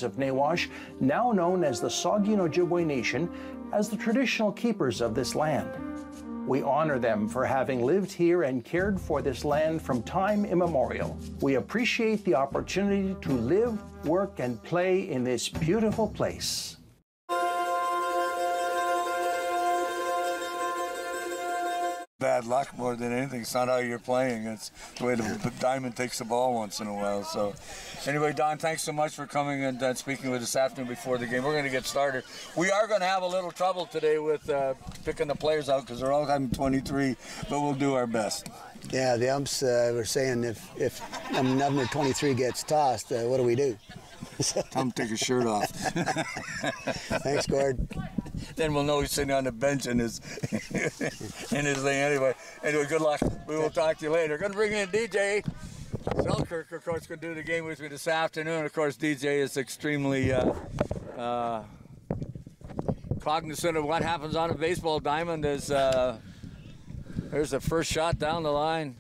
of Nawash, now known as the Saugeen Ojibwe Nation, as the traditional keepers of this land. We honor them for having lived here and cared for this land from time immemorial. We appreciate the opportunity to live, work, and play in this beautiful place. Bad luck more than anything. It's not how you're playing. It's the way the diamond takes the ball once in a while. So anyway, Don, thanks so much for coming and speaking with us this afternoon before the game. We're going to get started. We are going to have a little trouble today with picking the players out because they're all having 23, but we'll do our best. Yeah, the umps were saying if number 23 gets tossed, what do we do? Tell him to take his shirt off. Thanks, Gord. Then we'll know he's sitting on the bench in his in his thing anyway. Anyway, good luck. We will talk to you later. Going to bring in DJ Selkirk, of course, going to do the game with me this afternoon. Of course, DJ is extremely cognizant of what happens on a baseball diamond. There's the first shot down the line,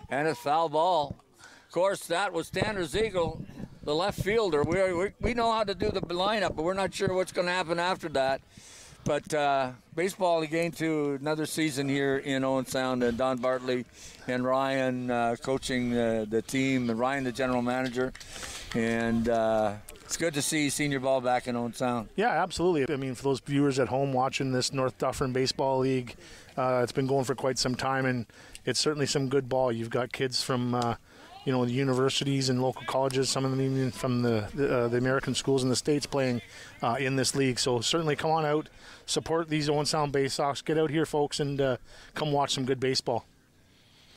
and a foul ball. Of course, that was Tanner Ziegel, the left fielder. We know how to do the lineup, but we're not sure what's going to happen after that. But baseball again to another season here in Owen Sound, and Don Bartley and Ryan coaching the team, and Ryan the general manager, and it's good to see senior ball back in Owen Sound. Yeah, absolutely. I mean, for those viewers at home watching this North Dufferin Baseball League, it's been going for quite some time, and it's certainly some good ball. You've got kids from the universities and local colleges, some of them even from the American schools in the States playing in this league. So certainly come on out, support these Owen Sound Baysox. Get out here, folks, and come watch some good baseball.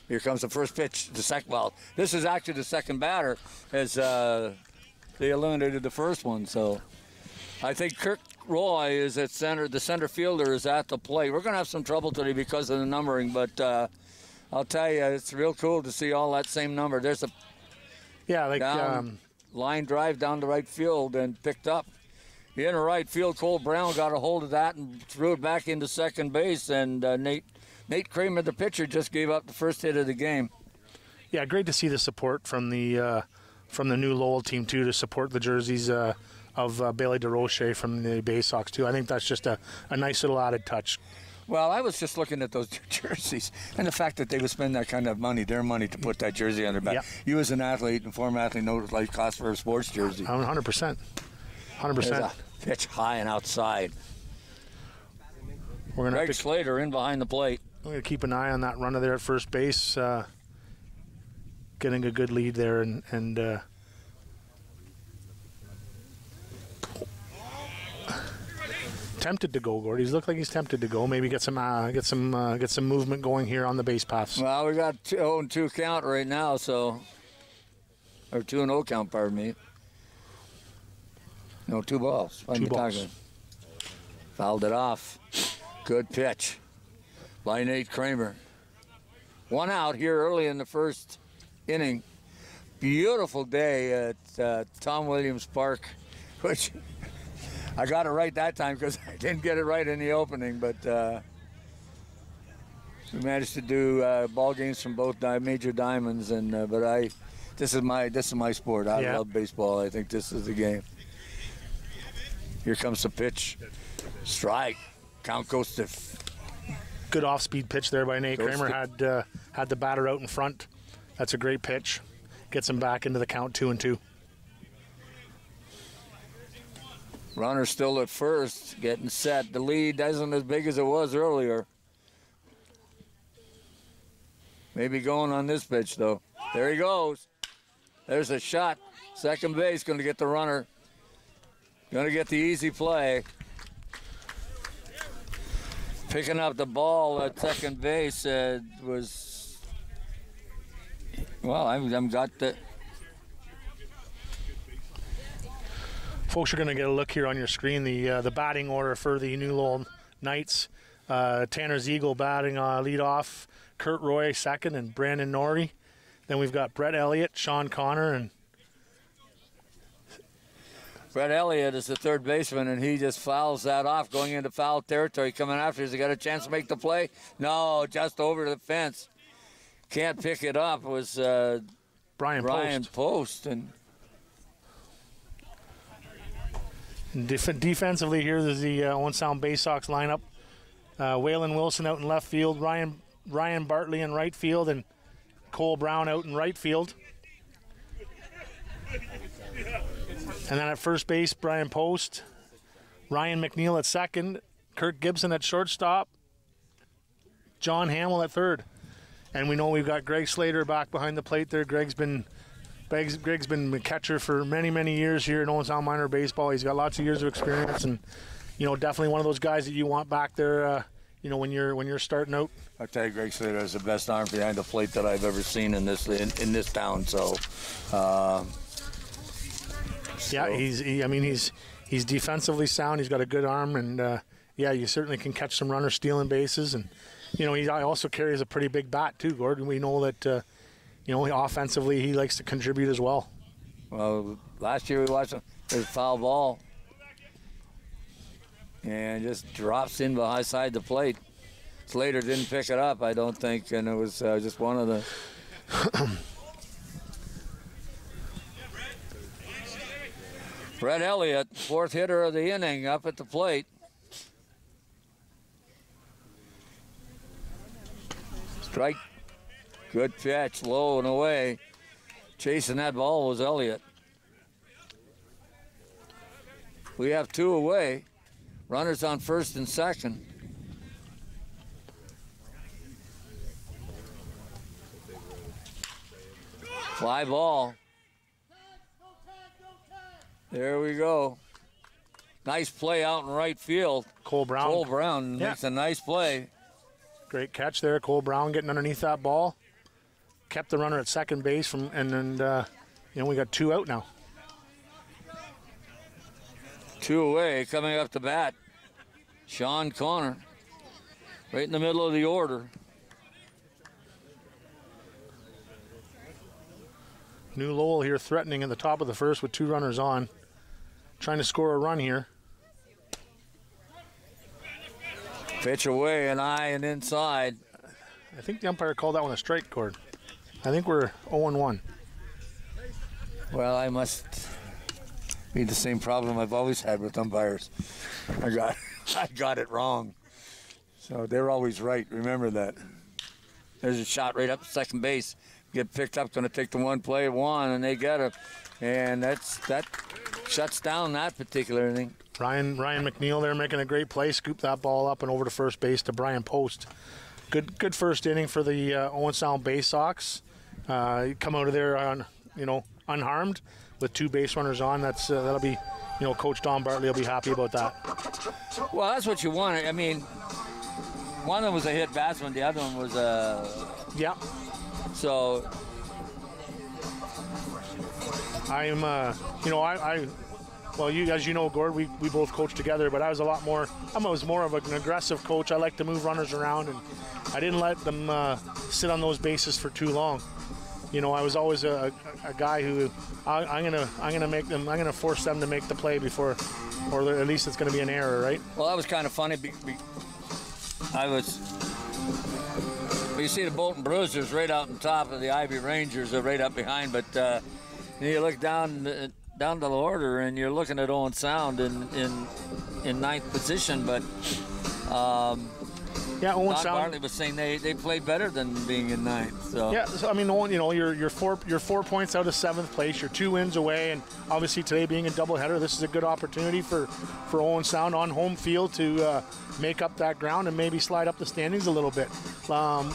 Here comes the first pitch. Well, this is actually the second batter as they eliminated the first one. So I think Kirk Roy is at center. The center fielder is at the plate. We're going to have some trouble today because of the numbering, but I'll tell you, it's real cool to see all that same number. There's a line drive down the right field and picked up. In right field, Cole Brown got a hold of that and threw it back into second base, and Nate Kramer, the pitcher, just gave up the first hit of the game. Yeah, great to see the support from the new Lowell team, too, to support the jerseys of Bailey DeRoche from the Baysox, too. I think that's just a nice little added touch. Well, I was just looking at those jerseys and the fact that they would spend that kind of money, their money, to put that jersey on their back. Yep. You as an athlete and former athlete know what it costs for a sports jersey. 100%. 100%. There's a pitch high and outside. Greg Slater in behind the plate. We're going to keep an eye on that runner there at first base, getting a good lead there, and tempted to go, Gord. He's looked like he's tempted to go. Maybe get some movement going here on the base paths. Well, we got 0-2 count right now, so or 2-0 count. Pardon me. No, 2 balls. 2 balls. Fouled it off. Good pitch by Nate Kramer. 1 out here early in the first inning. Beautiful day at Tom Williams Park, which I got it right that time because I didn't get it right in the opening, but we managed to do ball games from both major diamonds, and this is my sport. I love baseball. I think this is the game. Here comes the pitch. Strike. Count goes to. Good off-speed pitch there by Nate Kramer. Had the batter out in front. That's a great pitch. Gets him back into the count, 2-2. Runner still at first, getting set. The lead isn't as big as it was earlier. Maybe going on this pitch, though. There he goes. There's a shot. Second base, going to get the runner. Going to get the easy play. Picking up the ball at second base was... Well, I've got the... Folks are going to get a look here on your screen. The batting order for the New Lowell Knights. Tanner Ziegel batting lead off, Kurt Roy second, and Brandon Norrie. Then we've got Brett Elliott, Sean Connor, and Brett Elliott is the third baseman, and he just fouls that off, going into foul territory. Coming after, has he got a chance to make the play? No, just over the fence. Can't pick it up. It was Brian Post. And Defensively here, there's the Owen Sound Baysox lineup. Waylon Wilson out in left field, Ryan Bartley in right field, and Cole Brown out in right field. And then at first base, Brian Post, Ryan McNeil at second, Kirk Gibson at shortstop, John Hamill at third. And we know we've got Greg Slater back behind the plate there. Greg's been a catcher for many, many years here in Owen Sound Minor Baseball. He's got lots of years of experience, and definitely one of those guys that you want back there. When you're starting out. I tell you, Greg Slater has the best arm behind the plate that I've ever seen in this town. So, yeah, he's defensively sound. He's got a good arm, and you certainly can catch some runners stealing bases, and he also carries a pretty big bat too, Gordon. We know that offensively he likes to contribute as well. Well, last year we watched him. There's a foul ball. And just drops in behind the plate. Slater didn't pick it up, I don't think, and it was just one of the. Brett Elliott, fourth hitter of the inning, up at the plate. Strike, good pitch, low and away. Chasing that ball was Elliott. We have two away. Runners on first and second. Fly ball. There we go. Nice play out in right field. Cole Brown makes a nice play. Great catch there. Cole Brown getting underneath that ball. Kept the runner at second base and we got two out now. Two away, coming up to bat. Sean Connor, right in the middle of the order. New Lowell here threatening at the top of the first with two runners on. Trying to score a run here. Pitch away, and high and inside. I think the umpire called that one a strike, Cord. I think we're 0-1. Well, I must be the same problem I've always had with umpires. I got it wrong. So they're always right. Remember that. There's a shot right up second base. Get picked up, going to take the one play at one, and they get it. And that shuts down that particular thing. Ryan McNeil there making a great play. Scoop that ball up and over to first base to Brian Post. Good first inning for the Owen Sound Baysox. Come out of there unharmed with two base runners on. That'll be, Coach Don Bartley will be happy about that. Well, that's what you want. I mean, one of them was a hit batsman, the other one was a. Yeah. So. I'm, well, as you know, Gord, we both coached together, but I was more of an aggressive coach. I like to move runners around, and I didn't let them sit on those bases for too long. I was always a guy who I'm gonna force them to make the play before, or at least it's gonna be an error, right? Well, that was kind of funny. You see the Bolton Bruisers right out on top of the Ivy Rangers are right up behind, but you look down the order and you're looking at Owen Sound in ninth position, but yeah, Owen Sound. Bartley was saying they played better than being in ninth. So yeah, so I mean, Owen, you're 4 points out of seventh place. You're 2 wins away, and obviously today being a doubleheader, this is a good opportunity for Owen Sound on home field to make up that ground and maybe slide up the standings a little bit. Like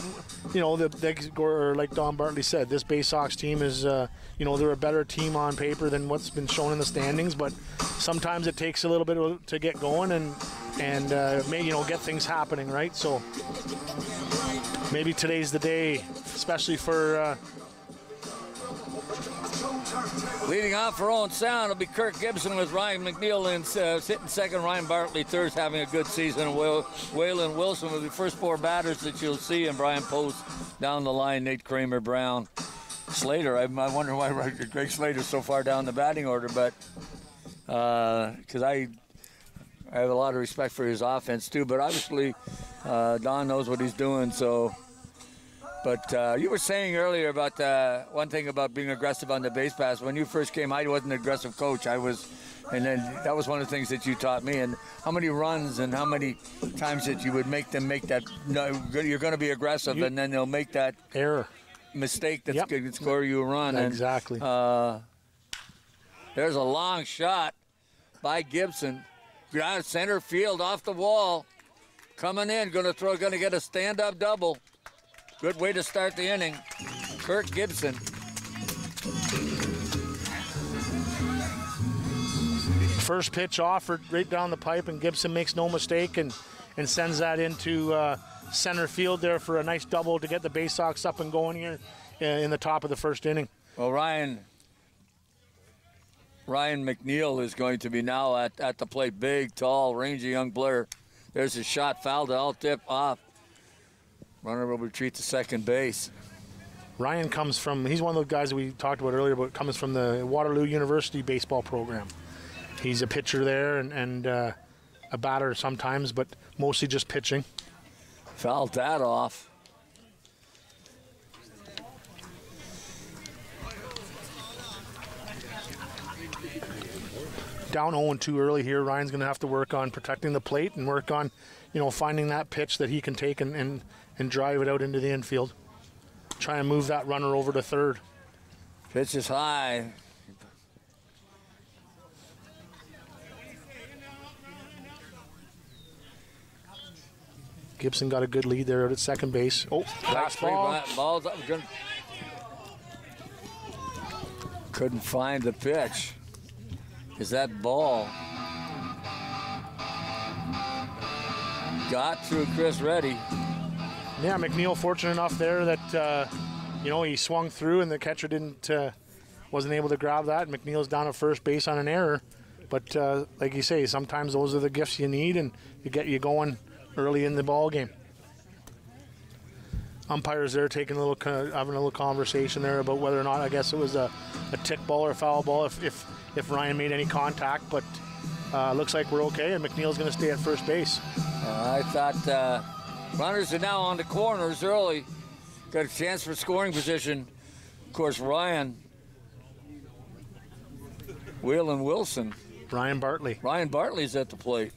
Don Bartley said, this Baysox team is, they're a better team on paper than what's been shown in the standings, but sometimes it takes a little bit to get going and get things happening, right? So maybe today's the day, especially for. Leading off for Owen Sound will be Kirk Gibson with Ryan McNeil in sitting second. Ryan Bartley third, having a good season. Waylon Wilson will be the first 4 batters that you'll see, and Brian Post down the line. Nate Kramer, Brown, Slater. I wonder why Greg Slater's so far down the batting order, but because I have a lot of respect for his offense too. But obviously, Don knows what he's doing, so. But you were saying earlier about one thing about being aggressive on the base pass. When you first came, I wasn't an aggressive coach. I was And then that was one of the things that you taught me. And how many runs and how many times that you would make them make that, no, you're going to be aggressive, and then they'll make that error mistake that's going to score you a run. Exactly. And, there's a long shot by Gibson. Ground center field off the wall. Coming in, going to get a stand-up double. Good way to start the inning. Kurt Gibson. First pitch offered right down the pipe, and Gibson makes no mistake and sends that into center field there for a nice double to get the Baysox up and going here in the top of the first inning. Well, Ryan McNeil is going to be now at the plate. Big, tall, rangy young player. There's a shot fouled out, tip off. Runner will retreat to second base. Ryan comes from, he's one of those guys that we talked about earlier, but comes from the Waterloo University baseball program. He's a pitcher there and a batter sometimes, but mostly just pitching. Fouled that off. Down 0-2 early here. Ryan's going to have to work on protecting the plate and work on, finding that pitch that he can take and drive it out into the infield. Try and move that runner over to third. Pitch is high. Gibson got a good lead there out at second base. Oh, last ball. Ball's up. Couldn't find the pitch. Is that ball got through Chris Reddy? Yeah, McNeil fortunate enough there that he swung through and the catcher wasn't able to grab that. McNeil's down at first base on an error, but like you say, sometimes those are the gifts you need and you get you going early in the ball game. Umpires there taking having a little conversation there about whether or not, I guess it was a tick ball or a foul ball if Ryan made any contact, but looks like we're okay, and McNeil's going to stay at first base. I thought runners are now on the corners early. Got a chance for scoring position. Of course, Ryan, Whelan Wilson. Ryan Bartley. Ryan Bartley's at the plate.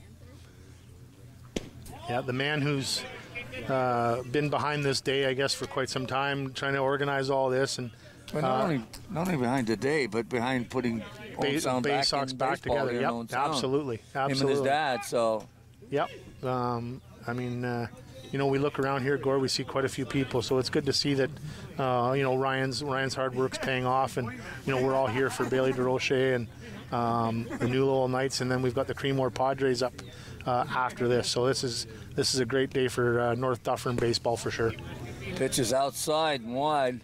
Yeah, the man who's been behind this day, I guess, for quite some time, trying to organize all this. And well, not only behind the day, but behind putting Owen Sound Baysox back together. Yep, absolutely. Him and his dad, so. Yep. We look around here, Gore, we see quite a few people, so it's good to see that, Ryan's hard work's paying off, and, we're all here for Bailey DeRoche and the New Lowell Knights, and then we've got the Creemore Padres up after this. So this is a great day for North Dufferin baseball for sure. Pitch is outside and wide.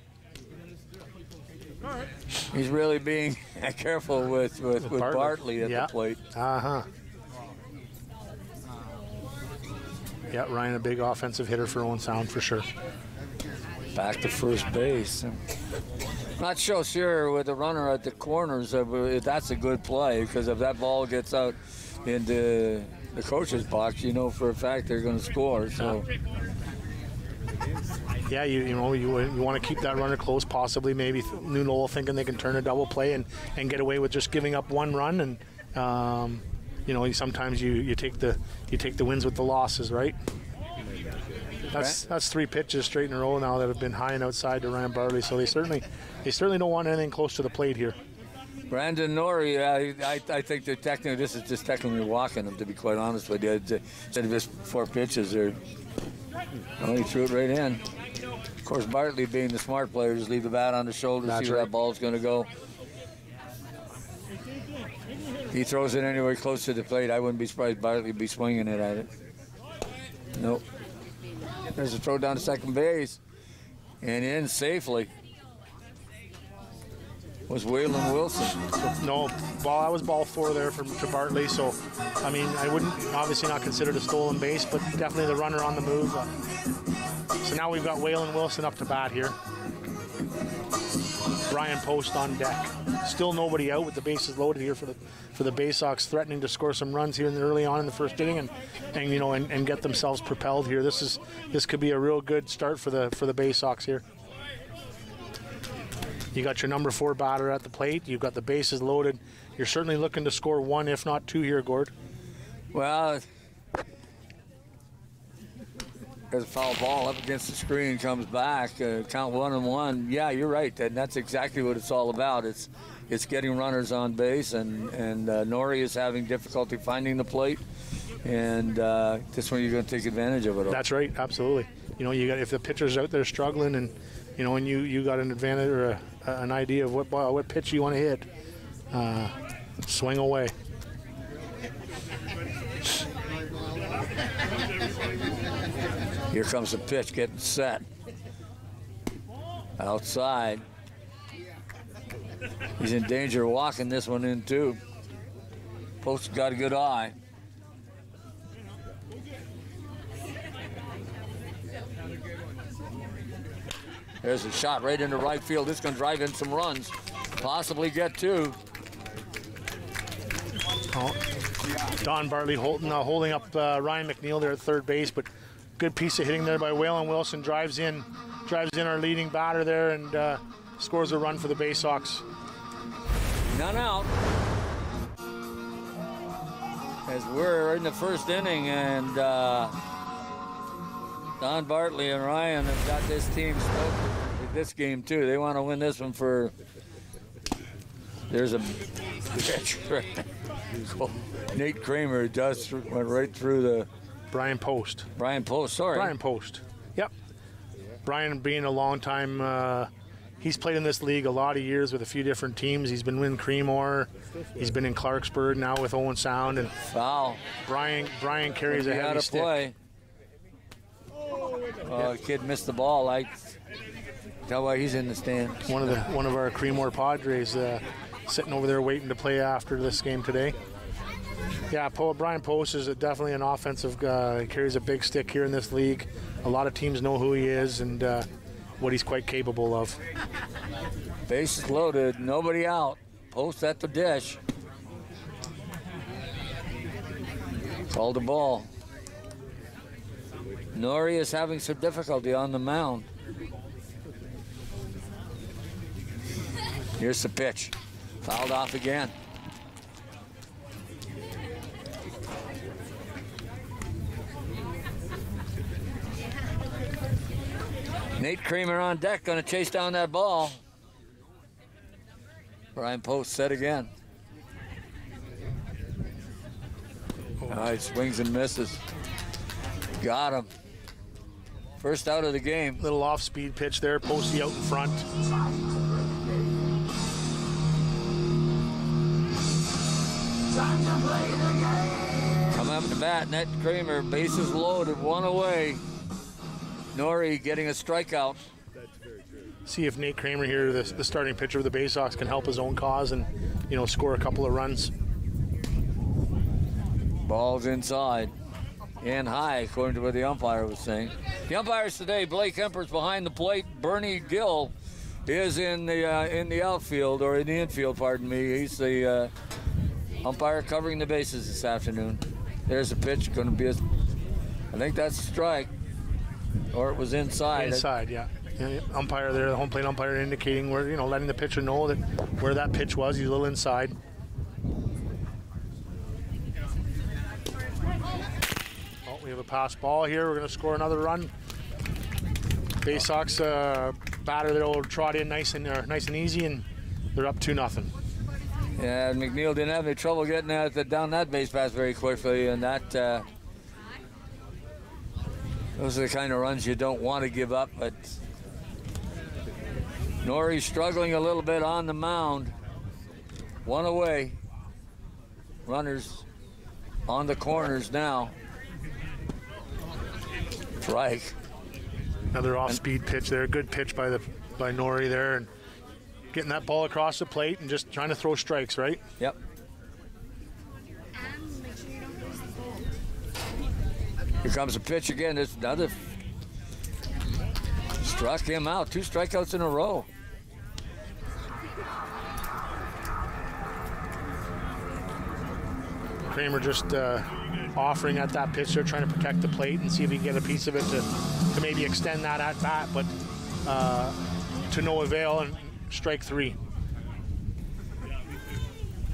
He's really being careful with Bartley at the plate. Yeah, Ryan, a big offensive hitter for Owen Sound for sure. Back to first base. Not so sure with the runner at the corners if that's a good play, because if that ball gets out into the coach's box, for a fact they're going to score. So. Yeah, you want to keep that runner close, possibly maybe New Lowell thinking they can turn a double play and get away with just giving up one run, and sometimes you take the wins with the losses, right? That's three pitches straight in a row now that have been high and outside to Ryan Bartley, so they certainly don't want anything close to the plate here. Brandon Norrie, I think this is just technically walking him, to be quite honest with you. Instead of just four pitches, he threw it right in. Of course, Bartley, being the smart player, just leave the bat on the shoulder, see where that ball's going to go. He throws it anywhere close to the plate. I wouldn't be surprised Bartley would be swinging it at it. Nope. There's a throw down to second base. And in safely was Whelan Wilson. No, that was ball four there to Bartley. So, I wouldn't obviously not consider it a stolen base, but definitely the runner on the move. So now we've got Whelan Wilson up to bat here. Brian Post on deck. Still nobody out with the bases loaded here for the Baysox, threatening to score some runs here early on in the first inning and get themselves propelled here. This could be a real good start for the Baysox here. You got your number 4 batter at the plate. You've got the bases loaded. you're certainly looking to score 1, if not 2 here, Gord. Well, there's a foul ball up against the screen, comes back, count 1-1. Yeah, you're right, and that's exactly what it's all about. It's getting runners on base, and Norrie is having difficulty finding the plate, and this one you're going to take advantage of it all. That's right, absolutely. You know, you got, if the pitcher's out there struggling, and you know, and you got an advantage or an idea of what pitch you want to hit, swing away. Here comes the pitch, getting set. Outside. He's in danger of walking this one in too. Post's got a good eye. There's a shot right into right field. This is going to drive in some runs. Possibly get 2. Oh. Don Bartley holding up Ryan McNeil there at third base, but good piece of hitting there by Waylon Wilson. Drives in our leading batter there and scores a run for the Baysox. None out. As we're in the first inning, and Don Bartley and Ryan have got this team stoked with this game too. They want to win this one for. There's a pitch. Nate Kramer just went right through the. Brian Post. Brian Post, sorry. Brian Post. Yep. Brian being a long time, he's played in this league a lot of years with a few different teams. He's been in Creemore. He's been in Clarksburg, now with Owen Sound. And foul. Brian carries a heavy stick. Play. Oh, the kid missed the ball. I tell why he's in the stand. One of our Creemore Padres sitting over there waiting to play after this game today. Yeah, Brian Post is definitely an offensive guy. He carries a big stick here in this league. A lot of teams know who he is and what he's quite capable of. Bases loaded, nobody out. Post at the dish. Called the ball. Norrie is having some difficulty on the mound. Here's the pitch. Fouled off again. Nate Kramer on deck, going to chase down that ball. Brian Post set again. He swings and misses. Got him. First out of the game. Little off-speed pitch there, Posty out in front. Coming up to bat, Nate Kramer, bases loaded, 1 away. Norrie getting a strikeout. See if Nate Kramer here, the starting pitcher of the Baysox, can help his own cause and, you know, score a couple of runs. Ball's inside and high, according to what the umpire was saying. The umpires today: Blake Emper's behind the plate. Bernie Gill is in the outfield, or in the infield, pardon me. He's the umpire covering the bases this afternoon. There's a pitch, going to be I think that's a strike. Or it was inside. Inside, yeah. Umpire there, the home plate umpire indicating where, you know, letting the pitcher know that where that pitch was. He's a little inside. Oh, we have a pass ball here. We're going to score another run. Baysox batter there will trot in nice and easy, and they're up 2-0. Yeah, McNeil didn't have any trouble getting down that base pass very quickly, and that. Those are the kind of runs you don't want to give up, but Norrie's struggling a little bit on the mound. 1 away. Runners on the corners now. Strike. Another off-speed pitch there. Good pitch by Norrie there, and getting that ball across the plate and just trying to throw strikes, right? Yep. Here comes a pitch again. There's another. Struck him out. 2 strikeouts in a row. Kramer just offering at that pitch there, trying to protect the plate and see if he can get a piece of it to maybe extend that at bat, but to no avail, and strike 3.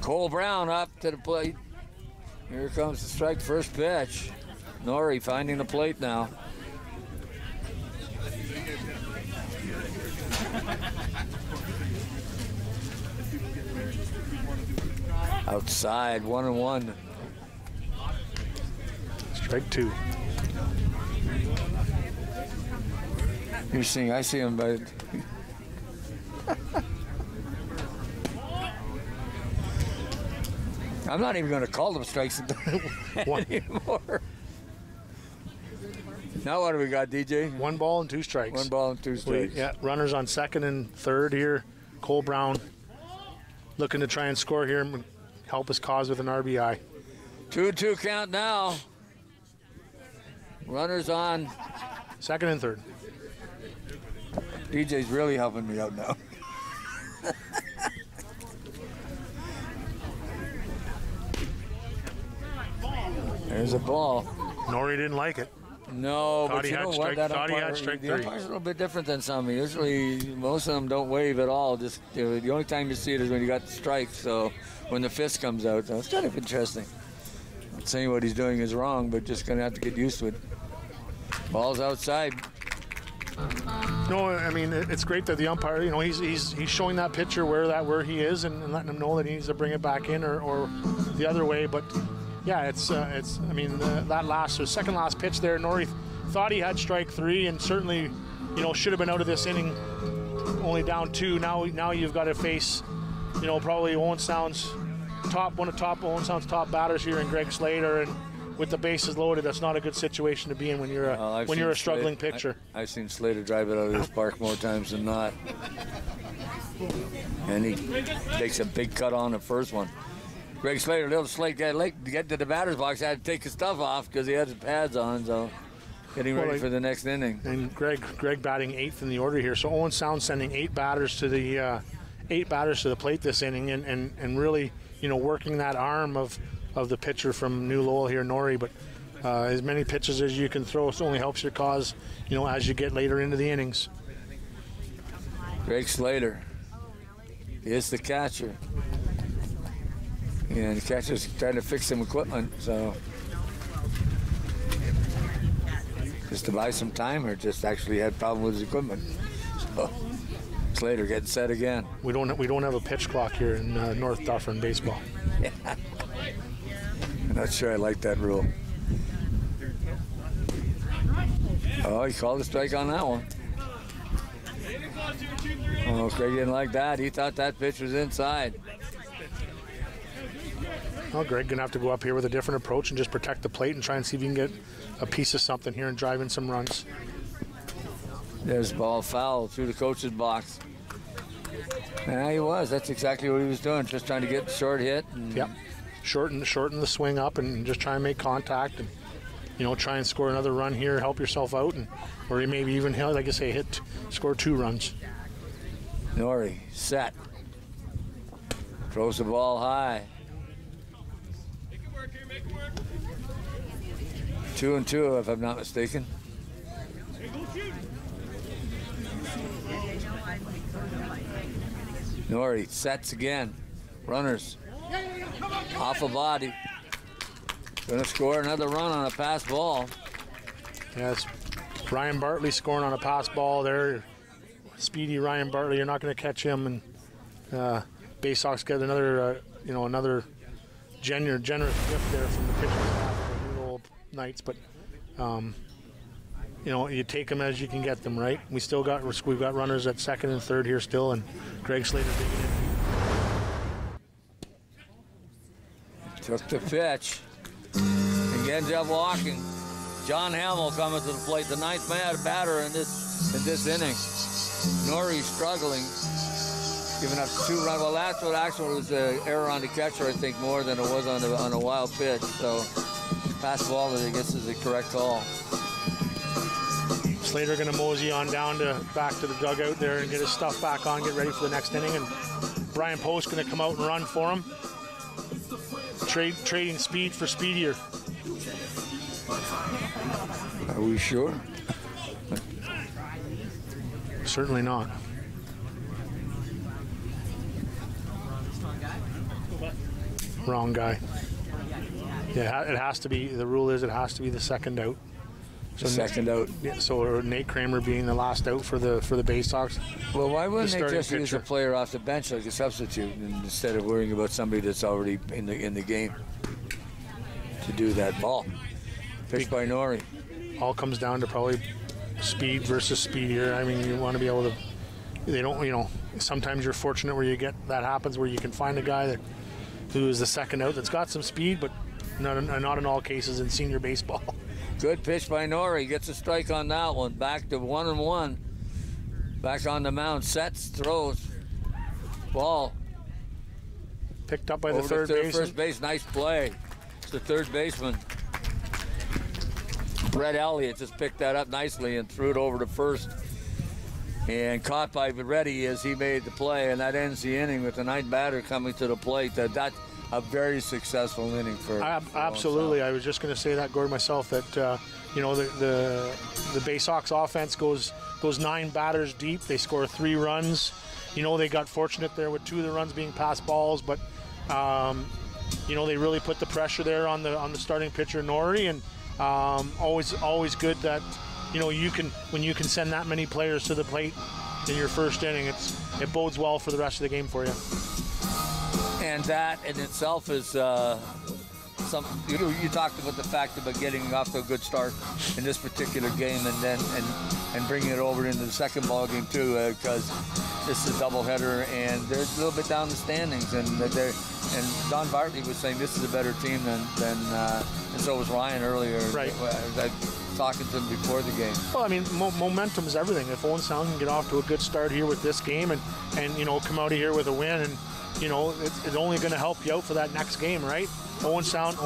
Cole Brown up to the plate. Here comes the strike, first pitch. Norrie finding the plate now. Outside, 1-1. Strike two. You're seeing, I see him, but I'm not even going to call them strikes anymore. Now what do we got, DJ? 1 ball and 2 strikes. 1 ball and 2 strikes. Yeah, runners on second and third here. Cole Brown looking to try and score here and help his cause with an RBI. 2-2 count now. Runners on second and third. DJ's really helping me out now. There's a ball. Norrie didn't like it. No, thought but you know what? Thought he had strike The three. umpire's a little bit different than some. Usually, most of them don't wave at all. Just the only time you see it is when you got the strike. So when the fist comes out, so it's kind of interesting. Not saying what he's doing is wrong, but just gonna have to get used to it. Ball's outside. No, I mean it's great that the umpire, you know, he's showing that pitcher where he is and letting him know that he needs to bring it back in or the other way. But yeah, it's I mean that second last pitch there, Norrie thought he had strike 3 and certainly, you know, should have been out of this inning. Only down 2. Now you've got to face, you know, probably Owen Sound's top batters here in Greg Slater, and with the bases loaded, that's not a good situation to be in when you're a struggling pitcher. I've seen Slater drive it out of this park more times than not. And he takes a big cut on the first one. Greg Slater, little slate to get to the batter's box, had to take his stuff off because he had his pads on, so getting ready for the next inning. And Greg batting 8th in the order here. So Owen Sound sending 8 batters to the plate this inning, and really, you know, working that arm of the pitcher from New Lowell here, Norrie. But as many pitches as you can throw, it only helps your cause, you know, as you get later into the innings. Greg Slater is the catcher. And the catcher's trying to fix some equipment, so just to buy some time, or just actually had problem with his equipment. So Slater getting set again. We don't have a pitch clock here in North Dufferin baseball. Yeah. I'm not sure I like that rule. Oh, he called a strike on that one. Oh, Craig didn't like that. He thought that pitch was inside. Well, Greg gonna have to go up here with a different approach and just protect the plate and try and see if he can get a piece of something here and drive in some runs. There's ball foul through the coach's box. Yeah, he was. That's exactly what he was doing, just trying to get the short hit. Yep. Shorten the swing up and just try and make contact and, you know, try and score another run here, help yourself out, and or maybe even, like I say, score 2 runs. Norrie set. Throws the ball high. 2-2, if I'm not mistaken. Norrie sets again. Runners off a body. Gonna score another run on a pass ball. Yes, Ryan Bartley scoring on a pass ball there. Speedy Ryan Bartley, you're not going to catch him. And Baysox get another generous gift there from the pitching staff of the New Lowell Knights. But you know, you take them as you can get them, right? We've got runners at second and third here still, and Greg Slater digging in. Took the pitch. Again, Jeff walking. John Hamill coming to the plate, the 9th batter in this inning. Norrie struggling, giving up 2 runs. Well, that's what actually was an error on the catcher, I think, more than it was on a wild pitch. So, pass ball that I guess is the correct call. Slater going to mosey on down back to the dugout there and get his stuff back on, get ready for the next inning. And Brian Post going to come out and run for him. Trading speed for speedier. Are we sure? Certainly not. Wrong guy. Yeah, it has to be. The rule is it has to be the second out. So second out. Yeah, so Nate Kramer being the last out for the Baysox. Well, why wouldn't they just use a player off the bench like a substitute instead of worrying about somebody that's already in the game to do that ball? Pitched by Norrie. All comes down to probably speed versus speed here. I mean, you want to be able to. They don't, you know. Sometimes you're fortunate where you get that happens where you can find a guy who is the second out that's got some speed, but not in all cases in senior baseball. Good pitch by Norrie. Gets a strike on that one. Back to 1-1. Back on the mound. Sets, throws. Ball. Picked up by the third baseman. First base. Nice play. It's the third baseman. Brett Elliott just picked that up nicely and threw it over to first. And caught by Reddy as he made the play. And that ends the inning with the ninth batter coming to the plate. That's a very successful inning for absolutely. I was just going to say that, Gord, myself, that you know, the Baysox offense goes 9 batters deep. They score 3 runs. You know, they got fortunate there with 2 of the runs being pass balls, but you know, they really put the pressure there on the starting pitcher Norrie, and always good that, you know, when you can send that many players to the plate in your first inning, it bodes well for the rest of the game for you. And that in itself is something. You talked about the fact about getting off to a good start in this particular game, and then and bringing it over into the second ball game too, because this is a doubleheader, and they're a little bit down the standings, and Don Bartley was saying this is a better team than and so was Ryan earlier. Right. I talking to him before the game. Well, I mean, momentum is everything. If Owen Sound can get off to a good start here with this game, and you know, come out of here with a win, and you know, it's only going to help you out for that next game, right? Owen Sound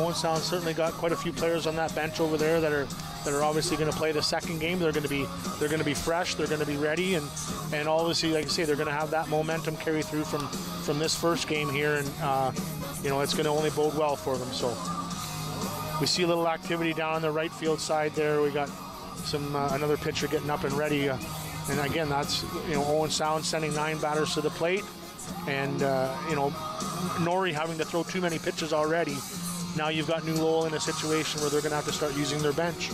certainly got quite a few players on that bench over there that are obviously going to play the second game. They're going to be fresh. They're going to be ready, and obviously, like I say, they're going to have that momentum carry through from this first game here, and you know, it's going to only bode well for them. So we see a little activity down on the right field side there. We got some another pitcher getting up and ready, and again, that's, you know, Owen Sound sending 9 batters to the plate. And, you know, Norrie having to throw too many pitches already. Now you've got New Lowell in a situation where they're going to have to start using their bench.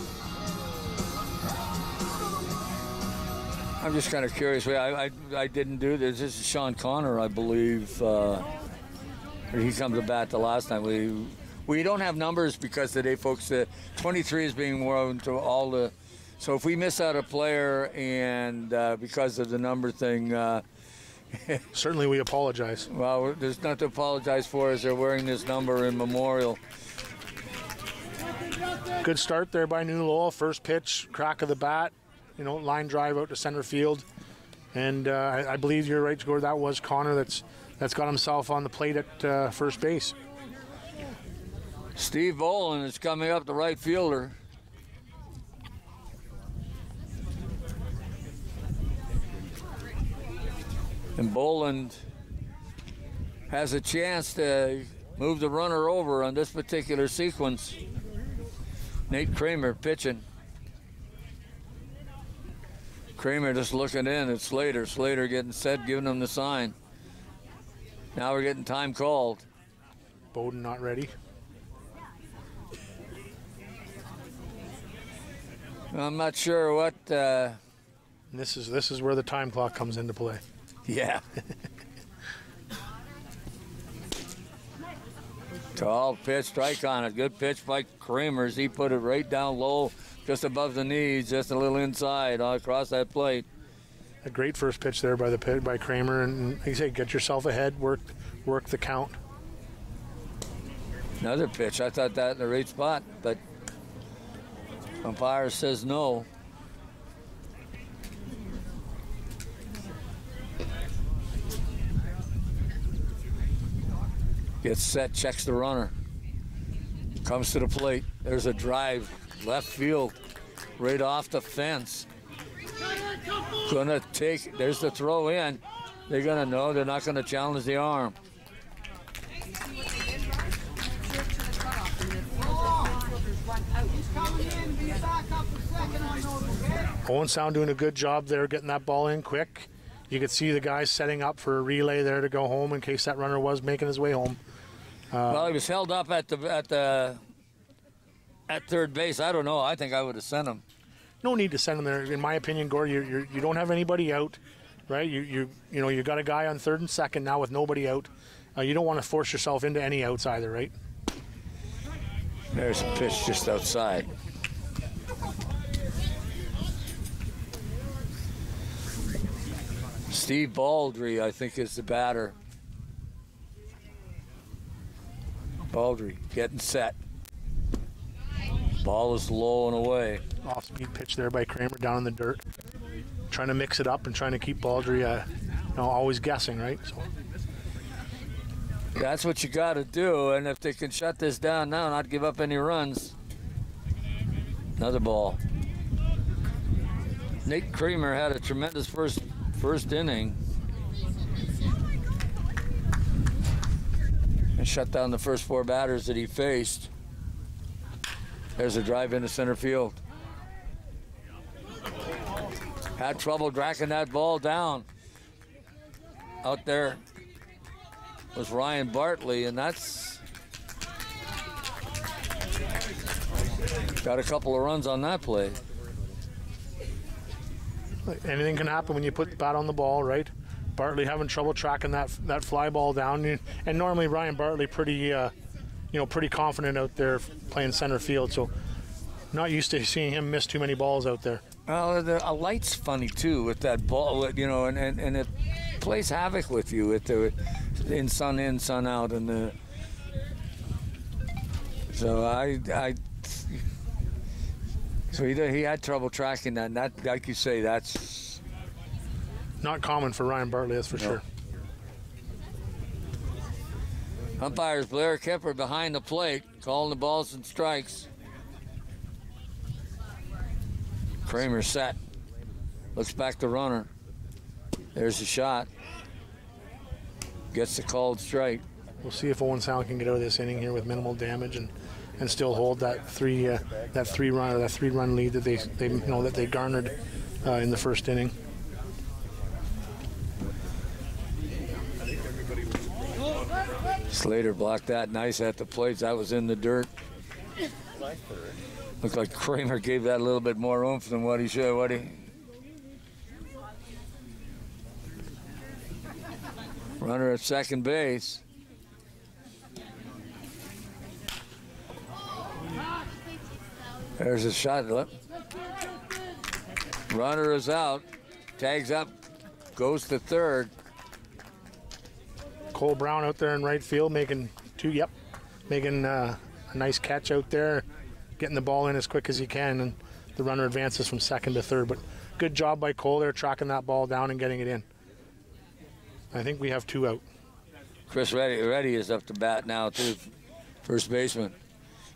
I'm just kind of curious. I didn't do this. This is Sean Connor, I believe. He comes to bat the last time. We don't have numbers because today, folks, 23 is being worn to all the. So if we miss out a player and because of the number thing. Certainly we apologize. Well, there's nothing to apologize for as they're wearing this number in memorial. Good start there by New Lowell. First pitch, crack of the bat, you know, line drive out to center field. And I believe you're right, Gord, that was Connor that's got himself on the plate at first base. Steve Owen is coming up, the right fielder. And Boland has a chance to move the runner over on this particular sequence. Nate Kramer pitching. Kramer just looking in at Slater. Slater getting set, giving him the sign. Now we're getting time called. Bowden not ready. I'm not sure what. This is where the time clock comes into play. Yeah. Tall pitch, strike on it. Good pitch by Kramer. He put it right down low, just above the knees, just a little inside, all across that plate. A great first pitch there by Kramer, and like you say, get yourself ahead, work the count. Another pitch. I thought that in the right spot, but umpire says no. Gets set, checks the runner. Comes to the plate. There's a drive, left field, right off the fence. Gonna take, there's the throw in. They're gonna know, they're not gonna challenge the arm. Owen Sound doing a good job there, getting that ball in quick. You could see the guys setting up for a relay there to go home in case that runner was making his way home. Well, he was held up at third base. I don't know. I think I would have sent him. No need to send him there, in my opinion, Gord. You don't have anybody out, right? You got a guy on third and second now with nobody out. You don't want to force yourself into any outs either, right? There's a pitch just outside. Steve Baldry, I think, is the batter. Baldry getting set. Ball is low and away. Off-speed pitch there by Kramer down in the dirt. Trying to mix it up and trying to keep Baldry always guessing, right? So. That's what you got to do, and if they can shut this down now, not give up any runs. Another ball. Nate Kramer had a tremendous first inning. And shut down the first 4 batters that he faced. There's a drive into center field. Had trouble tracking that ball down. Out there was Ryan Bartley, and that's got a couple of runs on that play. Anything can happen when you put the bat on the ball, right? Bartley having trouble tracking that fly ball down, and normally Ryan Bartley pretty confident out there playing center field. So not used to seeing him miss too many balls out there. Well, a light's funny too with that ball, and it plays havoc with you with the in, sun out, and so he had trouble tracking that. And that, like you say, that's not common for Ryan Bartley, that's for sure. Umpires Blair Kipper behind the plate, calling the balls and strikes. Kramer set. Looks back to runner. There's a shot. Gets the called strike. We'll see if Owen Sound can get out of this inning here with minimal damage and still hold that three run lead that they garnered in the first inning. Slater blocked that nice at the plate. That was in the dirt. Looked like Kramer gave that a little bit more oomph than what he should. Runner at second base. There's a shot. Runner is out. Tags up. Goes to third. Cole Brown out there in right field making a nice catch out there, getting the ball in as quick as he can, and the runner advances from second to third. But good job by Cole there, tracking that ball down and getting it in. I think we have 2 out. Chris Reddy is up to bat now, too, first baseman.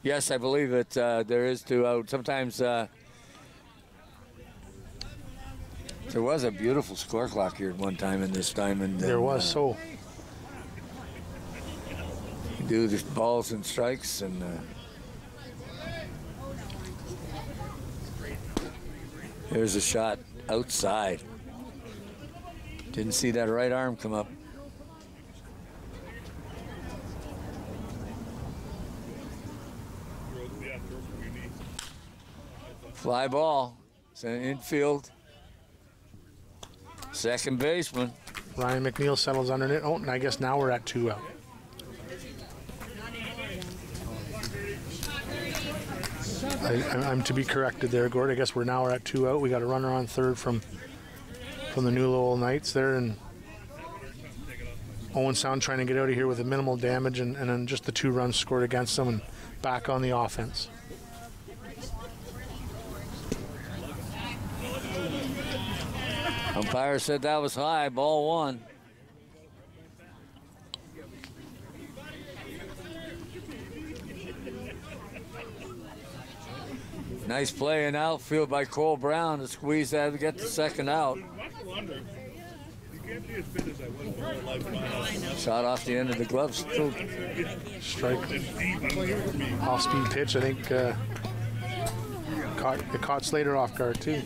Yes, I believe that there is 2 out. Sometimes there was a beautiful score clock here at one time in this diamond. There was, so. You do the balls and strikes, and there's a shot outside. Didn't see that right arm come up. Fly ball. It's an infield. Second baseman. Ryan McNeil settles underneath. Oh, and I guess now we're at 2 out. I'm to be corrected there, Gord. I guess we're at 2 out. We got a runner on third from the New Lowell Knights there, and Owen Sound trying to get out of here with a minimal damage, and then just the 2 runs scored against them and back on the offense. Umpire said that was high, ball 1. Nice play in outfield by Cole Brown to squeeze that to get the second out. Shot off the end of the glove. Still strike. Off-speed pitch, I think. It caught Slater off guard too.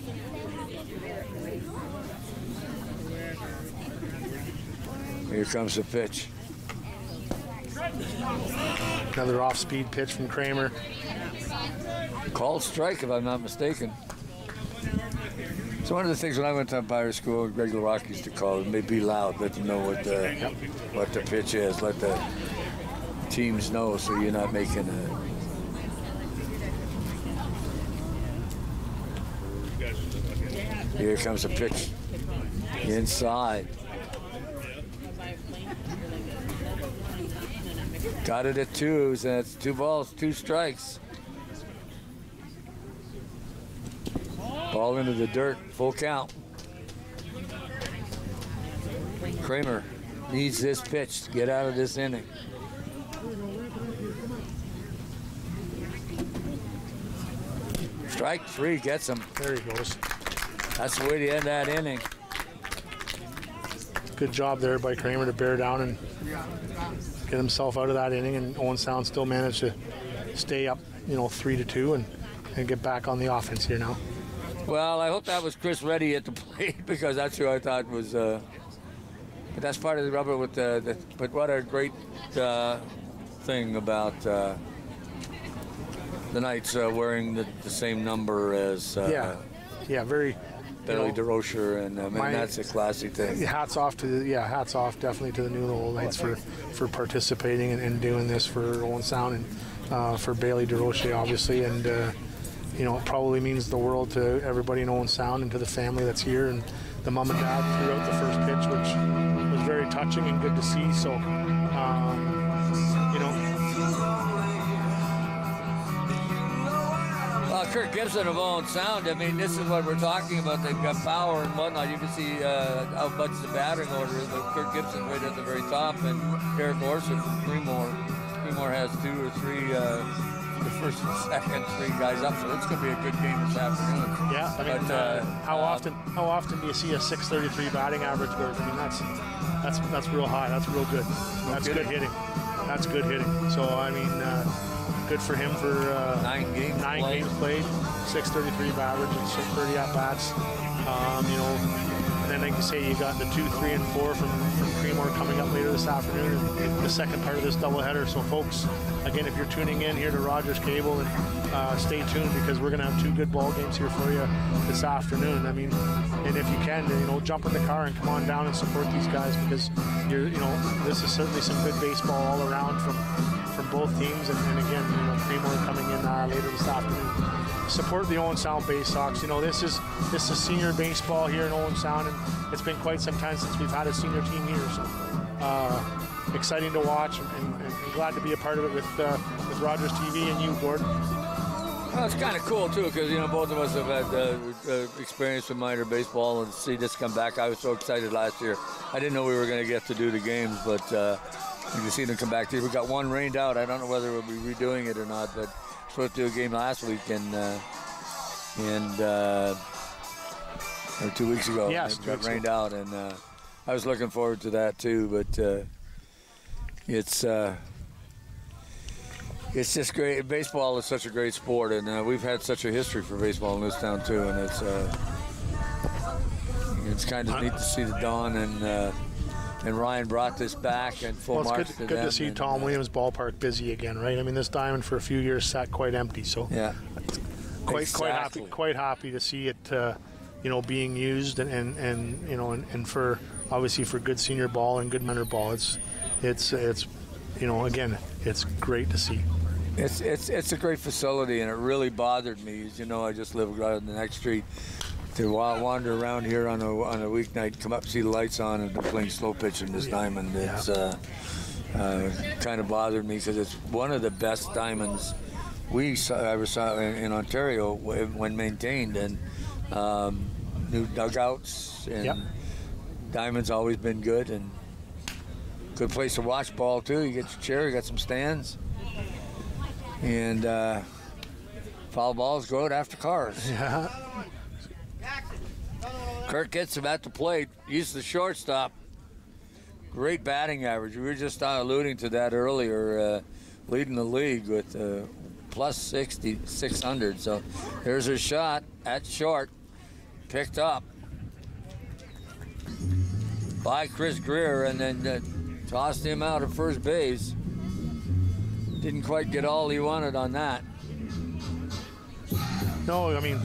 Here comes the pitch. Another off-speed pitch from Kramer. Called strike, if I'm not mistaken. So one of the things when I went to umpire school, Greg LaRock used to call it, be loud, let them know what the pitch is, let the teams know, so you're not making a... Here comes a pitch inside. Got it at 2, so that's 2 balls, 2 strikes. Ball into the dirt, full count. Kramer needs this pitch to get out of this inning. Strike 3 gets him. There he goes. That's the way to end that inning. Good job there by Kramer to bear down and get himself out of that inning, and Owen Sound still managed to stay up, 3-2 and get back on the offense here now. Well, I hope that was Chris Reddy at the plate, because that's who I thought was. But that's part of the rubber with the. But what a great thing about the Knights wearing the same number as. Very. Billy DeRocher, and that's a classy thing. Hats off definitely to the New Lowell Knights for participating and doing this for Owen Sound and for Bailey DeRocher, obviously, and it probably means the world to everybody in Owen Sound and to the family that's here, and the mom and dad threw out the first pitch, which was very touching and good to see. So, Kirk Gibson of Owen Sound, I mean, this is what we're talking about. They've got power and whatnot. You can see how much the batting order is. But Kirk Gibson right at the very top, and Eric Orson from Creemore. Creemore has 2 or 3, the first and second, 3 guys up. So it's going to be a good game this afternoon. Yeah, I mean, how often do you see a 633 batting average? Where I mean, that's real high. That's real good. That's good hitting. That's good hitting. So I mean. Good for him for 9 games played, 633 average and 630 at bats. And then like you say, you got the 2, 3, and 4 from Creemore coming up later this afternoon, and the second part of this doubleheader. So folks, again, if you're tuning in here to Rogers Cable, and stay tuned, because we're going to have 2 good ball games here for you this afternoon. I mean, and if you can, jump in the car and come on down and support these guys, because this is certainly some good baseball all around from both teams, and again, Creemore coming in later this afternoon. Support the Owen Sound Baysox. This is senior baseball here in Owen Sound, and it's been quite some time since we've had a senior team here. So exciting to watch, and glad to be a part of it with Rogers TV and you, Gordon. Well, it's kind of cool too, because both of us have had experience with minor baseball, and see this come back. I was so excited last year. I didn't know we were going to get to do the games, but. You can see them come back here. We got 1 rained out. I don't know whether we'll be redoing it or not, but supposed to do a game last week or 2 weeks ago. Yes, it got rained out, and I was looking forward to that too. But it's just great. Baseball is such a great sport, and we've had such a history for baseball in this town too, and it's kind of neat to see the dawn and Ryan brought this back in full march. It's good to see Tom Williams Ballpark busy again, right? I mean, this diamond for a few years sat quite empty, so yeah, quite happy to see it, being used and for obviously for good senior ball and good minor ball. It's again, it's great to see. It's a great facility, and it really bothered me. As you know, I just live right on the next street. To wander around here on a weeknight, come up, see the lights on, and they're playing slow pitch in this diamond. It's kind of bothered me, because it's one of the best diamonds I ever saw in Ontario when maintained, and new dugouts, and diamond's always been good, and good place to watch ball too. You get your chair, you got some stands, and foul balls go out after cars. Yeah. Kirk gets him at the plate, uses the shortstop. Great batting average. We were just alluding to that earlier, leading the league with plus 600. So there's a shot at short, picked up by Chris Greer, and then tossed him out at first base. Didn't quite get all he wanted on that. No, I mean,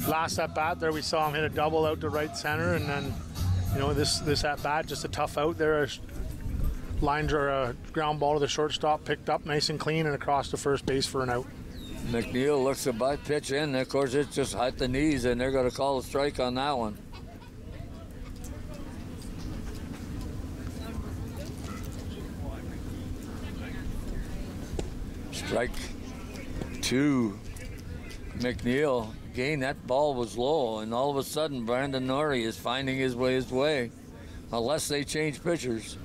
last at bat there we saw him hit a double out to right center, and then, you know, this at bat just a tough out there. Lines are a ground ball to the shortstop, picked up nice and clean and across to first base for an out. McNeil looks to butt pitch in. Of course, it's just at the knees, and they're going to call a strike on that one. Strike 2. McNeil. Again, that ball was low, and all of a sudden, Brandon Norrie is finding his way, unless they change pitchers.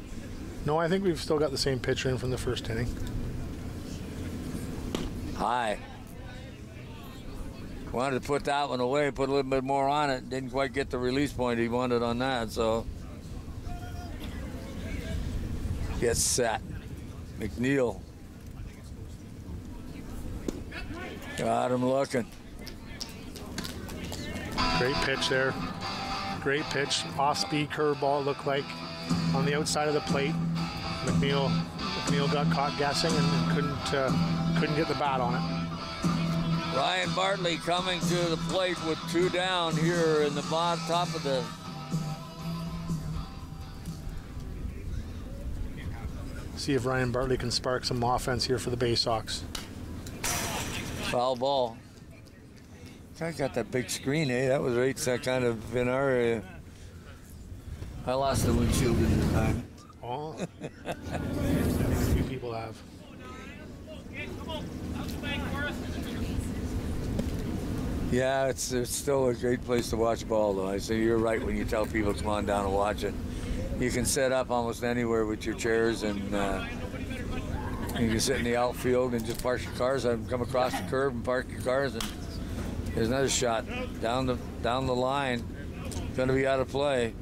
No, I think we've still got the same pitcher in from the first inning. High. Wanted to put that one away, put a little bit more on it. Didn't quite get the release point he wanted on that, so. Gets set. McNeil. Got him looking. Great pitch there. Great pitch. Off-speed curveball looked like on the outside of the plate. McNeil got caught guessing and couldn't get the bat on it. Ryan Bartley coming to the plate with 2 down here in the bottom top of the. See if Ryan Bartley can spark some offense here for the Baysox. Foul ball. I got that big screen, eh? That was right kind of in our area. I lost the windshield in the time. Oh, a few people have. Yeah, it's still a great place to watch ball, though. I say you're right when you tell people come on down and watch it. You can set up almost anywhere with your chairs, and you can sit in the outfield and just park your cars. Come across the curb and park your cars, and there's another shot down the line. Going to be out of play.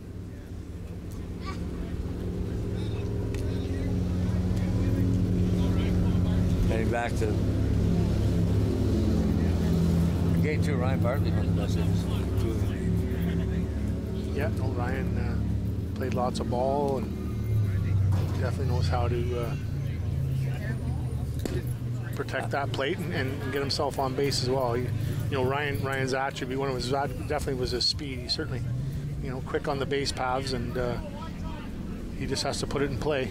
Heading back to game 2. Ryan Bartley on the bus. Yeah, no, Ryan played lots of ball and definitely knows how to protect that plate and get himself on base as well. Ryan's attribute, one of his definitely was his speed. He certainly, quick on the base paths, and he just has to put it in play.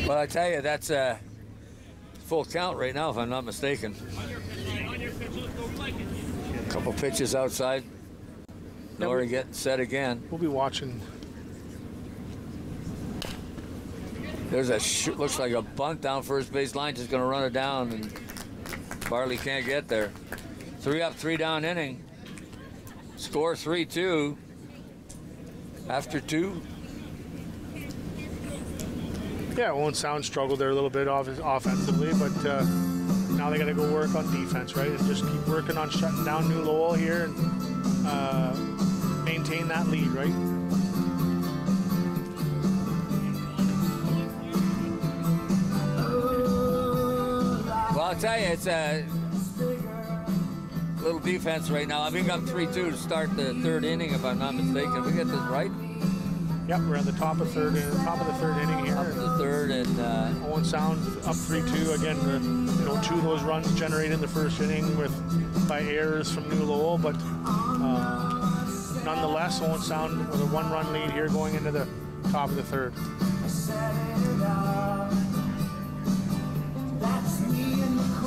Well, I tell you, that's a full count right now, if I'm not mistaken. A couple pitches outside. Norrie getting set again. We'll be watching. There's looks like a bunt down first base line, just going to run it down, and Bartley can't get there. 3 up, 3 down inning. Score 3-2 after 2. Yeah, Owen Sound struggled there a little bit offensively, but now they got to go work on defense, right? And just keep working on shutting down New Lowell here and maintain that lead, right? Well, I'll tell you, it's a little defense right now. I think I'm 3-2 to start the 3rd inning, if I'm not mistaken. We get this right? Yep, we're at the top of the 3rd inning here. Top of the 3rd, and Owen Sound up 3-2 again. 2 of those runs generated in the 1st inning by errors from New Lowell, but nonetheless, Owen Sound with a 1-run lead here going into the top of the 3rd.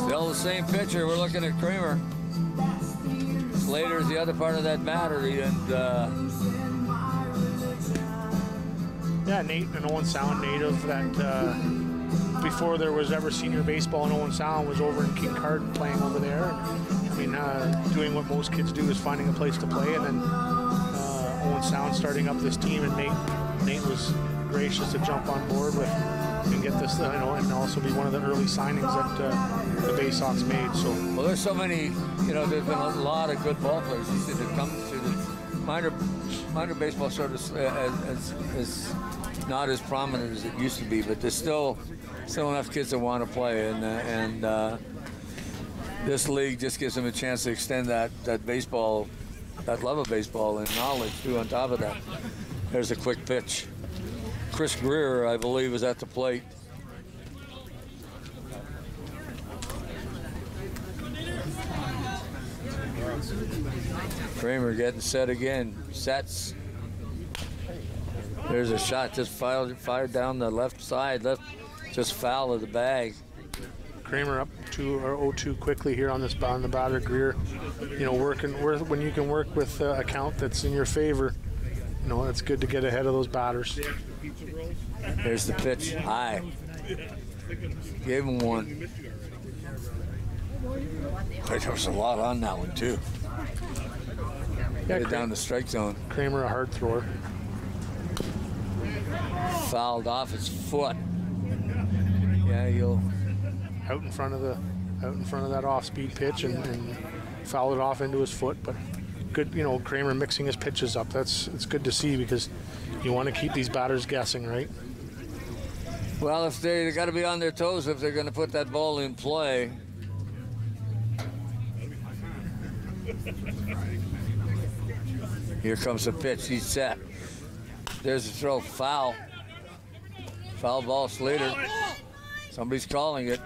Still the same pitcher. We're looking at Kramer. Slater's the other part of that battery, and yeah, Nate, an Owen Sound native that before there was ever senior baseball in Owen Sound was over in Kincardine playing over there. I mean, doing what most kids do is finding a place to play, and then Owen Sound starting up this team, and Nate was gracious to jump on board with and get this, and also be one of the early signings that the Baysox made. So, well, there's so many, there's been a lot of good ball players that come to the minor baseball sort of as not as prominent as it used to be, but there's still enough kids that want to play, and This league just gives them a chance to extend that baseball, that love of baseball and knowledge too on top of that. There's a quick pitch. Chris Greer, I believe, is at the plate. Kramer getting set again. Sets. There's a shot just fired down the left side, just foul of the bag. Kramer up 0-2 quickly here on the batter. Greer, you know, when you can work with a count that's in your favor, you know, it's good to get ahead of those batters. There's the pitch. High. Gave him one. There was a lot on that one too. Yeah, Get it down the strike zone. Kramer a hard thrower. Fouled off his foot. Yeah, he'll out in front of that off-speed pitch and fouled it off into his foot. But good, you know, Kramer mixing his pitches up. It's good to see because you want to keep these batters guessing, right? Well, if they got to be on their toes if they're going to put that ball in play. Here comes the pitch. He's set. There's a throw. Foul. Foul ball, Slater. Somebody's calling it.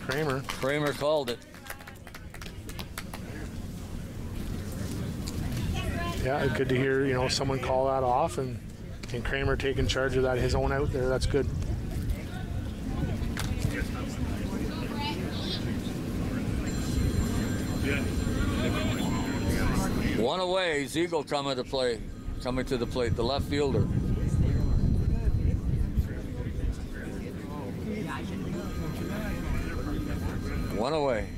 Kramer called it. Yeah, good to hear, you know, someone call that off and Kramer taking charge of that, his own out there. That's good. One away. Ziegel coming to the plate. The left fielder. One away.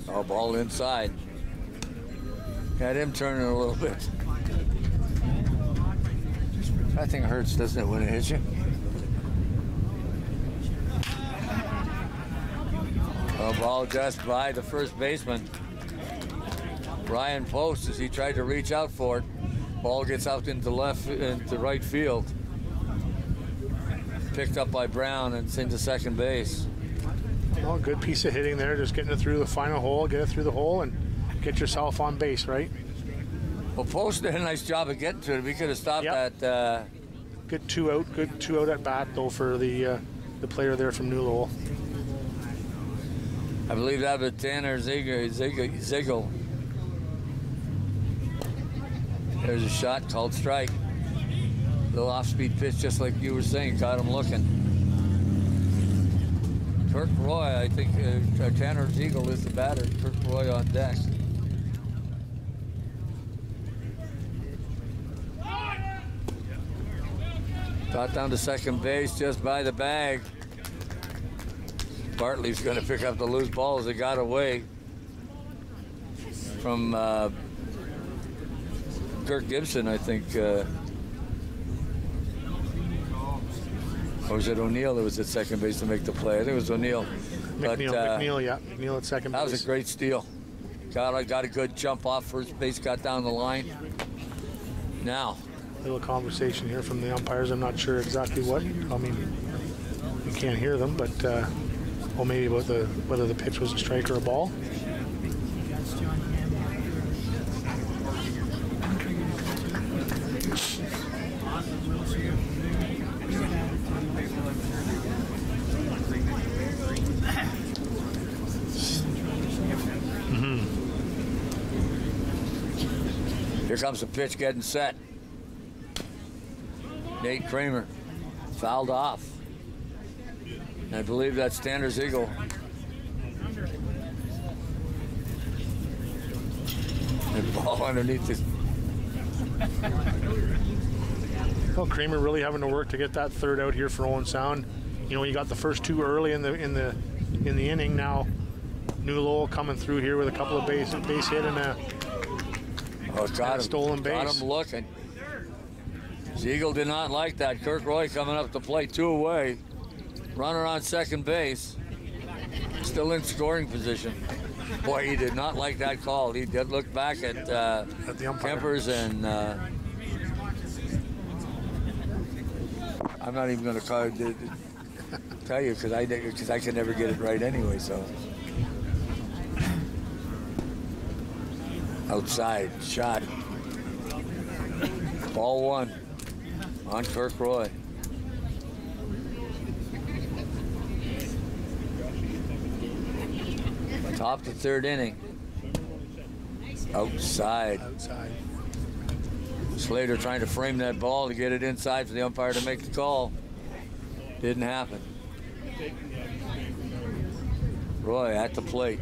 Oh, ball inside. Had him turning a little bit. That thing hurts, doesn't it, when it hits you? A ball just by the first baseman. Ryan Post as he tried to reach out for it. Ball gets out into right field. Picked up by Brown and it's into second base. Well, good piece of hitting there, just getting it through the final hole, get it through the hole and get yourself on base, right? Well, Post did a nice job of getting to it. We could have stopped that. Good two out at bat though for the player there from New Lowell. I believe that was Tanner Ziegel. There's a shot called strike. Little off-speed pitch, just like you were saying, caught him looking. Kirk Roy, I think Tanner Ziegel is the batter. Kirk Roy on deck. Got down to second base, just by the bag. Bartley's going to pick up the loose ball as it got away from Kirk Gibson, I think. Or was it O'Neill that was at second base to make the play? I think it was O'Neill. McNeil at second base. That was a great steal. Got a good jump off first base, got down the line. Now. Little conversation here from the umpires. I'm not sure exactly what. I mean, you can't hear them, but maybe about whether the pitch was a strike or a ball. Here comes the pitch getting set. Nate Kramer fouled off. I believe that's Tanner Ziegel. And ball underneath the. Well, Kramer really having to work to get that third out here for Owen Sound. You know, you got the first two early in the inning. Now, New Lowell coming through here with a couple of base hit and a stolen base. Got him looking. Ziegel did not like that. Kirk Roy coming up to plate, two away. Runner on second base. Still in scoring position. Boy, he did not like that call. He did look back at the umpire. Kempers and I'm not even going to tell you because I can never get it right anyway. So Outside shot. Ball 1 on Kirk Roy. Top the 3rd inning. Outside. Slater trying to frame that ball to get it inside for the umpire to make the call. Didn't happen. Roy at the plate.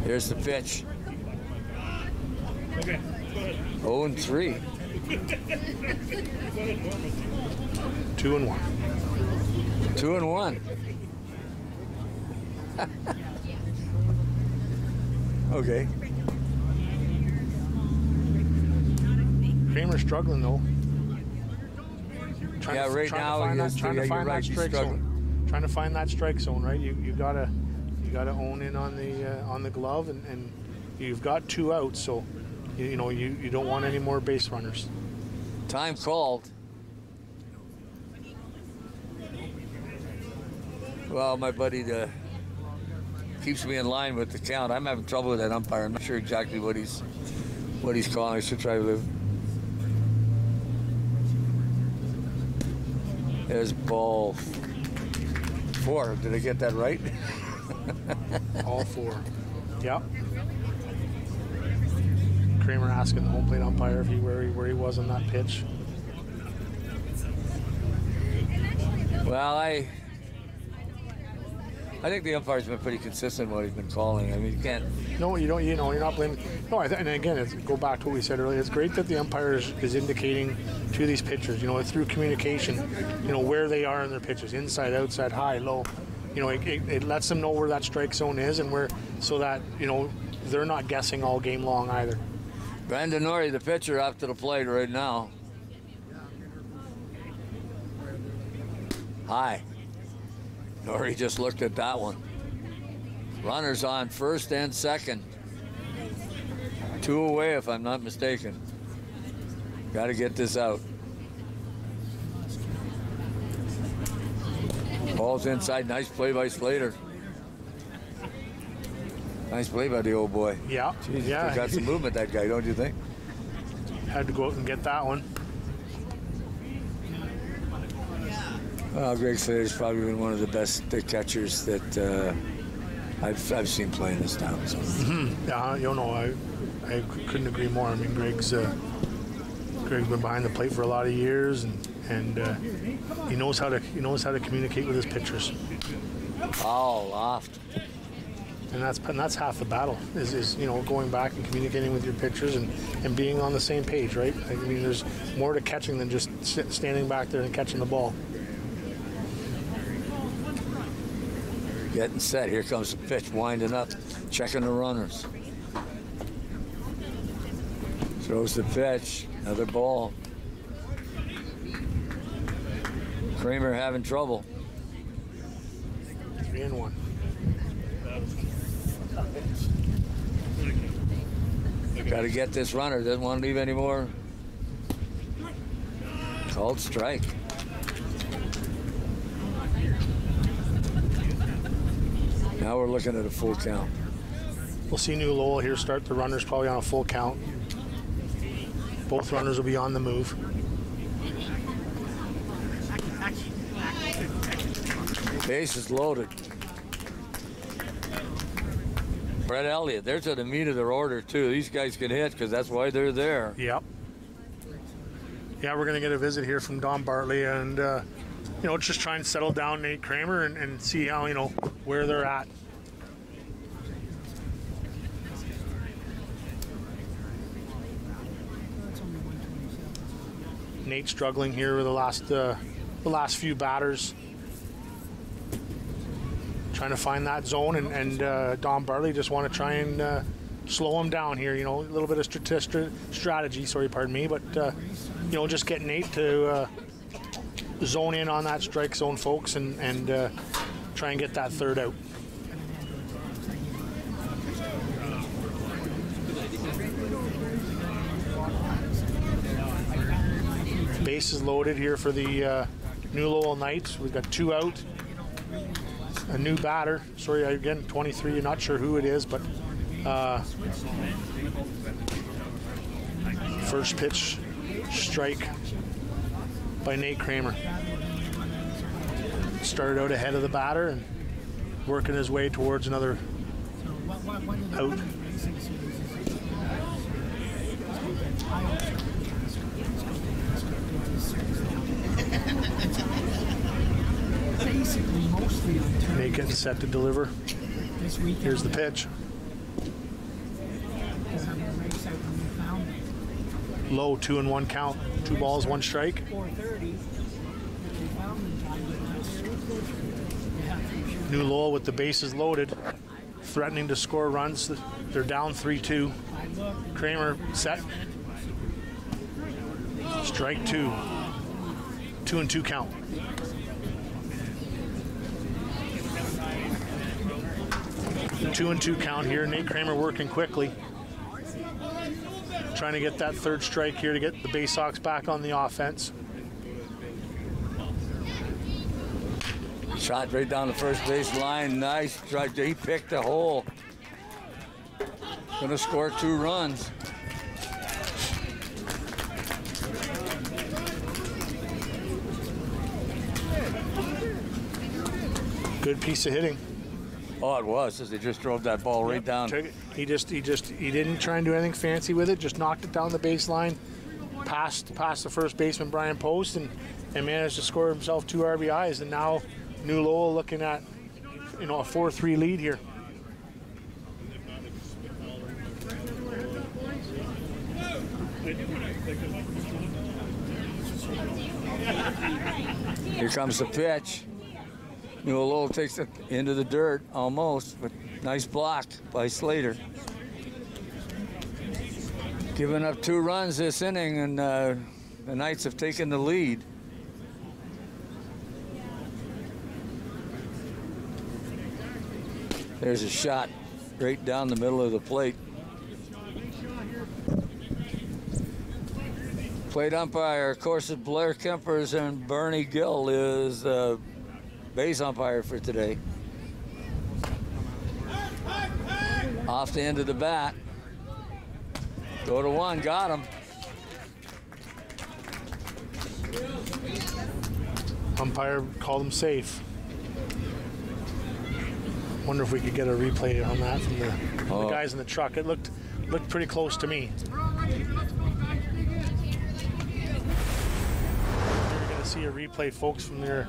Here's the pitch. 0-3. 2-1. 2-1. Okay. Kramer's struggling though. Right now trying to find that strike zone. Trying to find that strike zone, right? You gotta own in on the glove, and you've got 2 outs, so you don't want any more base runners. Time called. Well, my buddy keeps me in line with the count. I'm having trouble with that umpire. I'm not sure exactly what he's calling. I should try to live. There's ball 4. Did I get that right? All 4. Yep. Kramer asking the home plate umpire if where he was on that pitch. Well, I think the umpire's been pretty consistent in what he's been calling. I mean, you can't. No, you don't. You're not blaming. No, and again, go back to what we said earlier. It's great that the umpire is indicating to these pitchers, through communication, where they are in their pitches, inside, outside, high, low. It lets them know where that strike zone is and so that they're not guessing all game long either. Brandon Norrie, the pitcher, up to the plate right now. High. Norrie just looked at that one. Runners on 1st and 2nd. 2 away, if I'm not mistaken. Got to get this out. Ball's inside. Nice play by Slater. Nice play by the old boy. Yeah. Jeez, yeah. He's got some movement, that guy, don't you think? Had to go out and get that one. Well, Greg Slater's probably been one of the best catchers that I've seen play in this town. So. Mm-hmm. Yeah, I couldn't agree more. I mean, Greg's been behind the plate for a lot of years, and he knows how to communicate with his pitchers. Foul loft. And that's half the battle is going back and communicating with your pitchers and being on the same page, right? I mean, there's more to catching than just standing back there and catching the ball. Getting set. Here comes the pitch, winding up, checking the runners. Throws the pitch. Another ball. Kramer having trouble. 3-1. Got to get this runner. Doesn't want to leave anymore. Called strike. Now we're looking at a full count. We'll see New Lowell here start the runners probably on a full count. Both runners will be on the move. Base is loaded. Brett Elliott, they're to the meat of their order, too. These guys can hit because that's why they're there. Yep. Yeah, we're going to get a visit here from Don Bartley and, just try and settle down Nate Kramer and see how, where they're at. Nate struggling here with the last few batters. Trying to find that zone, and Don Bartley just want to try and slow him down here. A little bit of strategy. Sorry, pardon me, but just get Nate to zone in on that strike zone, folks, and try and get that third out. Base is loaded here for the New Lowell Knights. We've got 2 out. a new batter. Sorry, again, 23. Not sure who it is, but first pitch strike by Nate Kramer. Started out ahead of the batter and working his way towards another out. Nate getting set to deliver. Here's the pitch. Low 2-1 count. 2 balls, 1 strike. New Lowell with the bases loaded, threatening to score runs. They're down 3-2. Kramer set. Strike 2. 2-2 count. The 2-2 count here. Nate Kramer working quickly. Trying to get that 3rd strike here to get the Baysox back on the offense. Shot right down the first base line. Nice try. He picked a hole. Gonna score 2 runs. Good piece of hitting. Oh, it was, as they just drove that ball right down. He didn't try and do anything fancy with it. Just knocked it down the baseline, past the first baseman Brian Post, and managed to score himself 2 RBIs. And now New Lowell looking at, a 4-3 lead here. Here comes the pitch. New Lowell takes it into the dirt almost, but nice block by Slater. Giving up 2 runs this inning, and the Knights have taken the lead. There's a shot right down the middle of the plate. Plate umpire, of course, is Blair Kempers, and Bernie Gill is the base umpire for today. Off the end of the bat. Go to 1, got him. Umpire called him safe. Wonder if we could get a replay on that from the guys in the truck. It looked pretty close to me. You're gonna see a replay, folks, from there.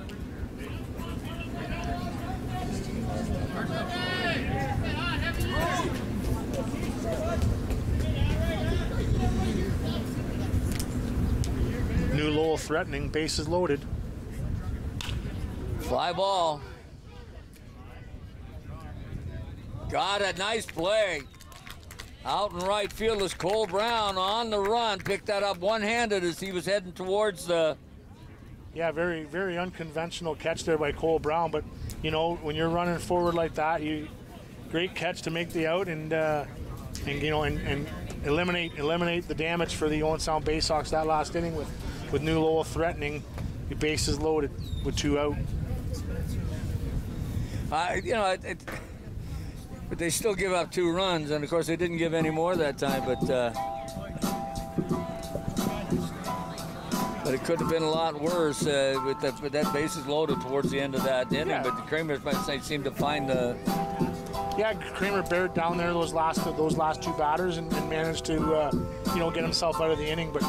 New Lowell threatening, bases loaded. Fly ball. Got a nice play. Out in right field is Cole Brown on the run. Picked that up one-handed as he was heading towards the... Yeah, very, very unconventional catch there by Cole Brown. But, when you're running forward like that, great catch to make the out and eliminate the damage for the Owen Sound Baysox that last inning with New Lowell threatening. The bases loaded with 2 out. But they still give up 2 runs, and of course they didn't give any more that time. But it could have been a lot worse with that bases loaded towards the end of that inning. Yeah. But the Kramer seemed to find the. Yeah, Kramer bared down there those last 2 batters and managed to get himself out of the inning. But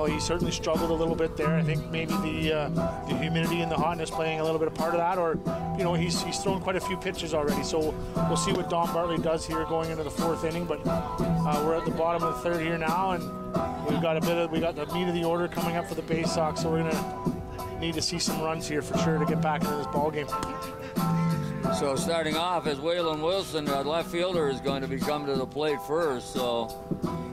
he certainly struggled a little bit there. I think maybe the humidity and the hotness playing a little bit of part of that, or he's thrown quite a few pitches already. So we'll see what Don Bartley does here going into the 4th inning. But we're at the bottom of the 3rd here now, and we got the meat of the order coming up for the Baysox. So we're gonna need to see some runs here for sure to get back into this ball game. So starting off as Waylon Wilson, our left fielder, is going to be coming to the plate first. So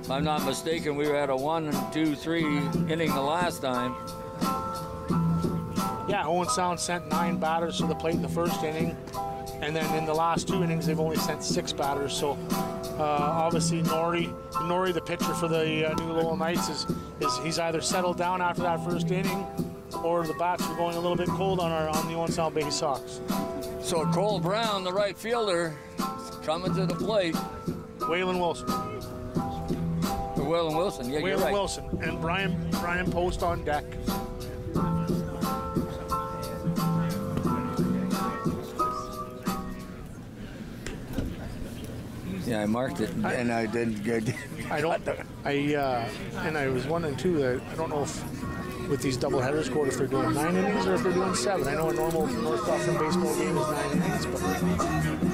if I'm not mistaken, we had a 1-2-3 inning the last time. Yeah, Owen Sound sent 9 batters to the plate in the 1st inning, and then in the last 2 innings they've only sent 6 batters. So obviously Norrie, the pitcher for the New Lowell Knights, he's either settled down after that 1st inning, or the bats are going a little bit cold on the Owen Sound Baysox. So Cole Brown, the right fielder, coming to the plate. Waylon Wilson. Waylon Wilson, yeah, you're Waylon right. Wilson and Brian Post on deck. Yeah, I marked it, and I didn't get. And I was wondering too that I don't know if with these double headers scored if they're doing 9 innings or if they're doing 7. I know a normal North Dufferin baseball game is 9 innings, but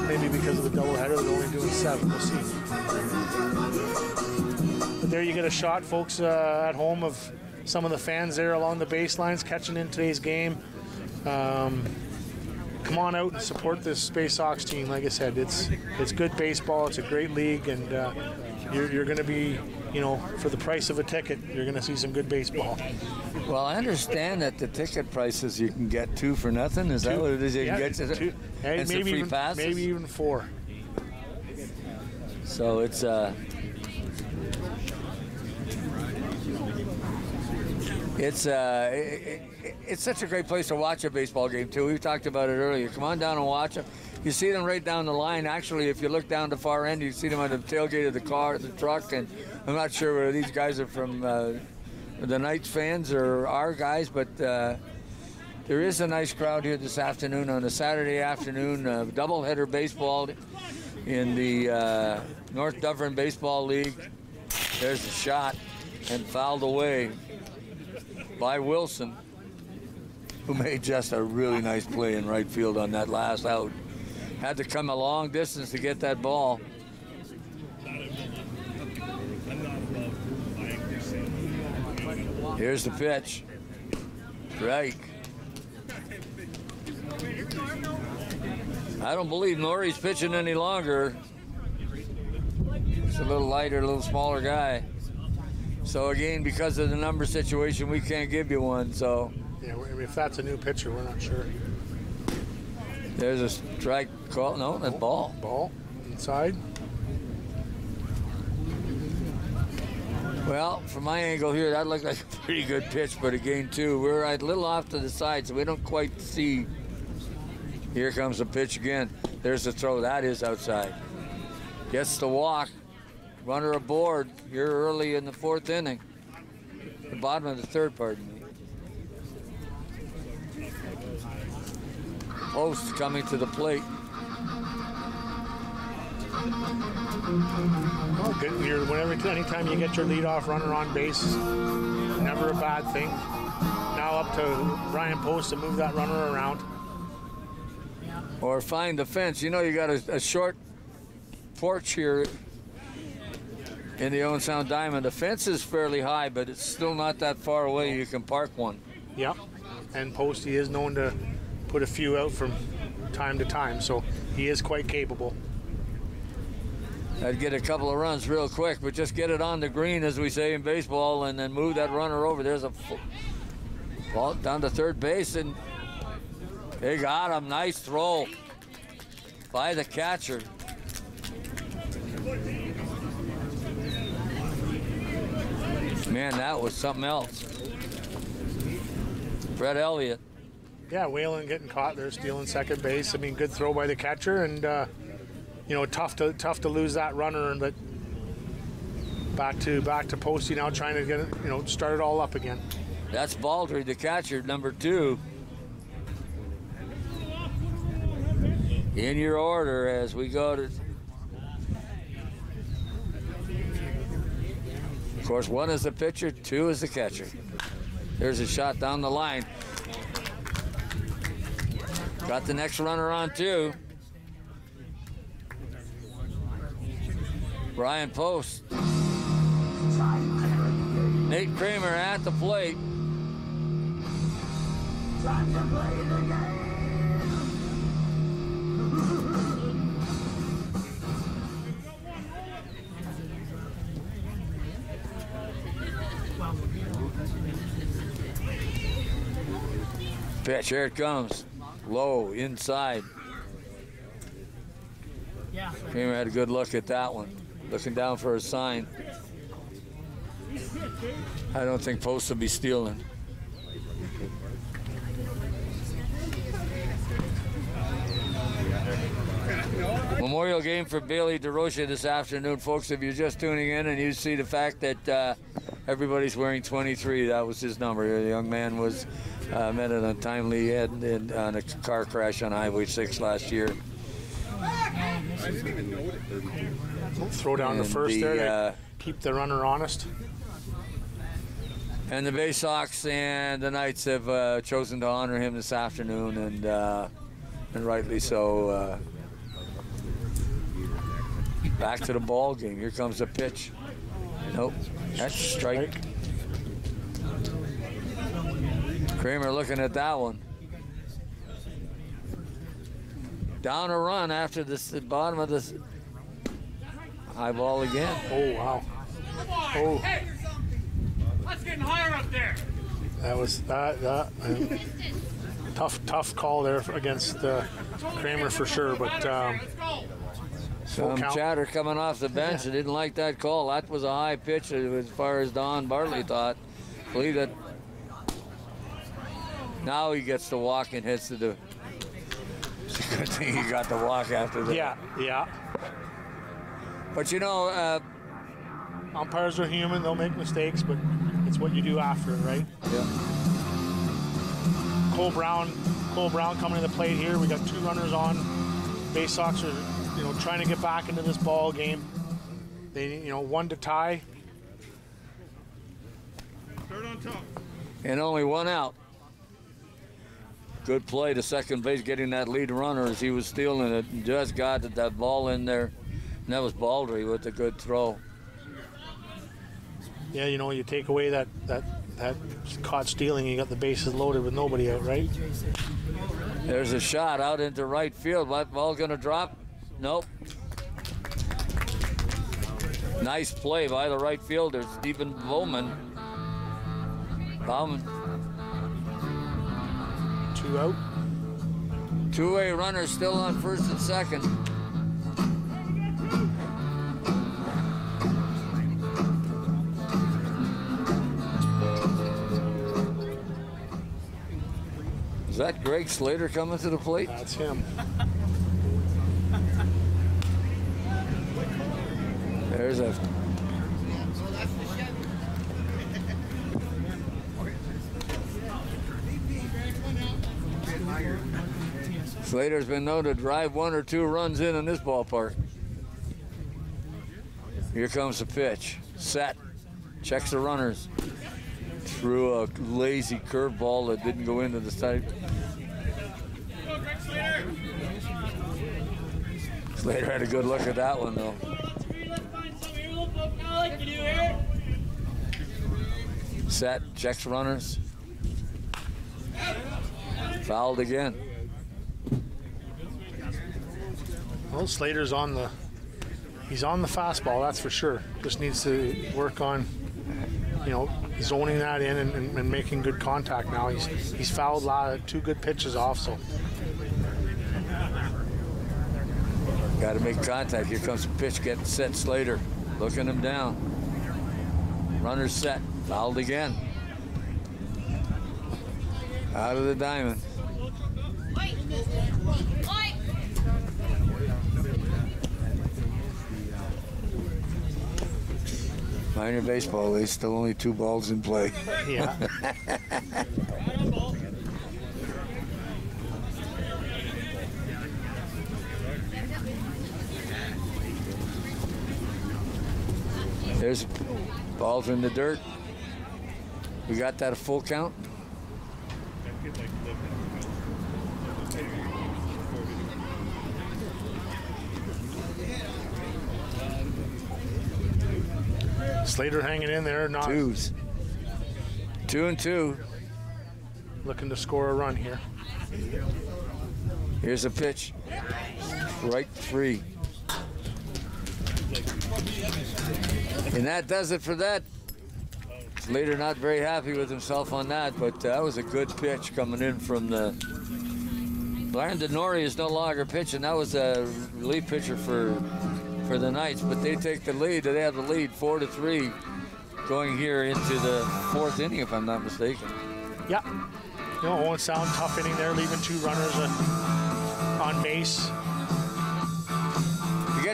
maybe because of the double header they're only doing 7. We'll see. But there you get a shot, folks, at home of some of the fans there along the baselines catching in today's game. Come on out and support this Baysox team. Like I said, it's good baseball. It's a great league, and you're going to be, for the price of a ticket, you're going to see some good baseball. Well, I understand that the ticket prices you can get 2 for nothing. Is that what it is? You can get 2. Hey, and some free passes? Maybe even 4. So it's it's such a great place to watch a baseball game too. We talked about it earlier. Come on down and watch them. You see them right down the line. Actually, if you look down the far end, you see them on the tailgate of the car, the truck, and I'm not sure whether these guys are from the Knights fans or our guys, but there is a nice crowd here this afternoon on a Saturday afternoon, doubleheader baseball in the North Dufferin Baseball League. There's a shot and fouled away by Wilson, who made just a really nice play in right field on that last out. Had to come a long distance to get that ball. Here's the pitch. Strike. I don't believe Norrie's pitching any longer. He's a little lighter, a little smaller guy. So again, because of the number situation, we can't give you one. So yeah, if that's a new pitcher, we're not sure. There's a strike call. No, that's ball. Ball inside. Well, from my angle here, that looked like a pretty good pitch, but again, too, we're a little off to the side, so we don't quite see. Here comes the pitch again. There's the throw. That is outside. Gets the walk. Runner aboard here early in the 4th inning. The bottom of the 3rd, pardon me. Post coming to the plate. Oh, good. Anytime you get your leadoff runner on base, never a bad thing. Now up to Brian Post to move that runner around. Or find the fence. You got a short porch here in the Owen Sound Diamond. The fence is fairly high, but it's still not that far away. You can park one. Yep. And Posty is known to put a few out from time to time, so he is quite capable. I'd get a couple of runs real quick, but just get it on the green, as we say in baseball, and then move that runner over. There's a ball down to 3rd base, and they got him. Nice throw by the catcher. Man, that was something else. Brett Elliott. Yeah, Whalen getting caught there, stealing 2nd base. I mean, good throw by the catcher, and tough to lose that runner, and but back to Posty now, trying to get it, start it all up again. That's Baldry, the catcher, number 2. In your order as we go to. Of course, 1 is the pitcher, 2 is the catcher. There's a shot down the line. Got the next runner on, too. Brian Post. Nate Kramer at the plate. Time to play the game. Pitch, here it comes. Low, inside. Kramer had a good look at that one. Looking down for a sign. I don't think Post will be stealing. Memorial game for Bailey DeRocha this afternoon, folks. If you're just tuning in and you see the fact that everybody's wearing 23, that was his number. The young man was met an untimely end on a car crash on Highway 6 last year. Throw down the first there to keep the runner honest. And the Baysox and the Knights have chosen to honor him this afternoon, and rightly so. Back to the ball game. Here comes the pitch. Nope, that's a strike. Kramer looking at that one. Down a run after the bottom of this high ball again. Oh, wow. Oh. Hey, let's get higher up there. That was tough call there against Kramer for sure, but some chatter coming off the bench. I didn't like that call. That was a high pitch as far as Don Bartley thought. Believe it. Now he gets the walk and hits the. It's a good thing he got the walk after that. Yeah. But you know, umpires are human. They'll make mistakes, but it's what you do after it, right? Yeah. Cole Brown coming to the plate here. We got 2 runners on. Baysox are, trying to get back into this ball game. They, 1 to tie. Third on top. And only 1 out. Good play to second base, getting that lead runner as he was stealing it and just got that ball in there. And that was Baldry with a good throw. Yeah, you take away that caught stealing, you got the bases loaded with nobody out, right? There's a shot out into right field. What ball gonna drop? Nope. Nice play by the right fielder, Stephen Bowman. 2 out. 2-way runner still on first and second. Is that Greg Slater coming to the plate? That's him. There's a... Slater's been known to drive 1 or 2 runs in this ballpark. Here comes the pitch. Set. Checks the runners. Threw a lazy curveball that didn't go into the side. Slater had a good look at that one, though. Set. Checks runners. Fouled again. Well, Slater's on the fastball, that's for sure. Just needs to work on, zoning that in and making good contact now. He's fouled 2 good pitches off, so. Got to make contact. Here comes the pitch, getting set. Slater looking him down. Runner set. Fouled again. Out of the diamond. Minor baseball, there's still only 2 balls in play. Yeah. There's balls in the dirt. We got that a full count. Slater hanging in there, not 2s. 2 and 2. Looking to score a run here. Here's a pitch. Right 3. And that does it for that. Slater not very happy with himself on that, but that was a good pitch coming in from the... Brandon Norrie is no longer pitching. That was a relief pitcher for the Knights, but they take the lead. They have the lead 4-3 going here into the 4th inning, if I'm not mistaken. Yeah. Owen Sound, tough inning there, leaving 2 runners on base.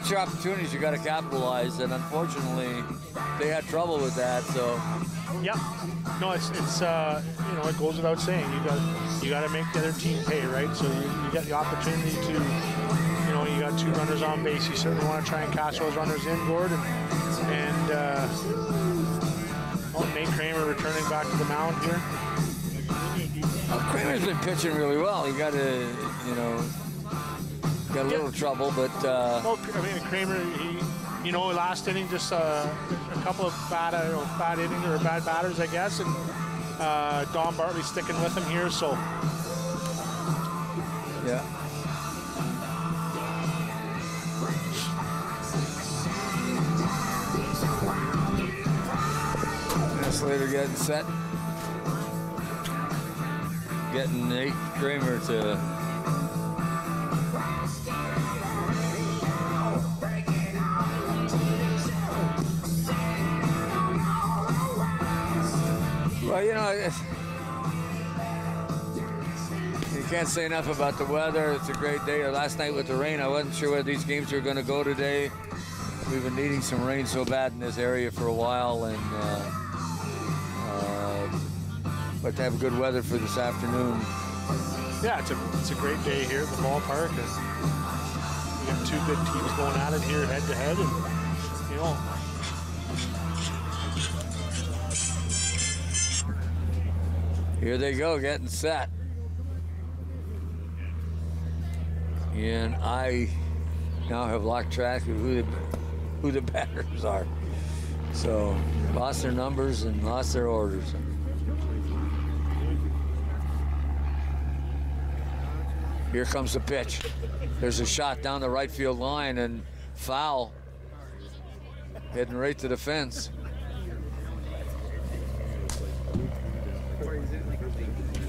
get your opportunities, you got to capitalize, and unfortunately, they had trouble with that. So, yeah, no, it's you know, it goes without saying, you got to make the other team pay, right? So you get the opportunity to, you know, you got 2 runners on base. You certainly want to try and catch those runners in, Gordon, and Nate Kramer returning back to the mound here. Kramer's been pitching really well. He got a little trouble, but well, I mean, Kramer, you know, last inning just a couple of bad innings or bad batters, I guess, and Don Bartley sticking with him here, so yeah. Slater getting set. Getting Nate Kramer to well, you know, you can't say enough about the weather. It's a great day. Last night with the rain, I wasn't sure where these games were going to go today. We've been needing some rain so bad in this area for a while, and but to have good weather for this afternoon. Yeah, it's a great day here at the ballpark. And we got 2 good teams going at it here head to head, and you know. Here they go, getting set. And I now have lost track of who the batters are. So lost their numbers and lost their orders. Here comes the pitch. There's a shot down the right field line and foul. Heading right to the fence.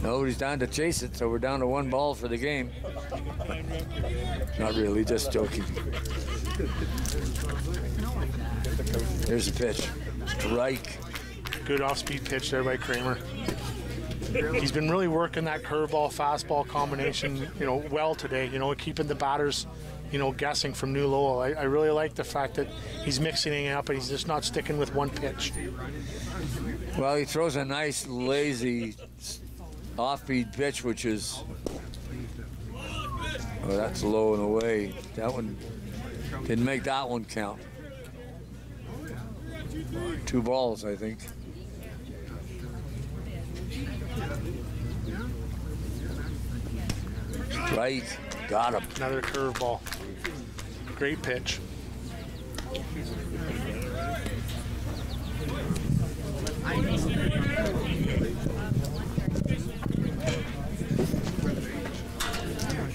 Nobody's down to chase it, so we're down to 1 ball for the game. Not really, just joking. Here's the pitch. Strike. Good off-speed pitch there by Kramer. He's been really working that curveball, fastball combination, you know, well today, you know, keeping the batters, you know, guessing from New Lowell. I really like the fact that he's mixing it up and he's just not sticking with one pitch. Well, he throws a nice, lazy, off-speed pitch, which is, oh, that's low and away. That one didn't make that one count. 2 balls, I think. Right, got him. Another curveball. Great pitch.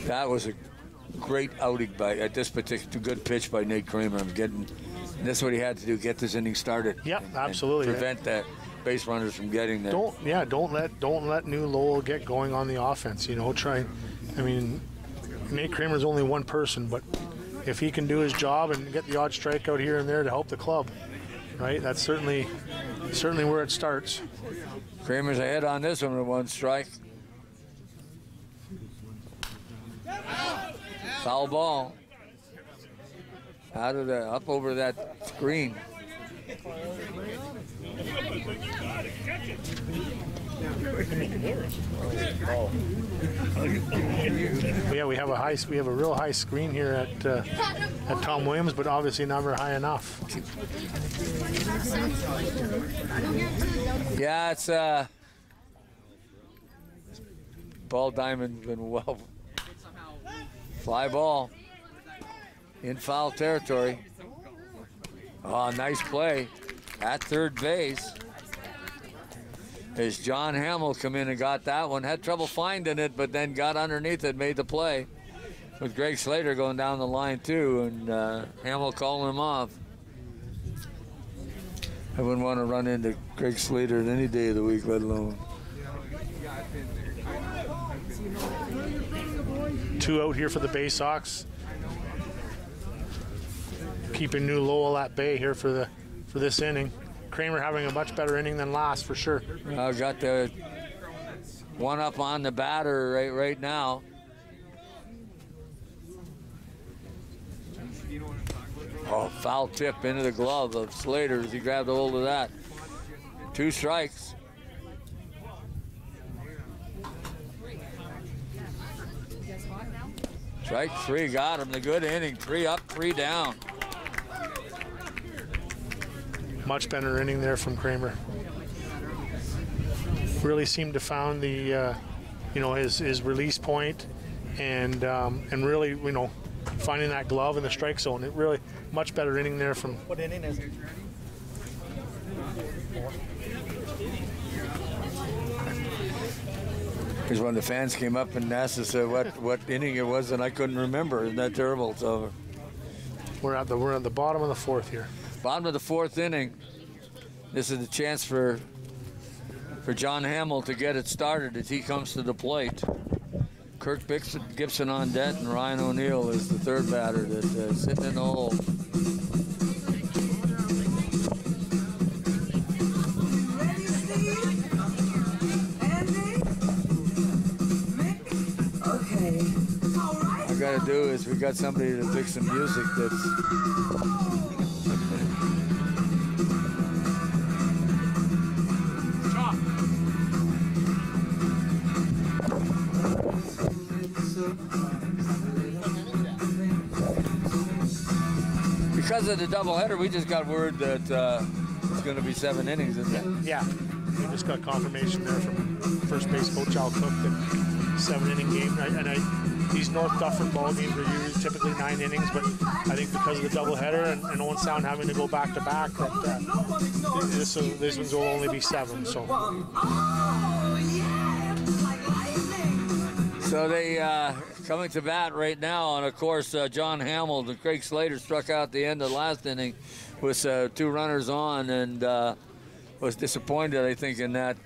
That was a great outing by at this particular good pitch by Nate Kramer. That's what he had to do, get this inning started. Yep, absolutely. And prevent that base runners from getting there. Don't let New Lowell get going on the offense. You know, I mean, Nate Kramer's only one person, but if he can do his job and get the odd strikeout here and there to help the club, right? That's certainly where it starts. Kramer's ahead on this one with 1 strike. Foul ball. Up over that screen. Yeah, we have a real high screen here at Tom Williams, but obviously never high enough. Yeah, it's ball diamond's been well. Fly ball in foul territory. Oh, nice play at third base. As John Hamill come in and got that one. Had trouble finding it, but then got underneath it, made the play. With Greg Slater going down the line too, and Hamill calling him off. I wouldn't want to run into Greg Slater any day of the week, let alone. 2 out here for the Baysox. Keeping New Lowell at bay here for this inning. Kramer having a much better inning than last for sure. Got the 1 up on the batter right now. Oh, foul tip into the glove of Slater as he grabbed a hold of that. 2 strikes. Strike 3 got him. The good inning. 3 up, 3 down. Much better inning there from Kramer. Really seemed to found the, his release point, and really, finding that glove in the strike zone. It really much better inning there from. What inning is it? Because when the fans came up and asked us what inning it was, and I couldn't remember. Isn't that terrible? So We're at the bottom of the 4th here. bottom of the 4th inning. This is the chance for John Hamill to get it started as he comes to the plate. Kirk Gibson on deck, and Ryan O'Neill is the 3rd batter that's sitting in the hole. All I gotta do is we got somebody to pick some music that's. Because of the doubleheader, we just got word that it's going to be 7 innings, isn't it? Yeah, we just got confirmation there from first base coach Al Cook that 7-inning game. These North Dufferin ball games are usually typically 9 innings, but I think because of the doubleheader and Owen Sound having to go back to back, that this one's will only be 7. So they coming to bat right now, and of course John Hamill and Craig Slater struck out the end of the last inning with 2 runners on, and was disappointed, I think, in that.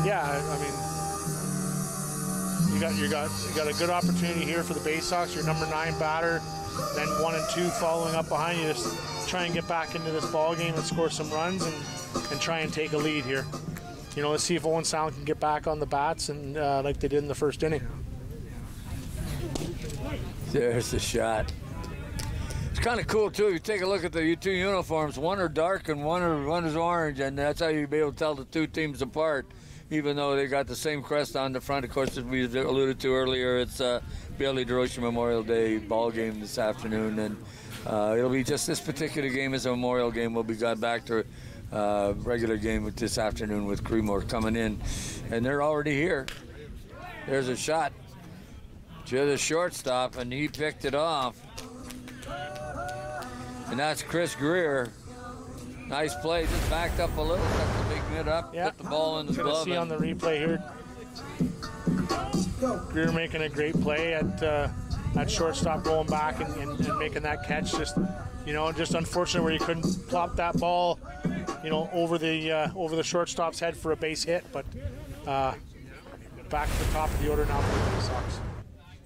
Yeah, I mean, you got a good opportunity here for the Baysox. Your number 9 batter, then 1 and 2 following up behind you. Just try and get back into this ball game and score some runs and try and take a lead here. Let's see if Owen Sound can get back on the bats and like they did in the first inning. There's the shot. It's kind of cool too. You take a look at the 2 uniforms. One are dark and one is orange, and that's how you'll be able to tell the 2 teams apart. Even though they got the same crest on the front, of course, as we alluded to earlier, it's Bailey DeRocher Memorial Day ball game this afternoon, and it'll be just this particular game is a memorial game. We'll be got back to regular game with this afternoon with Creemore coming in, and they're already here. There's a shot to the shortstop, and he picked it off, and that's Chris Greer. Nice play, just backed up a little, got the big mitt up, put the ball in the glove. See on the replay here, Greer making a great play at shortstop, going back and making that catch. Just unfortunate where you couldn't plop that ball, over the shortstop's head for a base hit. But back to the top of the order now for the Baysox.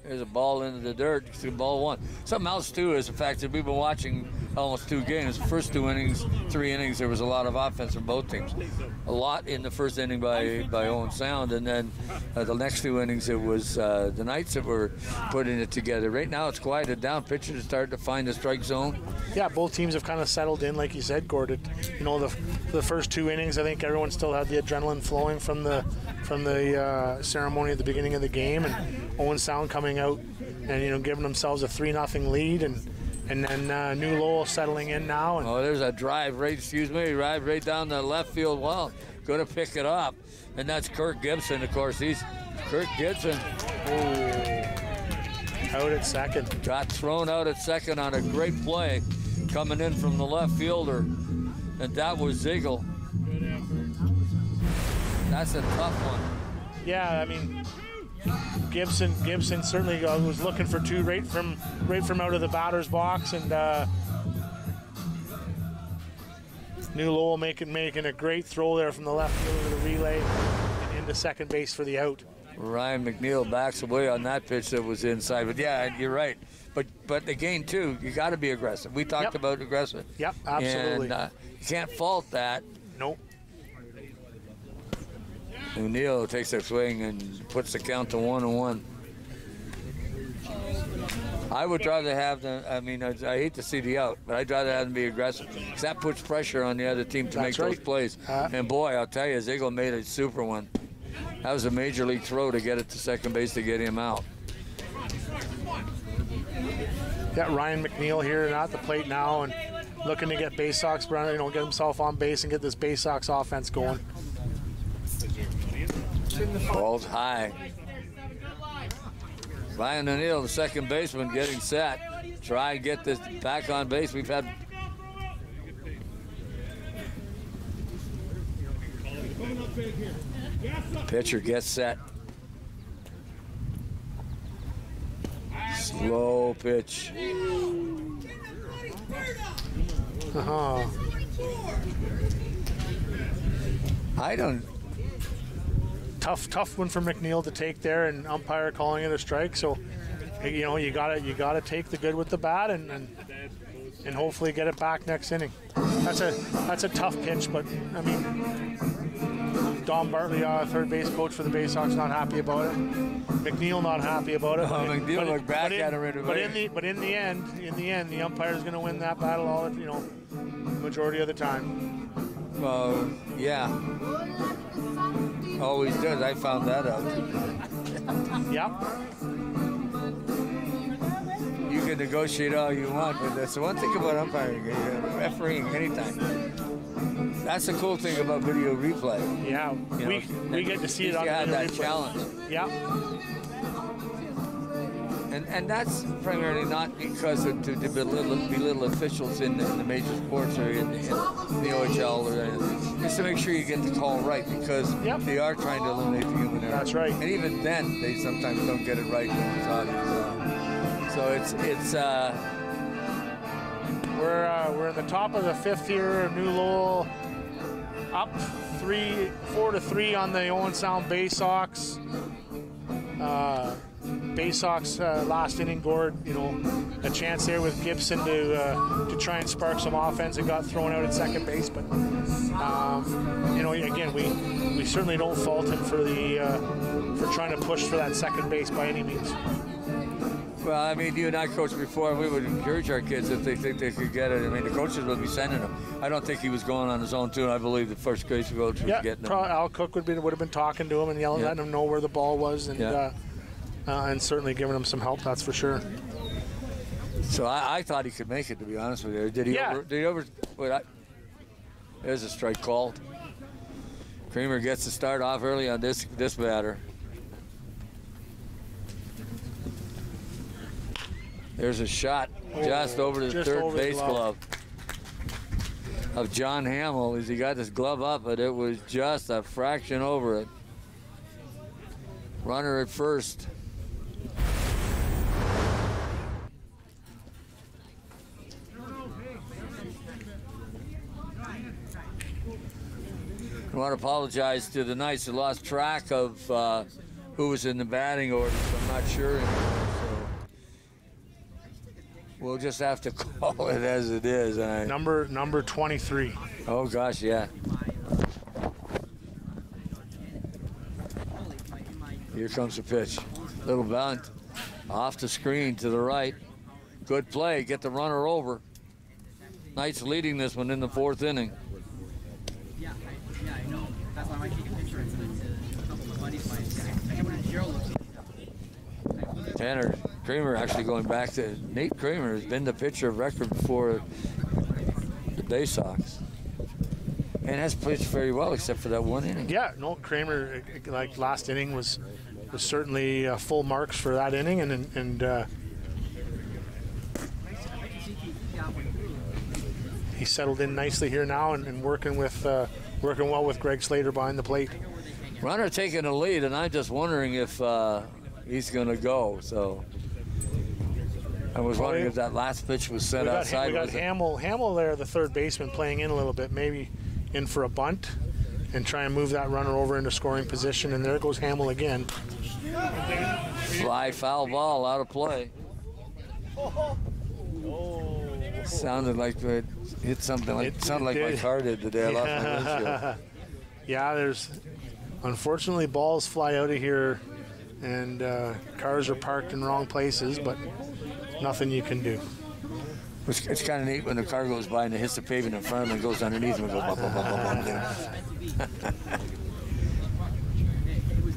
There's a ball into the dirt. Ball 1. Something else too is the fact that we've been watching almost 2 games. The first 2 innings, 3 innings, there was a lot of offense from both teams. A lot in the first inning by Owen Sound, and then the next 2 innings it was the Knights that were putting it together. Right now it's quieted down. Pitchers are starting to find the strike zone. Yeah, both teams have kind of settled in, like you said, Gord. The first 2 innings, I think everyone still had the adrenaline flowing from the ceremony at the beginning of the game, and Owen Sound coming out and giving themselves a 3-0 lead, and then New Lowell settling in now. And there's a drive right down the left field wall. Going to pick it up, and that's Kirk Gibson. Of course, he's Kirk Gibson. Out at second. Got thrown out at second on a great play coming in from the left fielder, and that was Ziegel. That's a tough one. Yeah, I mean, Gibson certainly was looking for 2 right from out of the batter's box, and New Lowell making a great throw there from the left field of the relay and into second base for the out. Ryan McNeil backs away on that pitch that was inside, but yeah, you're right. But again, too, you got to be aggressive. We talked about aggressive. Yep, absolutely. And you can't fault that. Nope. O'Neill takes a swing and puts the count to 1-1. I would rather have them. I mean, I hate to see the out, but I'd rather have them be aggressive because that puts pressure on the other team to make those plays. And boy, I'll tell you, Ziegler made a super one. That was a major league throw to get it to second base to get him out. Got Ryan McNeil here at the plate now and looking to get Baysox, get himself on base and get this Baysox offense going. Ball's high. Ryan McNeil, the second baseman, getting set. Try and get this back on base. We've had pitcher gets set. Slow pitch. I don't. Tough one for McNeil to take there, and umpire calling it a strike. So, you gotta take the good with the bad, and hopefully get it back next inning. That's a tough pitch, but I mean, Don Bartley, third base coach for the Baysox, not happy about it. McNeil not happy about it. McNeil looked back at him right away. But in the end, the umpire is going to win that battle all majority of the time. Yeah. Always does. I found that out. Yep. You can negotiate all you want, but that's the one thing about umpiring, refereeing anytime. That's the cool thing about video replay. Yeah, we get to see it on you the have that replay. challenge. Yeah. And that's primarily not because to belittle officials in the major sports or in the OHL or anything. Just to make sure you get the call right, because they are trying to eliminate the human error. That's right. And even then, they sometimes don't get it right when it's on. So it's we're in the top of the fifth here. New Lowell up 4-3 on the Owen Sound Baysox. Baysox last inning, Gord, a chance there with Gibson to try and spark some offense, and got thrown out at second base. But again, we certainly don't fault him for trying to push for that second base by any means. Well, I mean, you and I coached before. We would encourage our kids if they think they could get it. I mean, the coaches would be sending them. I don't think he was going on his own too. I believe the first base coach was getting him. Al Cook would have been talking to him and yelling, letting him know where the ball was, and certainly giving him some help. That's for sure. So I thought he could make it, to be honest with you. Did he? There's a strike called. Creamer gets to start off early on this batter. There's a shot just over the third base glove of John Hamill as he got his glove up, but it was just a fraction over it. Runner at first. I want to apologize to the Knights who lost track of who was in the batting order, so I'm not sure anymore. We'll just have to call it as it is. Number 23. Oh, gosh, yeah. Here comes the pitch. Little bunt off the screen to the right. Good play. Get the runner over. Knights leading this one in the fourth inning. Yeah, I know. That's why I might take a picture and send it to a couple of buddies of mine. Tanner Kramer actually going back to Nate Kramer has been the pitcher of record for the Baysox and has pitched very well except for that one inning. Yeah, no, Kramer, like last inning was certainly full marks for that inning, and he settled in nicely here now and working well with Greg Slater behind the plate. Runner taking a lead, and I'm just wondering if he's going to go. So I was wondering if that last pitch was sent outside. We got Hamill there, the third baseman, playing in a little bit, maybe in for a bunt and try and move that runner over into scoring position. And there goes Hamill again. Fly foul ball out of play. Sounded like it hit something. It sounded like my car did today. I lost my windshield. Yeah, there's unfortunately balls fly out of here, and cars are parked in wrong places. But nothing you can do. It's kind of neat when the car goes by and it hits the pavement in front of him and goes underneath him and goes bum, bum, bum, bum, bum.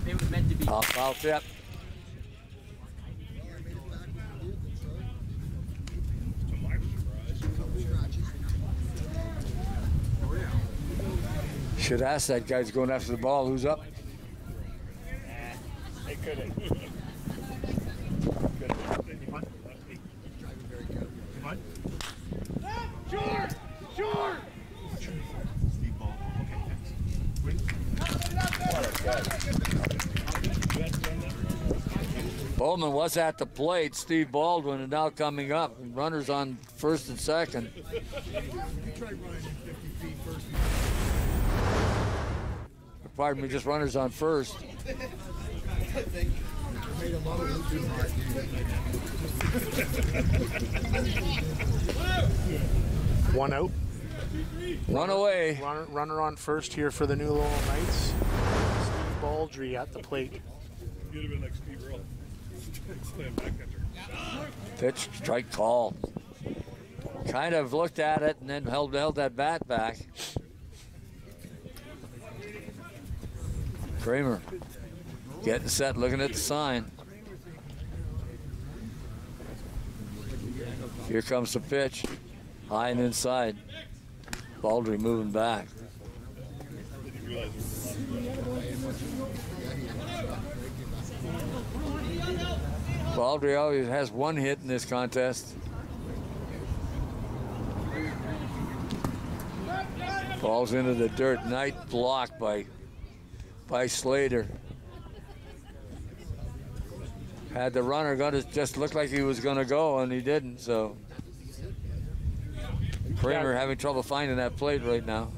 It was meant to be. Foul tip. Should ask that guy who's going after the ball, who's up? They couldn't. Short! Short! Bowman was at the plate. Steve Baldwin is now coming up. Runners on first and second. Pardon me, just runners on first. One out. One away. Runner on first here for the New Lowell Knights. Steve Baldry at the plate. You'd have been like Steve Earle. Slam back catcher. Pitch, strike, call. Kind of looked at it and then held that bat back. Kramer getting set, looking at the sign. Here comes the pitch, high and inside. Baldry moving back. Baldry always has one hit in this contest. Falls into the dirt. Knight blocked by Slater. Had the runner gonna just look like he was gonna go, and he didn't. So Kramer having trouble finding that plate right now.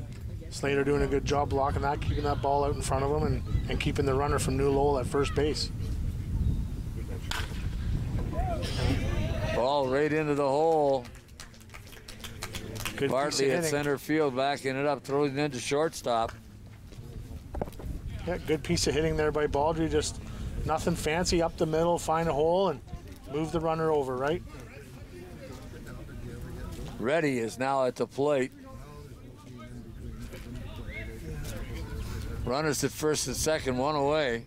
Slater doing a good job blocking that, keeping that ball out in front of him, and keeping the runner from New Lowell at first base. Ball right into the hole. Good Bartley at hitting. center field, backing it up, throwing it into shortstop. Yeah, good piece of hitting there by Baldry. Just nothing fancy, up the middle, find a hole, and move the runner over, right? Reddy is now at the plate. Runners at first and second, one away.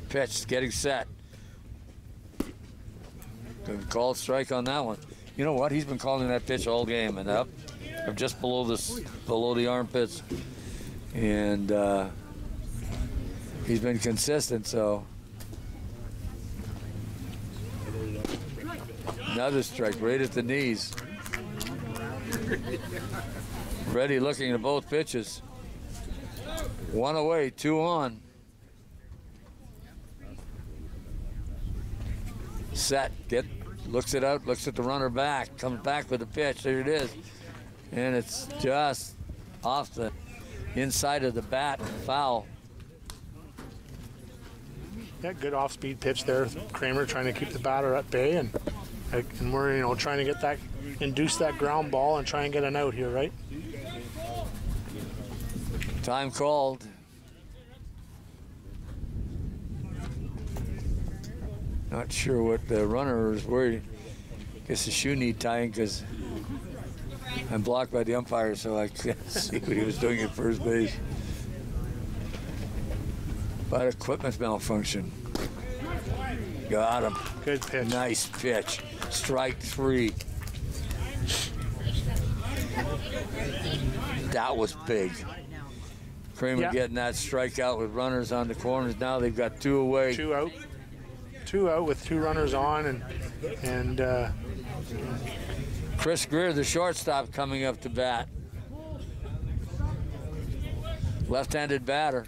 Pitch, getting set. Good called strike on that one. You know what? He's been calling that pitch all game and up just below the armpits, and he's been consistent. So another strike right at the knees. Reddy looking at both pitches. One away, two on. Set, looks it out, looks at the runner back, comes back with the pitch, there it is. And it's just off the inside of the bat, foul. Yeah, good off-speed pitch there. Kramer trying to keep the batter at bay, and we're trying to get that, induce that ground ball and try and get an out here, right? Time called. Not sure what the runner is worried. Guess the shoe need tying because I'm blocked by the umpire, so I can't see what he was doing at first base. But equipment malfunction. Got him. Good pitch. Nice pitch. Strike three. That was big. Kramer getting that strikeout with runners on the corners. Now they've got two away. Two out. Two out with two runners on, and Chris Greer, the shortstop, coming up to bat. Left-handed batter.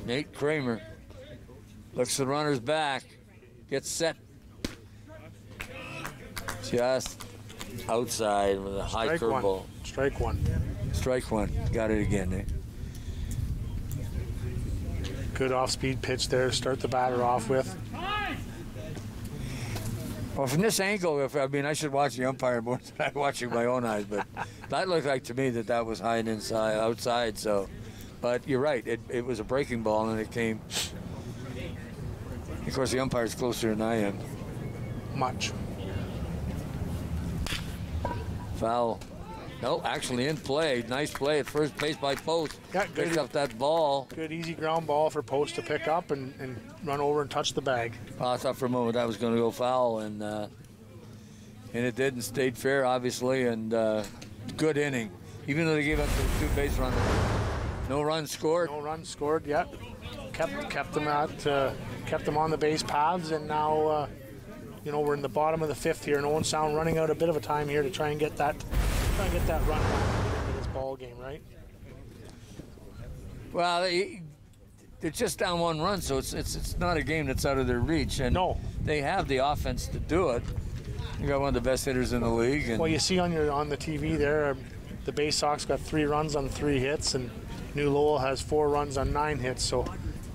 Nate Kramer looks the runners back, gets set. Just outside with a high curveball. Strike one. Strike one. Got it again, Nate. Good off-speed pitch there. Start the batter off with. Well, from this angle, I should watch the umpire more than I'm watching my own eyes, but that looked like to me that was high and outside. So, but you're right. It was a breaking ball, and it came. Of course, the umpire's closer than I am. Much. Foul. No, actually in play. Nice play at first base by Post. Yeah, good. Picked up that ball. Good easy ground ball for Post to pick up and run over and touch the bag. Well, I thought for a moment that was going to go foul, and it did, and stayed fair, obviously, and good inning. Even though they gave up the 2 base runners, no runs scored. No runs scored yet. Kept them on the base paths, and now we're in the bottom of the 5th here, and Owen Sound running out a bit of a time here to try and get that run back into this ball game, right? Well, they're just down 1 run, so it's not a game that's out of their reach, and no, they have the offense to do it. You got one of the best hitters in the league. And well, you see on the TV there, the Baysox got 3 runs on 3 hits, and New Lowell has 4 runs on 9 hits. So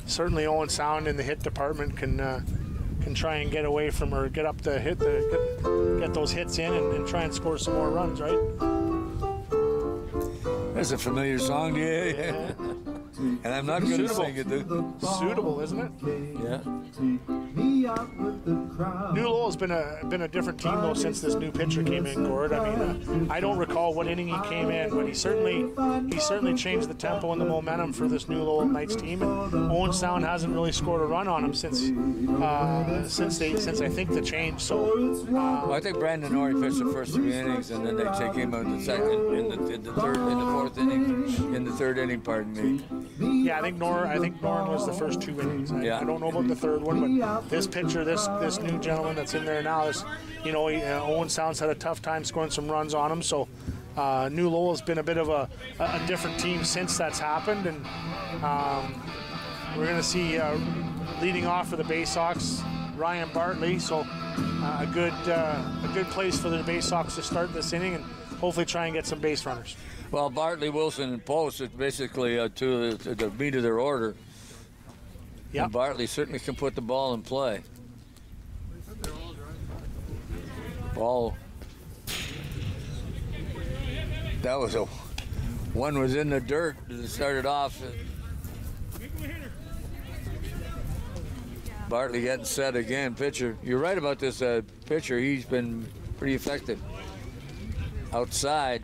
certainly Owen Sound in the hit department can try and get away from, or get up the hit, get those hits in and try and score some more runs, right? That's a familiar song to you. Yeah. And I'm not going to sing it, dude. Suitable, isn't it? Yeah. New Lowell's been a different team though since this new pitcher came in, Gord. I mean, I don't recall what inning he came in, but he certainly changed the tempo and the momentum for this New Lowell Knights team. And Owen Sound hasn't really scored a run on him since I think the change. So well, I think Brandon Norrie pitched the first 3 innings, and then they take him out in the second, in the third, in the 4th inning, in the 3rd inning. Pardon me. Yeah, I think Norrin was the first 2 innings. I don't know about the 3rd one, but this pitcher, this new gentleman that's in there now, Owen Sound's had a tough time scoring some runs on him. So New Lowell's been a bit of a different team since that's happened, and we're going to see leading off for the Baysox, Ryan Bartley. So a good place for the Baysox to start this inning and hopefully try and get some base runners. Well, Bartley, Wilson, and Post is basically to the meat of their order. Yeah. Bartley certainly can put the ball in play. Ball. That was one was in the dirt. It started off. Bartley getting set again. Pitcher. You're right about this pitcher. He's been pretty effective outside.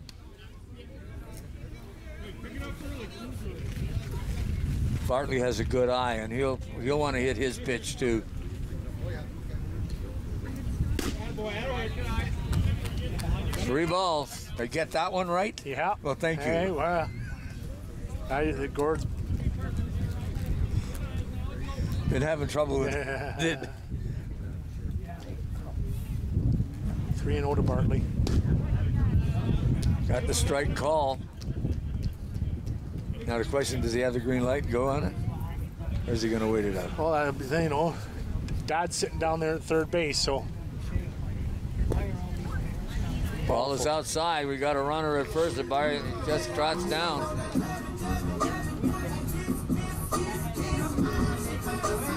Bartley has a good eye, and he'll want to hit his pitch too. 3 balls. They get that one right? Yeah. Well, thank you. Hey, well, Gord's been having trouble with it. 3-0 to Bartley. Got the strike call. Now the question, does he have the green light to go on it? Or is he going to wait it out? Well, Dad's sitting down there at 3rd base, so. Ball is outside. We got a runner at first. The Barry just trots down.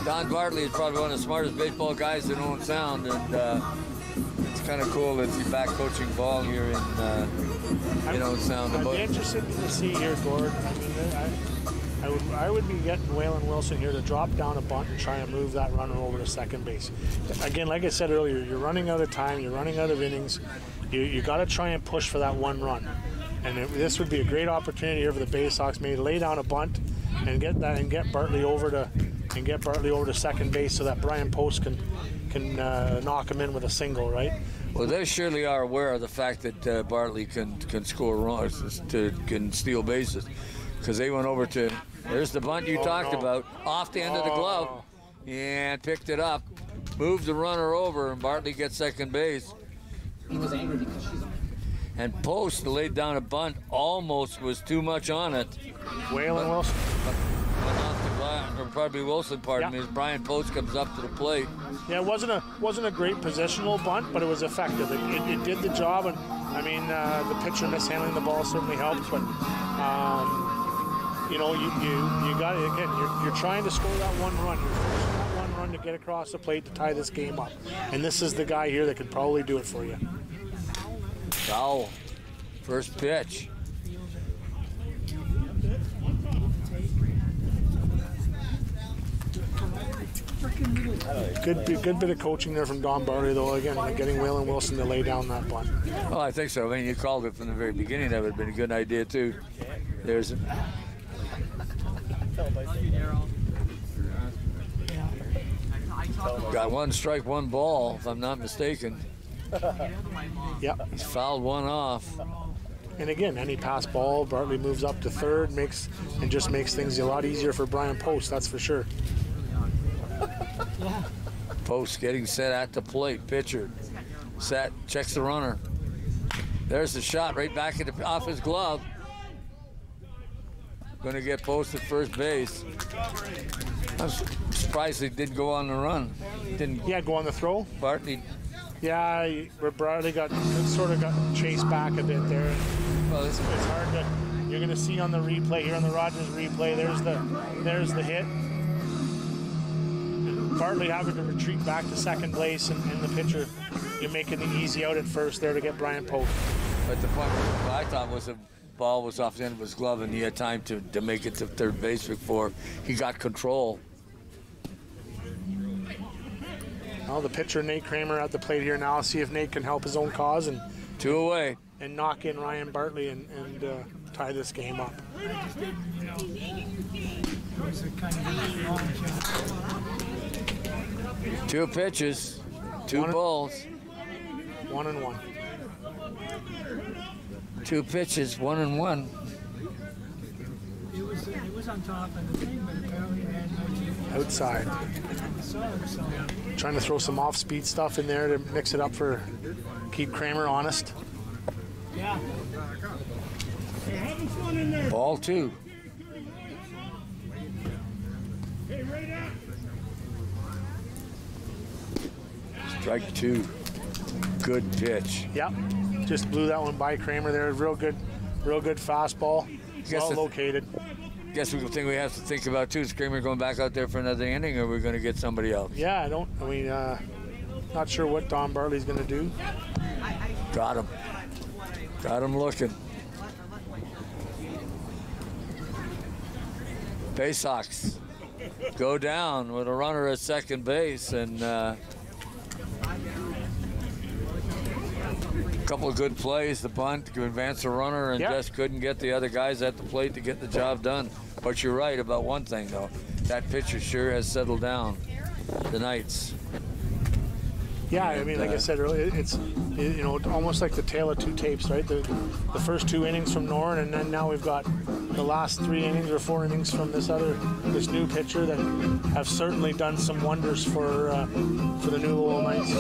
Don Bartley is probably one of the smartest baseball guys in Owen Sound, and it's kind of cool that he's back coaching ball here in Owen Sound. I'd be interested to see here, Gord. I mean, I would be getting Waylon Wilson here to drop down a bunt and try and move that runner over to second base. Again, like I said earlier, you're running out of time. You're running out of innings. You got to try and push for that 1 run. And this would be a great opportunity here for the Baysox, maybe lay down a bunt and get Bartley over to second base so that Brian Post can knock him in with a single, right? Well, they surely are aware of the fact that Bartley can score runs, can steal bases, because they went over to. There's the bunt you talked about, off the end of the glove, and picked it up, moved the runner over, and Bartley gets second base. He was angry because she's. And Post laid down a bunt, almost was too much on it. Waylon Wilson. Went off the glass, or probably Wilson, pardon me, as Brian Post comes up to the plate. Yeah, it wasn't a great positional bunt, but it was effective. It did the job, and I mean the pitcher mishandling the ball certainly helped. But you got it again. You're trying to score that 1 run. You're forcing that 1 run to get across the plate to tie this game up. And this is the guy here that could probably do it for you. Foul. First pitch. Good bit of coaching there from Don Barley, though, again, getting Waylon Wilson to lay down that bunt. Well, I think so. I mean, you called it from the very beginning. That would have been a good idea, too. There's got 1 strike, 1 ball, if I'm not mistaken. Yep. He's fouled 1 off. And again, any pass ball, Bartley moves up to third, just makes things a lot easier for Brian Post, that's for sure. Post getting set at the plate. Pitcher set, checks the runner. There's the shot right back off his glove. Going to get Post at first base. I'm surprised he didn't go on the run. Didn't. Yeah, go on the throw. Bartley. Yeah, Bartley got chased back a bit there. Well, it's hard to. You're going to see on the replay here on the Rogers replay. There's the hit. Bartley having to retreat back to second place, and the pitcher, you're making the easy out at first there to get Brian Post. But the point, what I thought was the ball was off the end of his glove, and he had time to make it to third base before he got control. Well, the pitcher, Nate Kramer, at the plate here now. See if Nate can help his own cause and 2 away. And knock in Ryan Bartley and tie this game up. 2 pitches, 2 balls. 1-1. 2 pitches, 1-1. It was on top of the thing, but apparently it had no team. Outside. Trying to throw some off-speed stuff in there to mix it up for keep Kramer honest. Yeah. Hey, having fun in there. Ball 2. Hey, right out. Strike 2. Good pitch. Yep. Just blew that one by Kramer there. Real good fastball. Well located. Guess the thing we have to think about too is Kramer going back out there for another inning, or we're going to get somebody else. Yeah, not sure what Don Bartley's going to do. Got him looking. Baysox go down with a runner at second base, and a couple of good plays. The bunt to advance the runner, and just couldn't get the other guys at the plate to get the job done. But you're right about one thing, though. That pitcher sure has settled down. The Knights. Yeah, I mean, like I said earlier, it's almost like the tale of 2 tapes, right? The first 2 innings from Norrin, and then now we've got the last 3 innings or 4 innings from this new pitcher that have certainly done some wonders for the new Lowell Knights.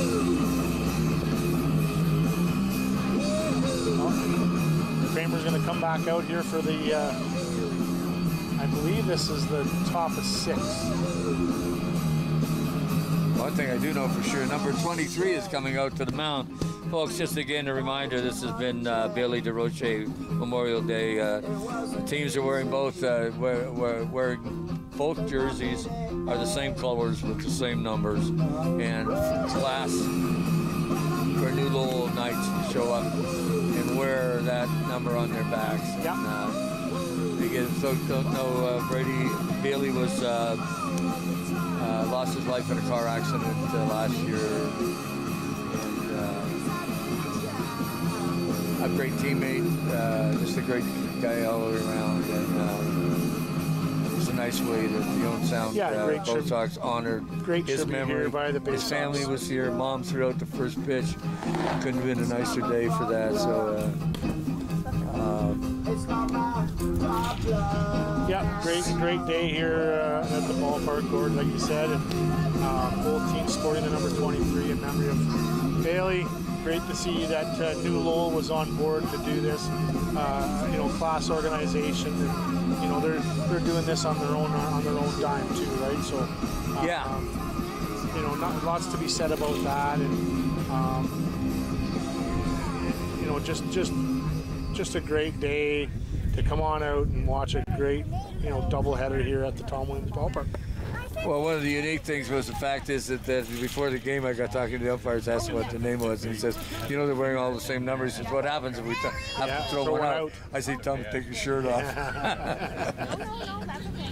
Kramer's going to come back out here for the, I believe this is the top of 6. One thing I do know for sure, number 23 is coming out to the mound. Folks, just again a reminder, this has been Bailey DeRoche Memorial Day. The teams are wearing both jerseys are the same colors with the same numbers, and class for new Lowell Knights to show up and wear that number on their backs. Yep. Again, folks don't know, Brady Bailey was lost his life in a car accident last year. And, a great teammate, just a great guy all the way around. And it's a nice way that the Owen Sound Baysox honored his memory. By the his family was here. Mom threw out the first pitch. Couldn't have been a nicer day for that. So. Great day here at the ballpark, Gordon, like you said, and both teams sporting the number 23 in memory of Bailey. Great to see that new Lowell was on board to do this. Class organization, and they're doing this on their own dime too, right? So not lots to be said about that, and just a great day to come on out and watch a great, doubleheader here at the Tom Williams Ballpark. Well, one of the unique things was the fact is that before the game, I got talking to the umpires, asked what the name was, and he says, you know, they're wearing all the same numbers. He says, what happens if we have to throw one out? I say, tell him to take your shirt off. No, that's okay.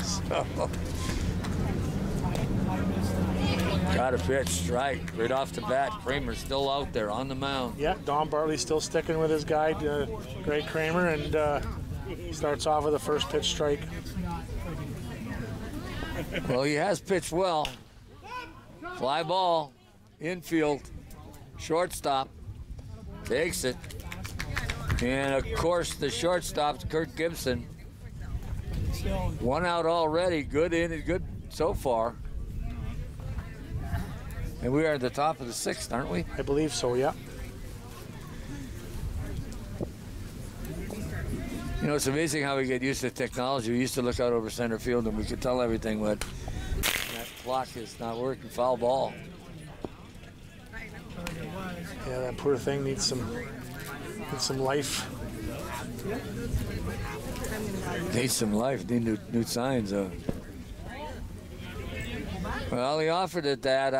So, got a pitch, strike, right off the bat. Kramer's still out there on the mound. Yeah, Don Bartley still sticking with his guy, Greg Kramer, and he starts off with a first pitch strike. Well, he has pitched well. Fly ball, infield, shortstop, takes it. And of course, the shortstop's Kurt Gibson. One out already, good so far. And we are at the top of the 6th, aren't we? I believe so, yeah. You know, it's amazing how we get used to technology. We used to look out over center field and we could tell everything, but that clock is not working. Foul ball. Yeah, that poor thing needs some life. Needs some life. Need new signs. Well, he offered it that.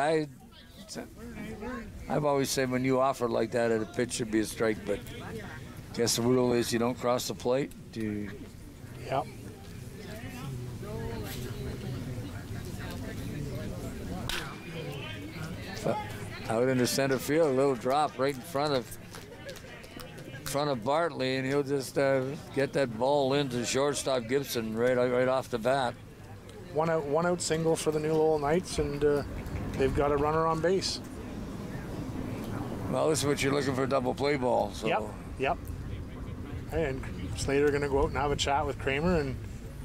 I've always said when you offer like that, a pitch should be a strike, but guess the rule is you don't cross the plate. Yep. Out into center field, a little drop right in front of Bartley, and he'll just get that ball into shortstop Gibson right off the bat. One out single for the New Lowell Knights, and they've got a runner on base. Well, this is what you're looking for, double play ball. So. Yep. And Slater going to go out and have a chat with Kramer, and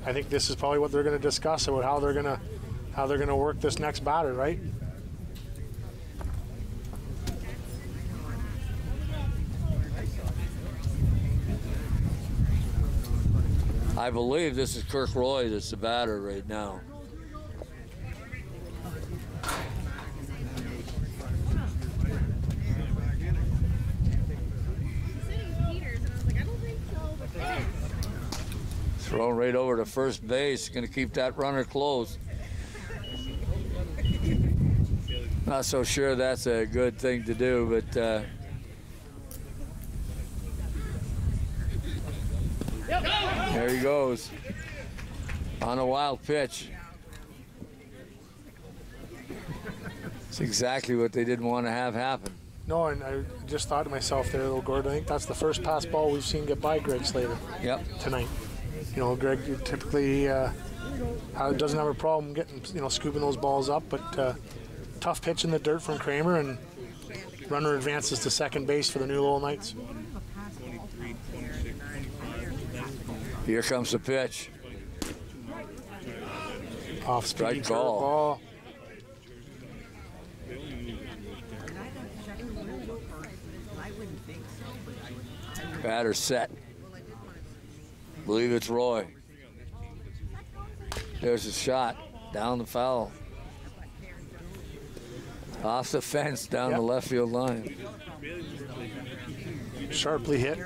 I think this is probably what they're going to discuss about how they're going to work this next batter, right? I believe this is Kirk Roy that's the batter right now. Throw right over to first base. Going to keep that runner close. Not so sure that's a good thing to do, but there he goes on a wild pitch. It's exactly what they didn't want to have happen. No, and I just thought to myself there, little Gordon, I think that's the first pass ball we've seen get by Greg Slater tonight. You know, Greg typically doesn't have a problem getting, scooping those balls up, but tough pitch in the dirt from Kramer, and runner advances to second base for the New Lowell Knights. Here comes the pitch. Off speed, strike call. Batter set. Believe it's Roy. There's a shot down the foul. Off the fence down the left field line. Sharply hit.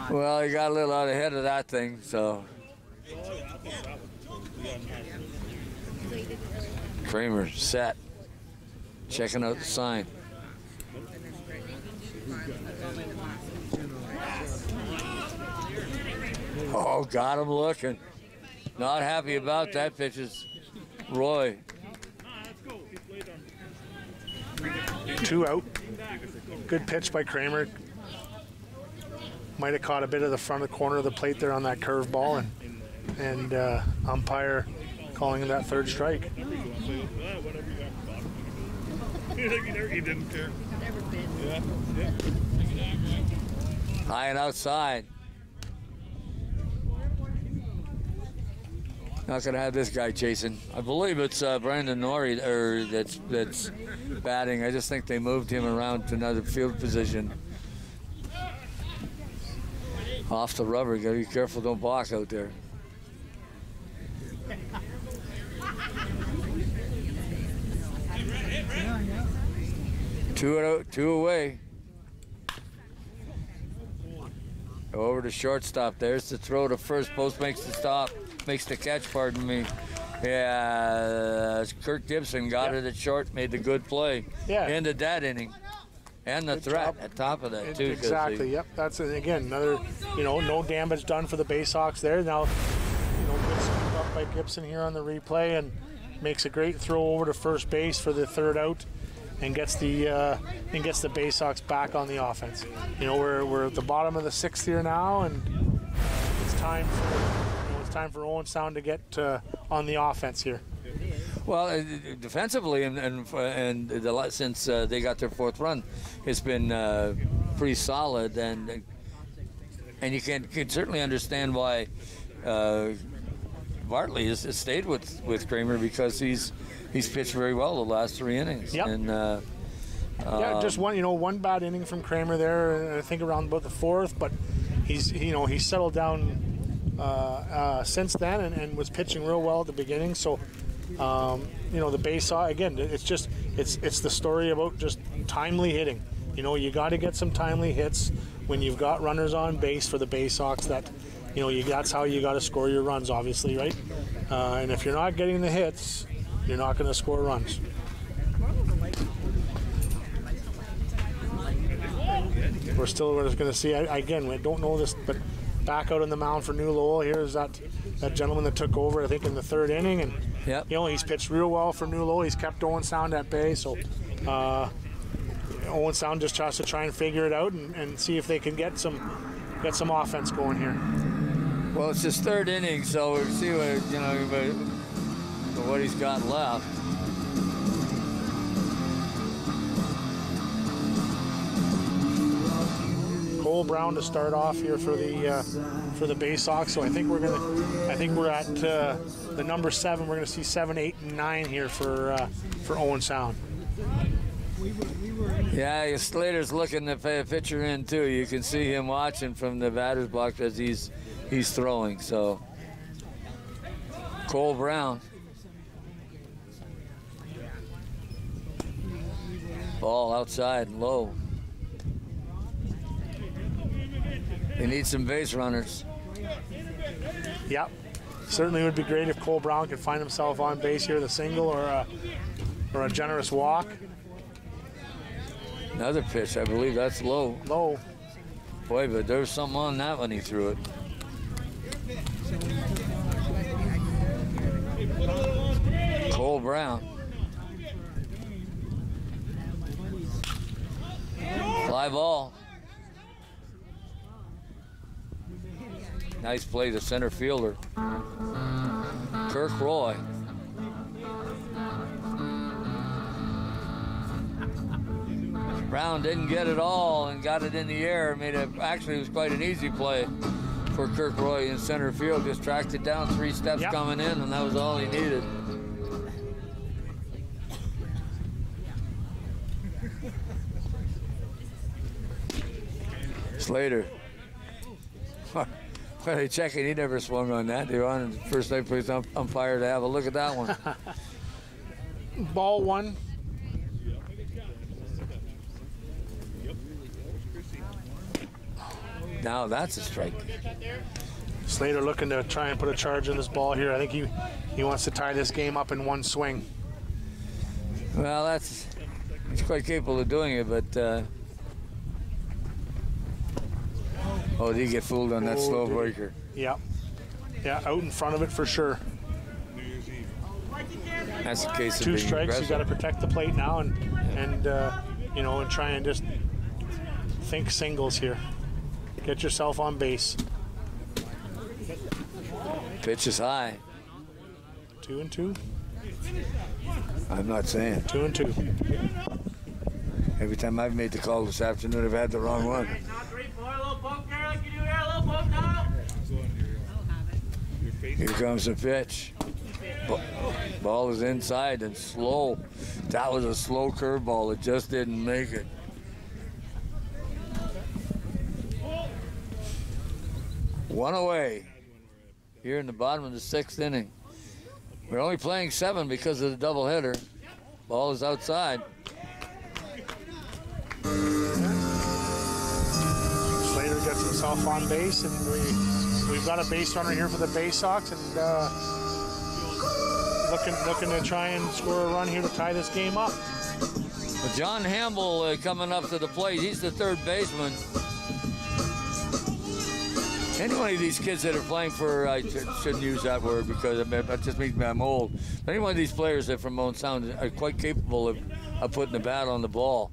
Well, he got a little out ahead of that thing, so. Kramer set. Checking out the sign. Oh, got him looking. Not happy about that pitch is Roy. 2 out. Good pitch by Kramer. Might have caught a bit of the front of the corner of the plate there on that curve ball, and umpire calling that third strike. He didn't care. High and outside. Not gonna have this guy chasing. I believe it's Brandon Norrie that's batting. I just think they moved him around to another field position. Off the rubber. You gotta be careful. Don't balk out there. Two away. Over to shortstop. There's the throw to first. Post makes the stop. makes the catch, pardon me. Yeah, Kirk Gibson got it at short, made the good play. Yeah. Ended that inning. And the Good threat job. at top of that, too. Exactly, yep. That's, again, another, no damage done for the Baysox there. Now, good scoop up by Gibson here on the replay and makes a great throw over to first base for the third out and gets the Baysox back on the offense. We're at the bottom of the sixth here now, and it's time for Owen Sound to get on the offense here. Well, defensively, since they got their fourth run, it's been pretty solid, and you can certainly understand why Bartley has stayed with Kramer, because he's pitched very well the last 3 innings. Yep. And just one bad inning from Kramer there, I think around about the fourth, but he's settled down since then and was pitching real well at the beginning. So. The Baysox, again, it's the story about just timely hitting. You got to get some timely hits when you've got runners on base for the Baysox. That's how you got to score your runs, obviously, right? And if you're not getting the hits, you're not going to score runs. We're just going to see, again, we don't know this, but back out on the mound for New Lowell here is that gentleman that took over, I think, in the third inning, and yep. He's pitched real well for New Lowell. He's kept Owen Sound at bay, so Owen Sound just has to try and figure it out and see if they can get some offense going here. Well, it's his third inning, so we'll see what he's got left. Cole Brown to start off here for the Baysox. So I think we're at the number 7. We're going to see 7, 8, and 9 here for Owen Sound. Yeah, Slater's looking to pay a pitcher in too. You can see him watching from the batter's box as he's throwing. So Cole Brown. Ball outside and low. They need some base runners. Yep. Certainly would be great if Cole Brown could find himself on base here with a single or a generous walk. Another pitch, I believe that's low. Low. Boy, but there was something on that when he threw it. Cole Brown. Fly ball. Nice play to center fielder. Kirk Roy. Brown didn't get it all and got it in the air. Actually, it was quite an easy play for Kirk Roy in center field. Just tracked it down 3 steps coming in, and that was all he needed. Slater. Well, they checking. He never swung on that. They wanted the first night place umpire to have a look at that one. Ball 1. Now that's a strike. Slater looking to try and put a charge in this ball here. I think he wants to tie this game up in one swing. Well, he's quite capable of doing it, but oh, did he get fooled on that slow breaker? Yeah, out in front of it for sure. That's the case of 2 being strikes. aggressive. You got to protect the plate now and try and just think singles here. Get yourself on base. Pitch is high. 2-2. I'm not saying. 2-2. Every time I've made the call this afternoon, I've had the wrong one. Here comes the pitch. Ball is inside and slow. That was a slow curveball. It just didn't make it. One away here in the bottom of the 6th inning. We're only playing 7 because of the doubleheader. Ball is outside. Slater gets himself on base, and we've got a base runner here for the Baysox, and looking to try and score a run here to tie this game up. John Hamble coming up to the plate. He's the third baseman. Any one of these kids that are playing for, I shouldn't use that word because that just makes me I'm old. But any one of these players that from Owen Sound are quite capable of putting the bat on the ball.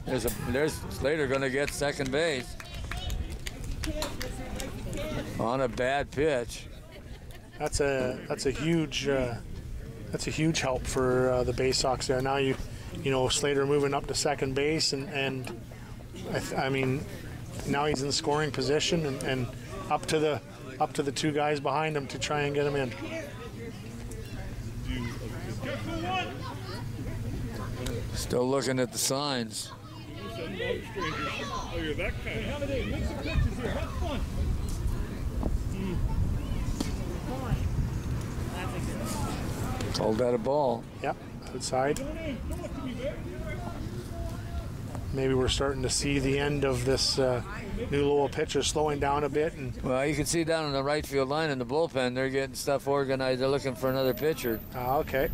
There's Slater going to get second base on a bad pitch. That's a huge help for the Baysox there. Now you know Slater moving up to second base, and I mean now he's in scoring position and up to the two guys behind him to try and get him in. Still looking at the signs. Oh, you're that kind of. Make some pitches here. Have fun. Called that a ball. Yep, outside. Maybe we're starting to see the end of this new Lowell pitcher slowing down a bit. And well, you can see down in the right field line in the bullpen, they're getting stuff organized. They're looking for another pitcher. Okay.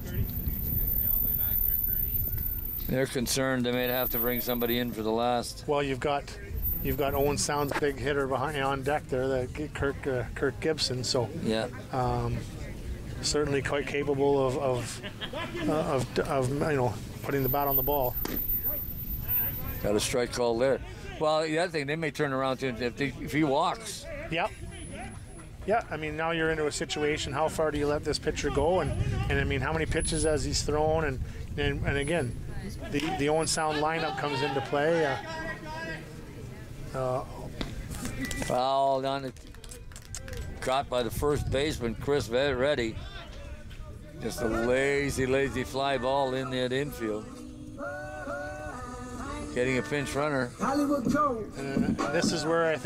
They're concerned they may have to bring somebody in for the last. Well, you've got Owen Sound's big hitter behind on deck there, the Kirk Gibson. So yeah, certainly quite capable of putting the bat on the ball. Got a strike call there. Well, the other thing, they may turn around to if he walks. Yep. Yeah, I mean, now you're into a situation, how far do you let this pitcher go? And I mean, how many pitches has he's thrown? And again, the Owen Sound lineup comes into play. Foul on it. Caught by the first baseman, Chris Reddy. Just a lazy fly ball in that infield. Getting a pinch runner. This is where you've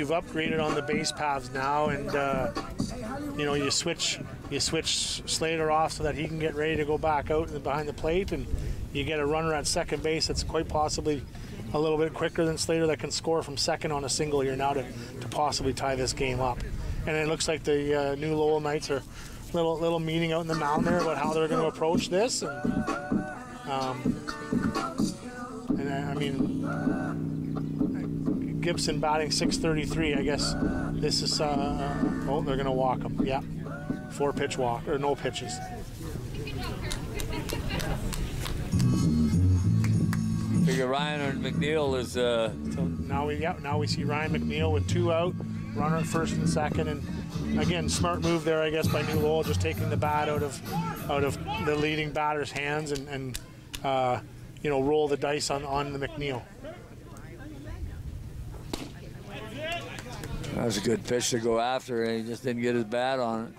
upgraded on the base paths now, and you switch Slater off so that he can get ready to go back out behind the plate, and you get a runner at second base that's quite possibly a little bit quicker than Slater that can score from second on a single here now to possibly tie this game up. And it looks like the new Lowell Knights are little meeting out in the mound there about how they're going to approach this. And I mean, Gibson batting .633. I guess this is. Oh, they're going to walk him. Yeah, 4-pitch walk or no pitches. Figure Ryan or McNeil is. So now we see Ryan McNeil with 2 out, runner at first and second, and again smart move there, I guess, by New Lowell, just taking the bat out of the leading batter's hands and roll the dice on the McNeil. That was a good pitch to go after, and he just didn't get his bat on it.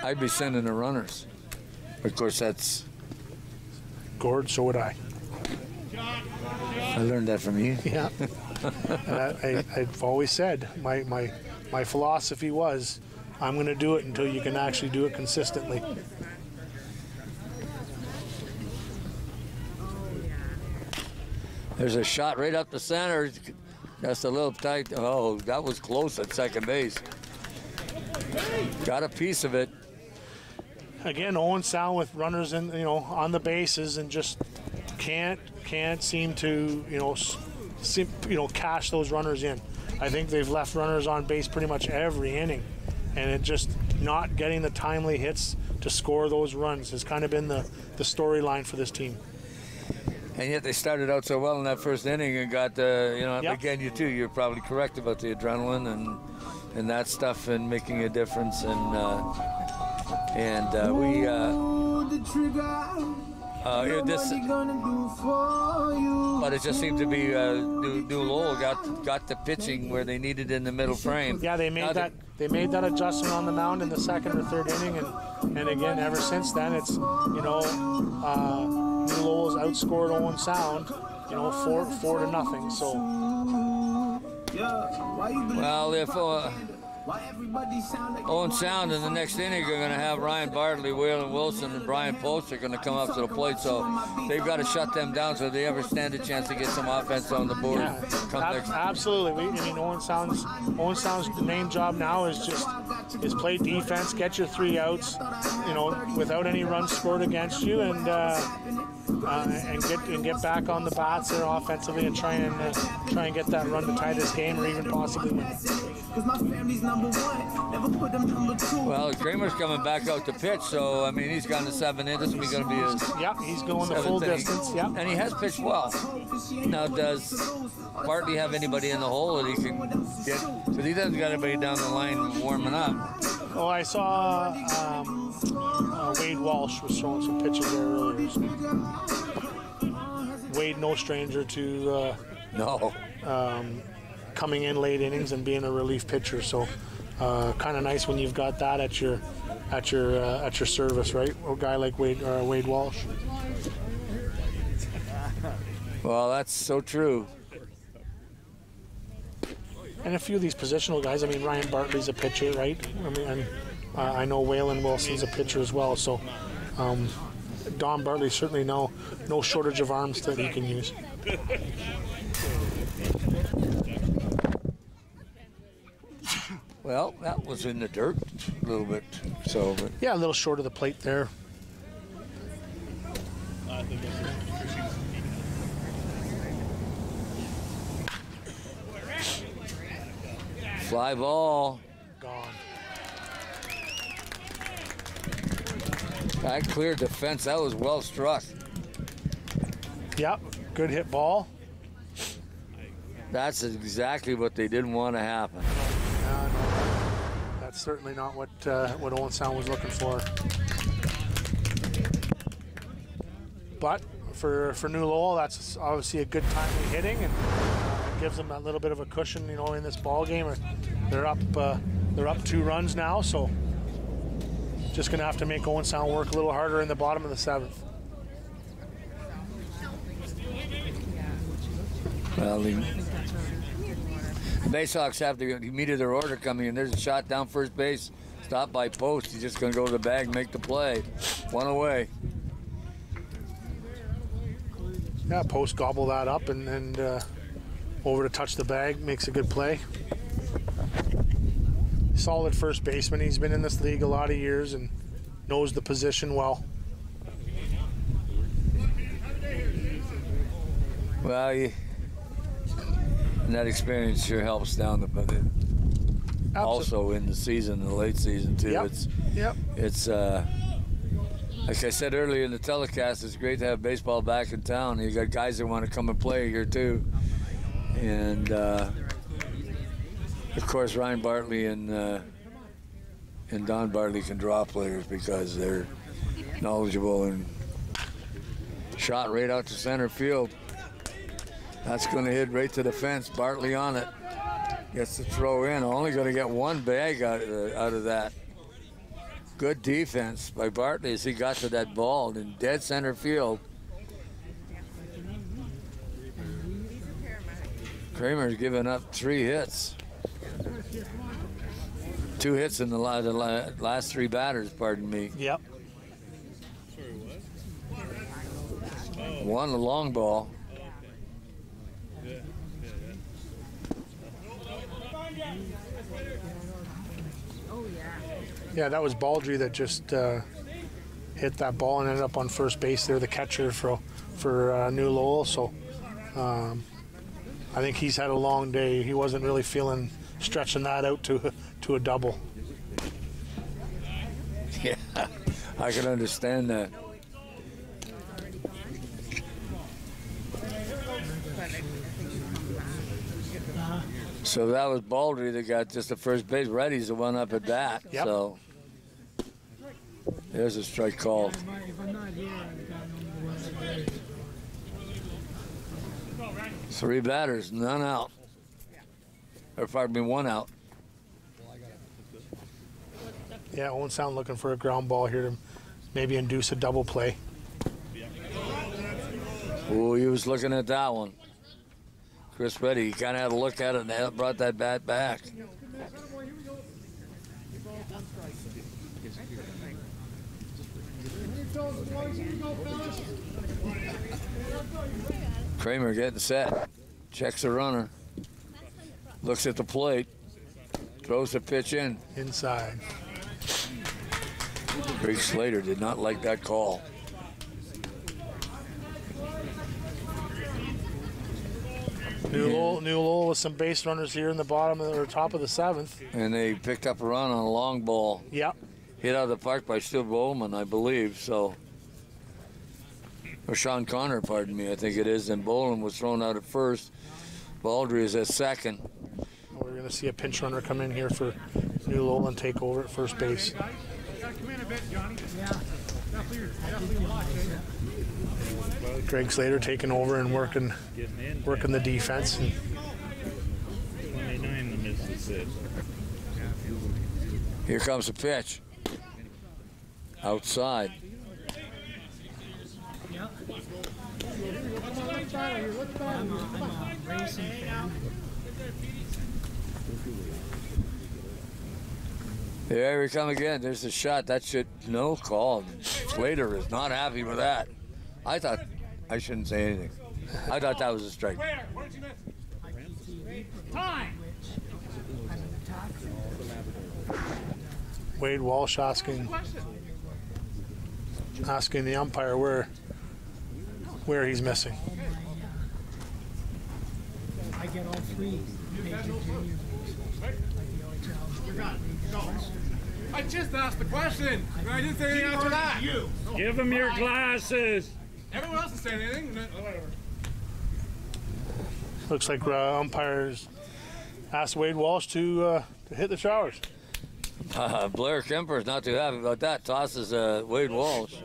I'd be sending the runners. Of course, that's... Gord, so would I. I learned that from you. Yeah. I've always said, my philosophy was, I'm going to do it until you can actually do it consistently. There's a shot right up the center. That's a little tight. Oh, that was close at second base. Got a piece of it. Again, Owen Sound with runners in, on the bases, and just can't seem to, cash those runners in. I think they've left runners on base pretty much every inning, and it just not getting the timely hits to score those runs has kind of been the storyline for this team. And yet they started out so well in that first inning and got, Yep. Again, you're probably correct about the adrenaline and that stuff and making a difference. But it just seemed to be New Lowell got the pitching where they needed in the middle frame. Yeah, they made that adjustment on the mound in the second or third inning, and again ever since then it's New Lowell's outscored Owen Sound 4-0. So well, Owen Sound in the next inning are going to have Ryan Bartley, Waylon Wilson, and Brian Post are going to come up to the plate. So they've got to shut them down so they ever stand a chance to get some offense on the board. Absolutely. Owen Sound's the main job now is play defense, get your 3 outs, without any runs scored against you, and get back on the bats there offensively and try and get that run to tie this game or even possibly win. Well, Kramer's coming back out to pitch, so he's gone to 7 innings. This is going to be his. Yeah, he's going the full distance. Yeah, and he has pitched well. Now, does Bartley have anybody in the hole that he can get? Because he doesn't got anybody down the line warming up. Oh, I saw Wade Walsh was throwing some pitches there earlier. Wade, no stranger to coming in late innings and being a relief pitcher. So kind of nice when you've got that at your service, right? A guy like Wade Walsh. Well, that's so true. And a few of these positional guys. Ryan Bartley's a pitcher, right? I know Waylon Wilson's a pitcher as well. So Don Bartley certainly no shortage of arms that he can use. Well, that was in the dirt a little bit. But yeah, a little short of the plate there. Fly ball. Gone. That cleared the fence. That was well struck. Yep, good hit ball. That's exactly what they didn't want to happen. No, that's certainly not what Owen Sound was looking for. But for New Lowell, that's obviously a good timely hitting, and gives them a little bit of a cushion, in this ball game. They're up 2 runs now, so just going to have to make Owen Sound work a little harder in the bottom of the 7th. Well, the Baysox have to meet their order coming in. There's a shot down first base, stopped by Post. He's just going to go to the bag, make the play. 1 away. Yeah, Post gobble that up and over to touch the bag, makes a good play. Solid first baseman. He's been in this league a lot of years and knows the position well. Well, and that experience sure helps down the also in the season, the late season too. Yep. It's like I said earlier in the telecast, it's great to have baseball back in town. You got guys that want to come and play here too, and of course Ryan Bartley and Don Bartley can draw players because they're knowledgeable and shot right out to center field. That's going to hit right to the fence. Bartley on it. Gets to throw in. Only going to get 1 bag out of that. Good defense by Bartley as he got to that ball in dead center field. Kramer's given up 3 hits. 2 hits in the last 3 batters, pardon me. Yep. 1 a long ball. Yeah, that was Baldry that just hit that ball and ended up on first base there, the catcher for New Lowell. So I think he's had a long day. He wasn't really feeling stretching that out to a double. Yeah, I can understand that. So that was Baldry that got just the first base. Reddy's the one up at bat. Yep. So there's a strike called. Three batters, none out. Or pardon me, 1 out. Yeah, Owen Sound looking for a ground ball here to maybe induce a double play. Oh, he was looking at that one. Chris Reddy, he kind of had a look at it and brought that bat back. Kramer getting set. Checks the runner. Looks at the plate. Throws the pitch in. Inside. Greg Slater did not like that call. New Lowell with some base runners here in the bottom or top of the 7th. And they picked up a run on a long ball. Yep. Hit out of the park by Stu Bowman, I believe. So, or Sean Connor, pardon me, I think it is. And Bowman was thrown out at first. Baldry is at second. We're going to see a pinch runner come in here for New Lowell and take over at first base. Greg Slater taking over and working the defense. And 29 the misses. Here comes the pitch. Outside. I'm a racing fan. There we come again. There's the shot. That should no call. Slater is not happy with that. I thought I shouldn't say anything. I thought that was a strike. Wade Walsh asking the umpire where he's missing. I get all three major junior like the OHL. I just asked the question. I didn't say anything after that. Give him your glasses. Everyone else is saying anything. Whatever. Looks like umpires asked Wade Walsh to hit the showers. Blair Kemper is not too happy about that. Tosses Wade Walsh.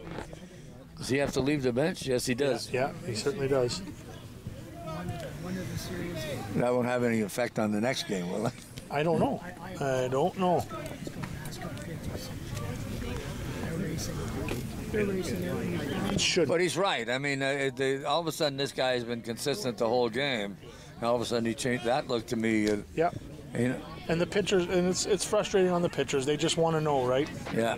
Does he have to leave the bench? Yes, he does. Yeah, he certainly does. That won't have any effect on the next game, will it? I don't know. I don't know. It should. But he's right. I mean, all of a sudden this guy has been consistent the whole game. And all of a sudden he changed. That looked to me. Yeah. You know, and the pitchers, and it's frustrating on the pitchers. They just want to know, right? Yeah.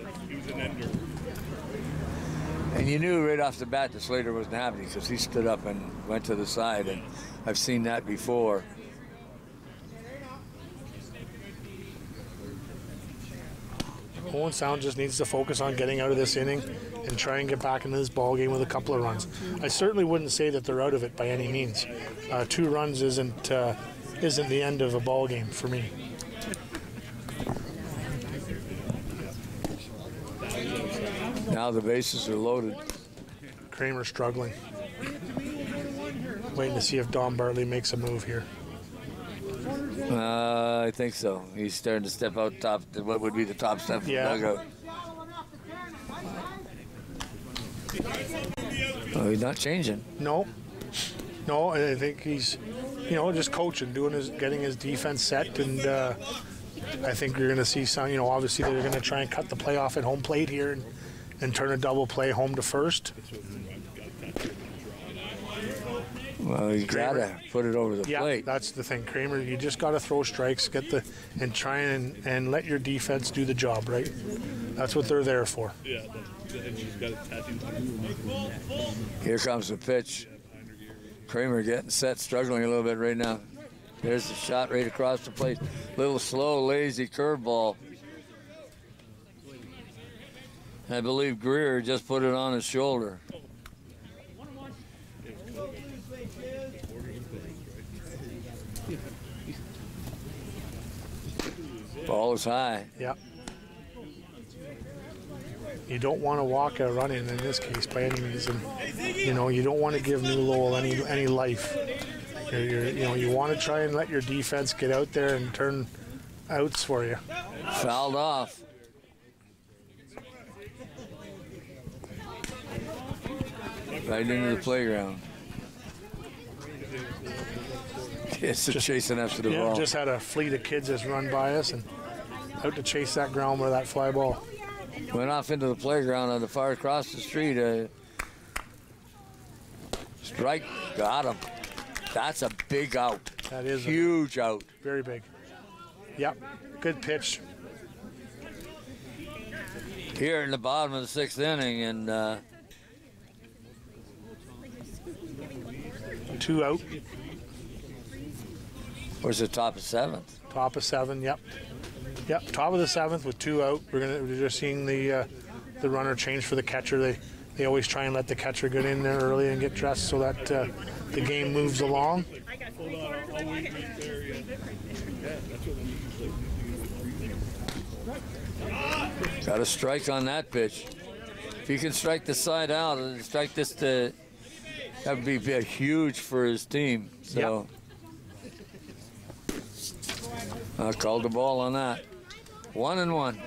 And you knew right off the bat that Slater wasn't happy because he stood up and went to the side, and I've seen that before. Owen Sound just needs to focus on getting out of this inning and try and get back into this ball game with a couple of runs. I certainly wouldn't say that they're out of it by any means. 2 runs isn't the end of a ball game for me. Now the bases are loaded. Kramer struggling. Waiting to see if Don Bartley makes a move here. I think so. He's starting to step out top, what would be the top step of the dugout. Oh, he's not changing. No, I think he's, just coaching, getting his defense set, and I think you're going to see some, obviously they're going to try and cut the play off at home plate here and turn a double play home to first. Well, you gotta put it over the plate. Yeah, that's the thing, Kramer. You just gotta throw strikes, and try and let your defense do the job, right? That's what they're there for. Yeah, and she's got a tattoo. Here comes the pitch. Kramer getting set, struggling a little bit right now. There's the shot right across the plate. Little slow, lazy curveball. I believe Greer just put it on his shoulder. Ball is high. Yeah. You don't want to walk a run in this case by any means, and you don't want to give New Lowell any life. You want to try and let your defense get out there and turn outs for you. Fouled off. Right into the playground. It's just chasing after the ball. Just had a fleet of kids just run by us and out to chase that ground with that fly ball. Went off into the playground on the far across the street. Strike, got him. That's a big out. That is huge out. Very big. Yep, good pitch. here in the bottom of the 6th inning, and 2 out. where's the top of 7th? Top of 7, yep. Yep, top of the 7th with 2 out. We're just seeing the runner change for the catcher. They always try and let the catcher get in there early and get dressed so that the game moves along. Got a strike on that pitch. If he can strike the side out and strike this that would be huge for his team. So I called the ball on that. 1-1.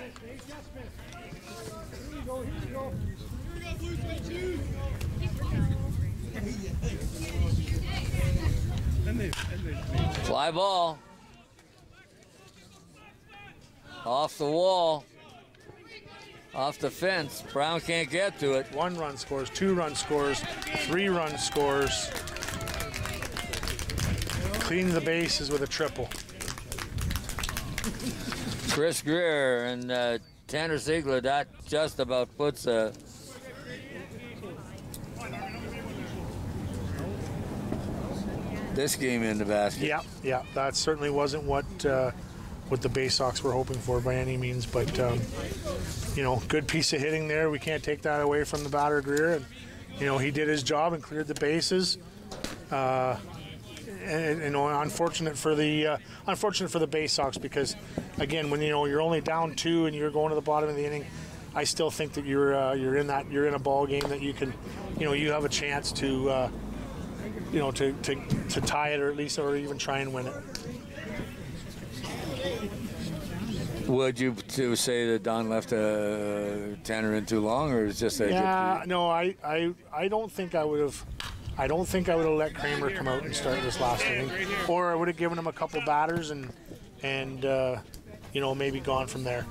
Fly ball. Off the wall. Off the fence. Brown can't get to it. 1 run scores, 2 run scores, 3 run scores. Cleans the bases with a triple. Chris Greer and Tanner Ziegler, that just about puts this game in the basket. Yeah, that certainly wasn't what the Baysox were hoping for by any means, but good piece of hitting there. We can't take that away from the batter, Greer, and he did his job and cleared the bases. And unfortunate for the Baysox, because again, when you're only down 2 and you're going to the bottom of the inning, I still think that you're in a ball game that you can, you have a chance to to tie it, or even try and win it. Would you say that Don left Tanner in too long, or is just a no, I don't think I would have. I don't think I would have let Kramer come out and start this last inning, or I would have given him a couple batters and maybe gone from there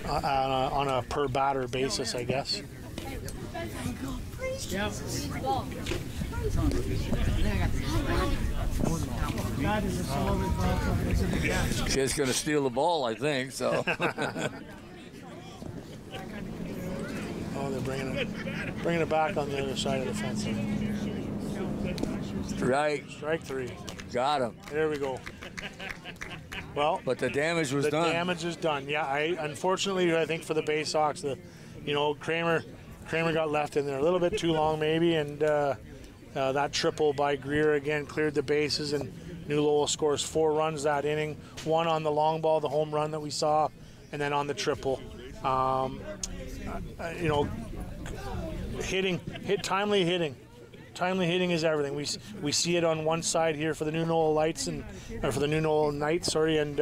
on a per batter basis, I guess. Kid's going to steal the ball, I think. So. Oh, they're bringing it back on the other side of the fence. Strike 3. Got him. There we go. Well, but the damage was done. The damage is done. Yeah, unfortunately, I think for the Baysox, Kramer got left in there a little bit too long, maybe, and that triple by Greer again cleared the bases, and New Lowell scores 4 runs that inning. 1 on the long ball, the home run that we saw, and then on the triple. Timely hitting is everything. We see it on one side here for the New Lowell Knights and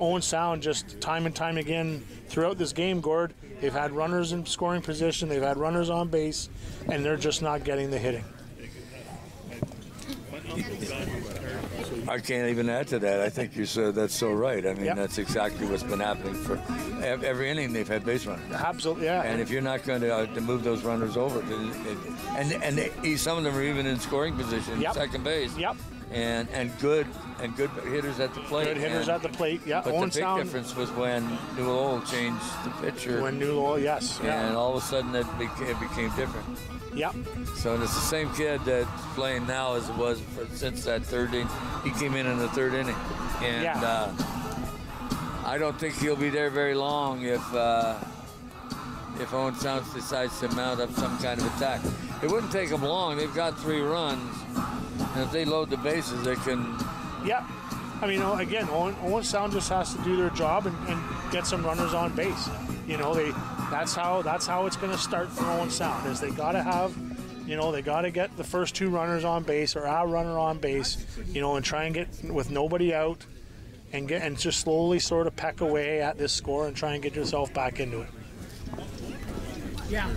Owen Sound just time and time again throughout this game, Gord. They've had runners in scoring position, they've had runners on base, and they're just not getting the hitting. I can't even add to that. I think you said that's so right. I mean, That's exactly what's been happening for every inning. They've had base runners. Absolutely, yeah. And if you're not going to move those runners over, some of them are even in scoring position, second base. Yep. And good hitters at the plate. Good hitters at the plate. Yeah. But the big difference was when New Lowell changed the pitcher. When New Lowell, yes. And all of a sudden it became different. Yep. So it's the same kid that's playing now as it was since that 3rd inning. He came in the 3rd inning, and I don't think he'll be there very long if Owen Sounds decides to mount up some kind of attack. It wouldn't take them long. They've got 3 runs, and if they load the bases, they can. Yeah. I mean, again, Owen Sound just has to do their job and get some runners on base. That's how it's going to start for Owen Sound. Is they got to have, they got to get the first 2 runners on base or a runner on base, and try and get with nobody out, and just slowly sort of peck away at this score and try and get yourself back into it. Yeah.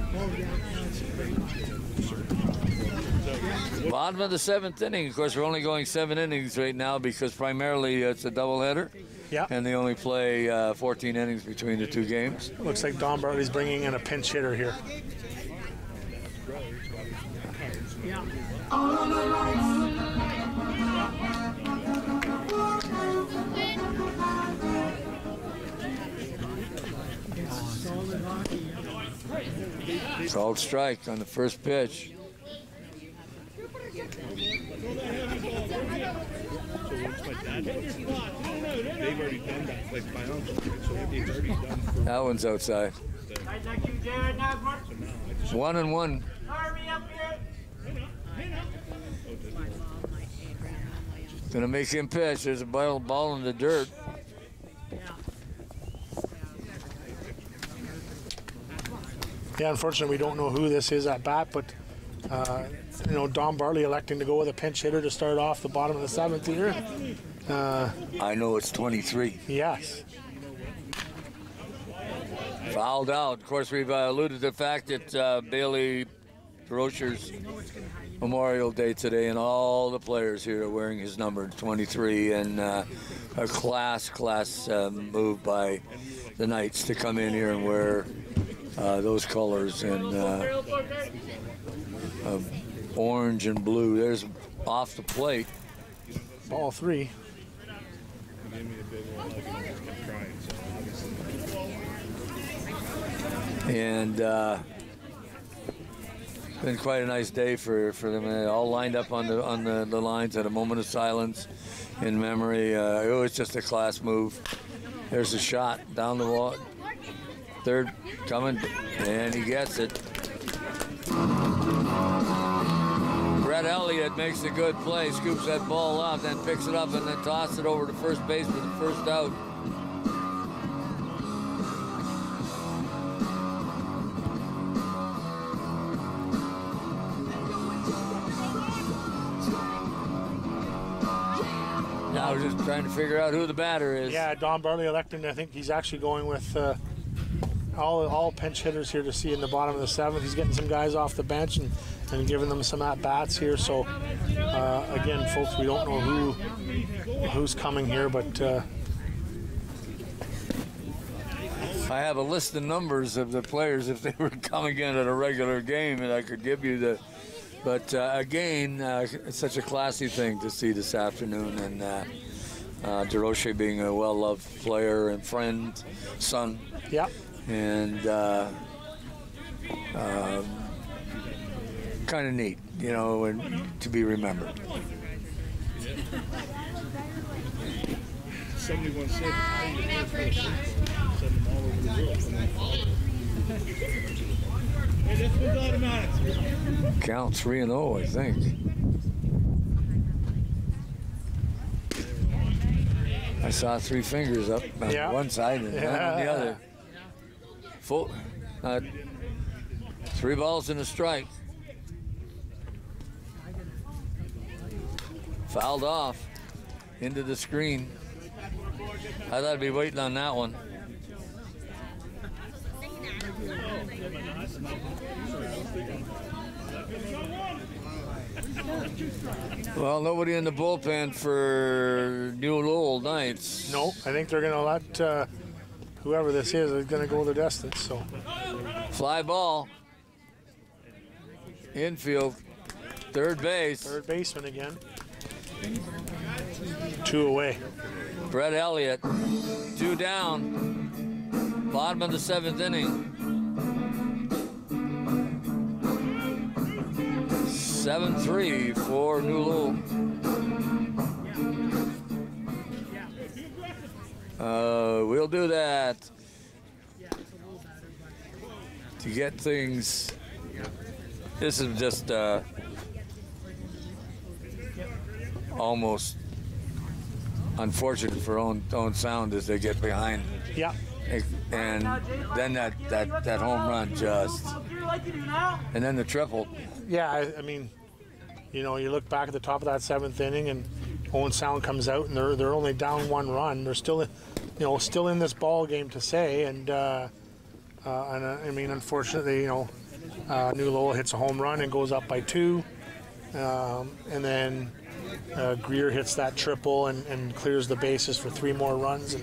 Bottom of the 7th inning. Of course, we're only going 7 innings right now because primarily it's a doubleheader. Yeah. And they only play 14 innings between the 2 games. Looks like Don Bartley's bringing in a pinch hitter here. Yeah. Called strike on the first pitch. They've already done that, like biology, so it's already done for. That one's outside. 1-1. Gonna make him pitch. There's a ball in the dirt. Yeah, unfortunately, we don't know who this is at bat, but you know, Don Bartley electing to go with a pinch hitter to start off the bottom of the 7th here. I know it's 23. Yes. Fouled out. Of course, we've alluded to the fact that Bailey Rocher's Memorial Day today, and all the players here are wearing his number 23, and a class move by the Knights to come in here and wear those colors and orange and blue. There's off the plate. Ball 3. And been quite a nice day for them. They all lined up on the lines at a moment of silence in memory. It was just a class move. There's a shot down the wall. Third coming, and he gets it. Brett Elliott makes a good play, scoops that ball up, then picks it up, and then tosses it over to first base for the first out. Now we're just trying to figure out who the batter is. Yeah, Don Bartley electing. I think he's actually going with all pinch hitters here to see in the bottom of the 7th. He's getting some guys off the bench and giving them some at-bats here. So, again, folks, we don't know who's coming here, but I have a list of numbers of the players if they were coming in at a regular game, and I could give you the. But again, it's such a classy thing to see this afternoon, and DeRoche being a well-loved player and friend, son. Yeah. And kind of neat, you know, and to be remembered. 71 said, send them all over the world. Hey, this one's automatic. Count 3-0, I think. I saw 3 fingers up on one side and one on the other. Full, 3 balls and a strike. Fouled off into the screen. I thought I'd be waiting on that one. Well, nobody in the bullpen for New Lowell Knights. No, I think they're going to let whoever this is going to go the distance. So, fly ball. Infield. Third base. Third baseman again. 2 away. Brett Elliott. 2 down. Bottom of the 7th inning. 7-3 for New Lowell. We'll do that to get things. This is just almost unfortunate for Owen Sound as they get behind. Yeah. And then that home run just, and then the triple. Yeah, I mean, you know, you look back at the top of that 7th inning, and Owen Sound comes out, and they're only down 1 run. They're still, still in this ball game to say, and I mean, unfortunately, you know, New Lowell hits a home run and goes up by 2, and then Greer hits that triple and clears the bases for 3 more runs,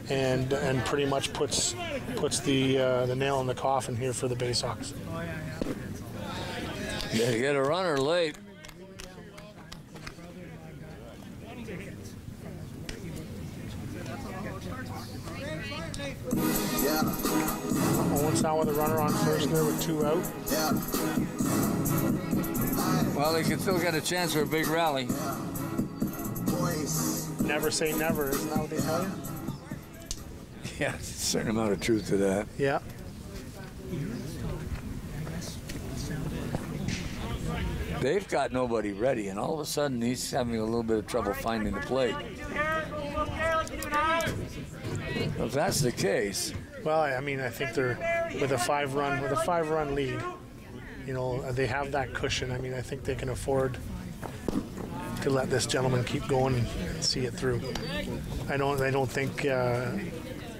and pretty much puts the nail in the coffin here for the Baysox. Yeah, you get a runner late. Owen Owen Sound with a runner on first there with 2 out. Well, they can still get a chance for a big rally. Never say never, isn't that what they tell you? Yeah, there's a certain amount of truth to that. Yeah. They've got nobody ready, and all of a sudden he's having a little bit of trouble finding the plate. If that's the case, well, I mean, I think they're with a 5-run lead. You know, they have that cushion. I mean, I think they can afford to let this gentleman keep going and see it through. I don't think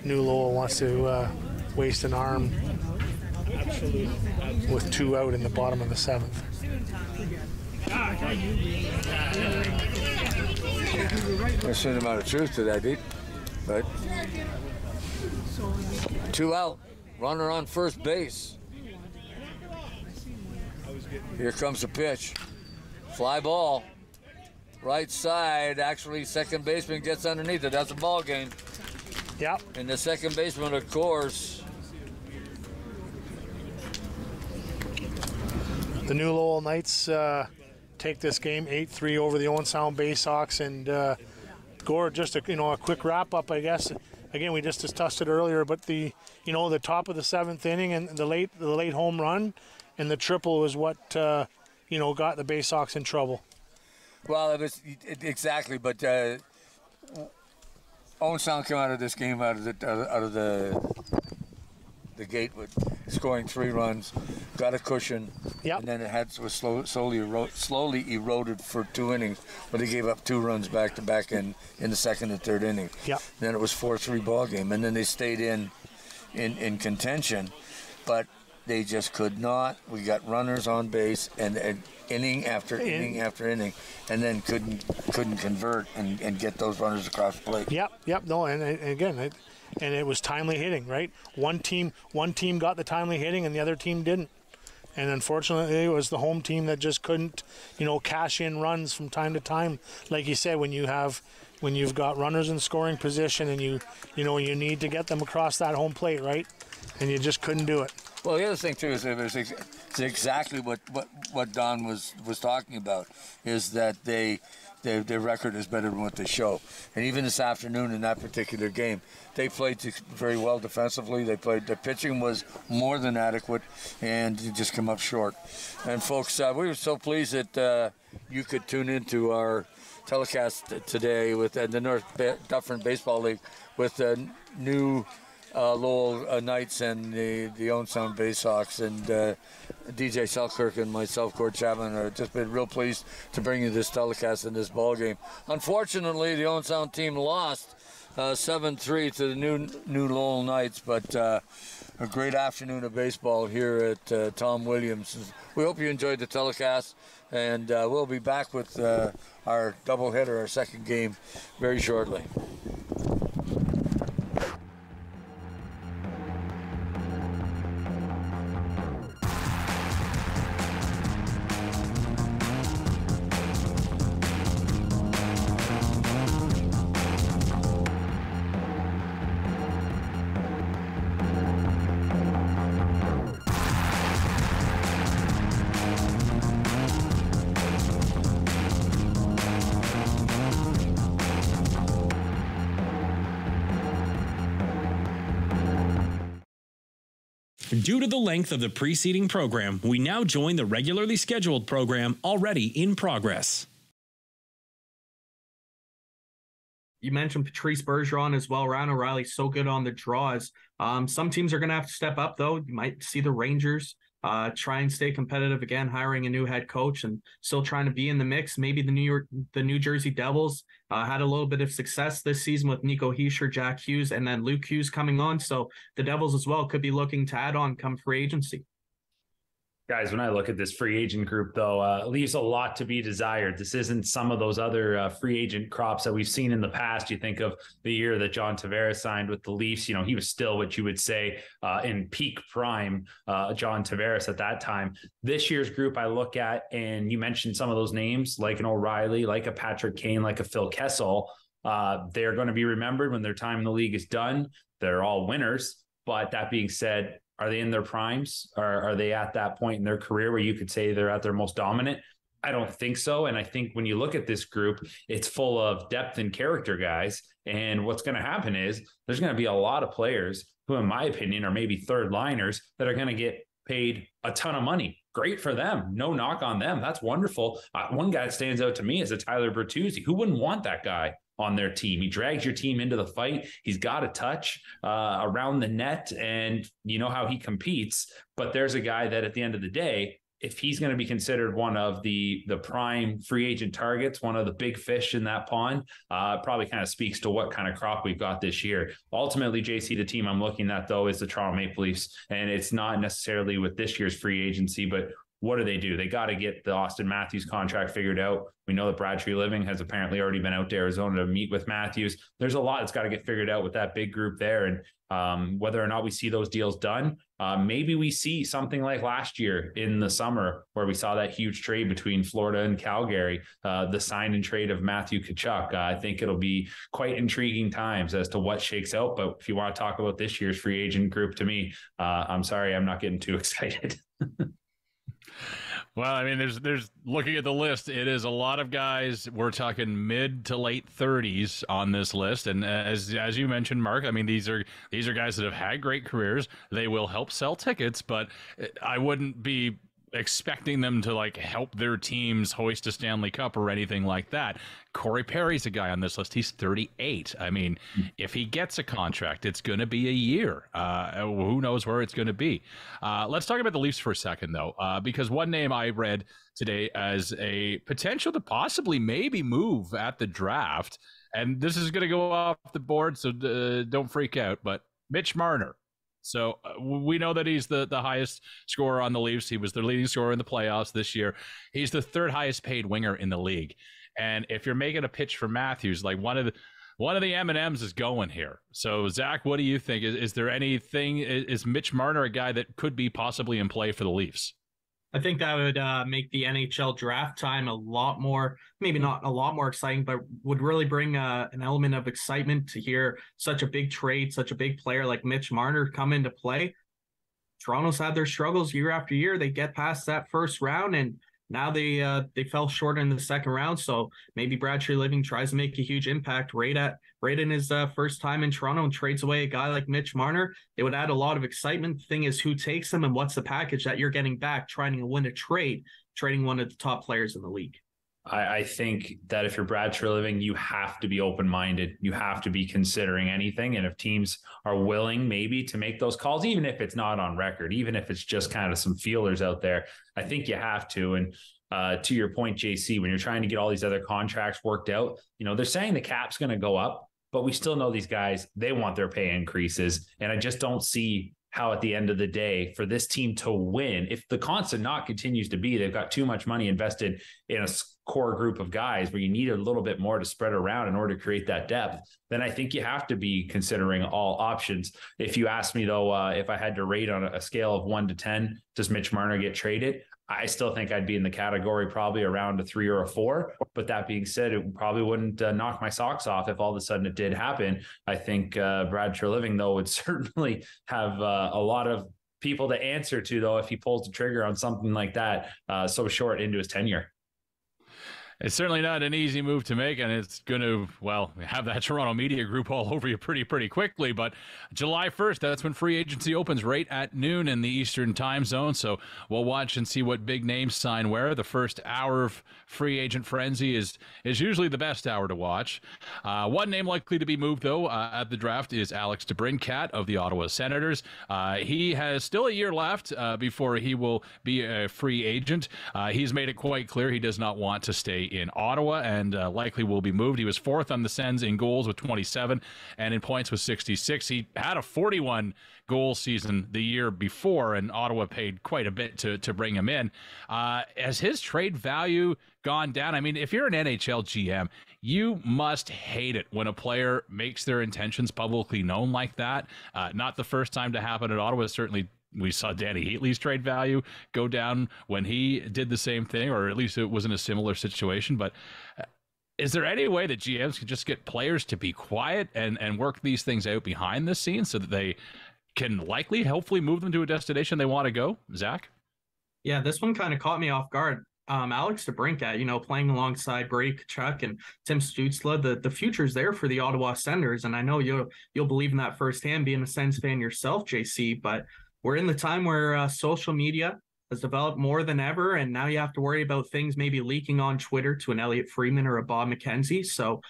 New Lowell wants to waste an arm with 2 out in the bottom of the 7th. There's a certain amount of truth to that, but 2 out, runner on first base. Here comes the pitch. Fly ball. Right side, actually second baseman gets underneath it. That's a ball game. Yep. And the second baseman, of course. The New Lowell Knights take this game 8-3 over the Owen Sound Baysox, and Gore, just a quick wrap up, I guess. Again, we just discussed it earlier, but the top of the 7th inning and the late home run and the triple was what got the Baysox in trouble. Well, it was exactly, but Owen Sound came out of this game out of the gate with scoring 3 runs, got a cushion, yep. And then it was slowly eroded for 2 innings, but they gave up 2 runs back to back in the 2nd and 3rd inning. Yep. Then it was 4-3 ball game, and then they stayed in contention, but they just could not. We got runners on base and inning after inning after inning, and then couldn't convert and get those runners across the plate. Yep. No, and again, it was timely hitting, right? One team got the timely hitting, and the other team didn't. And unfortunately, it was the home team that just couldn't, cash in runs from time to time. Like you said, when you've got runners in scoring position, and you need to get them across that home plate, right? And you just couldn't do it. Well, the other thing too is it's exactly what Don was talking about, is that their record is better than what they show. And even this afternoon in that particular game, they played very well defensively. Their pitching was more than adequate, and you just come up short. And folks, we were so pleased that you could tune into our telecast today with the North Dufferin Baseball League with the new Lowell Knights and the Owen Sound Baysox, and DJ Selkirk and myself, Gord Chapman, are just been real pleased to bring you this telecast in this ball game. Unfortunately, the Owen Sound team lost 7-3 to the new Lowell Knights, but a great afternoon of baseball here at Tom Williams. We hope you enjoyed the telecast, and we'll be back with our doubleheader, our second game, very shortly. Due to the length of the preceding program, we now join the regularly scheduled program already in progress. You mentioned Patrice Bergeron as well. Ryan O'Reilly's so good on the draws. Some teams are going to have to step up, though. You might see the Rangers try and stay competitive again, hiring a new head coach and still trying to be in the mix. Maybe the New Jersey Devils had a little bit of success this season with Nico Hischier, Jack Hughes, and then Luke Hughes coming on. So the Devils as well could be looking to add on come free agency. Guys, when I look at this free agent group, though, leaves a lot to be desired. This isn't some of those other free agent crops that we've seen in the past. You think of the year that John Tavares signed with the Leafs. He was still what you would say in peak prime John Tavares at that time. This year's group I look at, and you mentioned some of those names, like an O'Reilly, like a Patrick Kane, like a Phil Kessel. They're going to be remembered when their time in the league is done. They're all winners. But that being said, Are they in their primes? Are they at that point in their career where you could say they're at their most dominant? I don't think so. And I think when you look at this group, it's full of depth and character guys. And what's going to happen is there's going to be a lot of players who, in my opinion, are maybe third liners that are going to get paid a ton of money. Great for them. No knock on them. That's wonderful. One guy that stands out to me is a Tyler Bertuzzi. Who wouldn't want that guy on their team? He drags your team into the fight. He's got a touch around the net, and you know how he competes. But there's a guy that at the end of the day, if he's going to be considered one of the prime free agent targets, one of the big fish in that pond, probably kind of speaks to what kind of crop we've got this year. Ultimately, JC, the team I'm looking at, though, is the Toronto Maple Leafs. And it's not necessarily with this year's free agency, but what do? They got to get the Austin Matthews contract figured out. We know that Brad Treliving has apparently already been out to Arizona to meet with Matthews. There's a lot that's got to get figured out with that big group there. And whether or not we see those deals done, maybe we see something like last year in the summer where we saw that huge trade between Florida and Calgary, the sign and trade of Matthew Tkachuk. I think it'll be quite intriguing times as to what shakes out. But if you want to talk about this year's free agent group, to me, I'm sorry, I'm not getting too excited. Well, I mean, there's looking at the list, it is a lot of guys. We're talking mid to late 30s on this list, and as you mentioned, Mark, I mean, these are guys that have had great careers. They will help sell tickets, but I wouldn't be expecting them to like help their teams hoist a Stanley Cup or anything like that. Corey Perry's a guy on this list. He's 38. I mean, if he gets a contract, it's going to be a year. Who knows where it's going to be? Let's talk about the Leafs for a second, though, because one name I read today as a potential to possibly maybe move at the draft, and this is going to go off the board, so don't freak out, but Mitch Marner. So we know that he's the highest scorer on the Leafs. He was their leading scorer in the playoffs this year. He's the third highest paid winger in the league. And if you're making a pitch for Matthews, like one of the M&Ms is going here. So Zach, what do you think? Is there anything? Is Mitch Marner a guy that could be possibly in play for the Leafs? I think that would make the NHL draft time a lot more, maybe not a lot more exciting, but would really bring an element of excitement to hear such a big trade, such a big player like Mitch Marner come into play. Toronto's had their struggles year after year. They get past that first round, and now they fell short in the second round. So maybe Brad Treliving tries to make a huge impact right in his first time in Toronto and trades away a guy like Mitch Marner. It would add a lot of excitement. The thing is, who takes him and what's the package that you're getting back trying to win a trade, trading one of the top players in the league? I think that if you're Brad Treliving, you have to be open-minded. You have to be considering anything. And if teams are willing maybe to make those calls, even if it's not on record, even if it's just kind of some feelers out there, I think you have to. And to your point, JC, when you're trying to get all these other contracts worked out, you know, they're saying the cap's going to go up, but we still know these guys, they want their pay increases. And I just don't see how at the end of the day for this team to win, if the constant knock continues to be, they've got too much money invested in a core group of guys where you need a little bit more to spread around in order to create that depth, then I think you have to be considering all options. If you ask me though, if I had to rate on a scale of 1 to 10, does Mitch Marner get traded? I still think I'd be in the category probably around a 3 or a 4. But that being said, it probably wouldn't knock my socks off if all of a sudden it did happen. I think Brad Treliving, though, would certainly have a lot of people to answer to, though, if he pulls the trigger on something like that so short into his tenure. It's certainly not an easy move to make, and it's going to, well, have that Toronto media group all over you pretty quickly. But July 1st, that's when free agency opens, right at noon in the Eastern time zone. So we'll watch and see what big names sign where. The first hour of free agent frenzy is usually the best hour to watch. One name likely to be moved, though, at the draft is Alex DeBrincat of the Ottawa Senators. He has still a year left before he will be a free agent. He's made it quite clear he does not want to stay in Ottawa and likely will be moved. He was 4th on the Sens in goals with 27 and in points with 66. He had a 41 goal season the year before, and Ottawa paid quite a bit to bring him in. Has his trade value gone down? I mean, if you're an NHL GM, you must hate it when a player makes their intentions publicly known like that. Not the first time to happen at Ottawa. Certainly we saw Danny Heatley's trade value go down when he did the same thing, or at least it was in a similar situation. But is there any way that GMs can just get players to be quiet and work these things out behind the scenes so that they can likely, hopefully, move them to a destination they want to go. Zach? Yeah, this one kind of caught me off guard. Alex DeBrincat, playing alongside Brady Tkachuk and Tim Stützle, the future's there for the Ottawa Senators, and I know you'll believe in that firsthand, being a Sens fan yourself, JC. But we're in the time where social media has developed more than ever, and now you have to worry about things maybe leaking on Twitter to an Elliot Friedman or a Bob McKenzie. So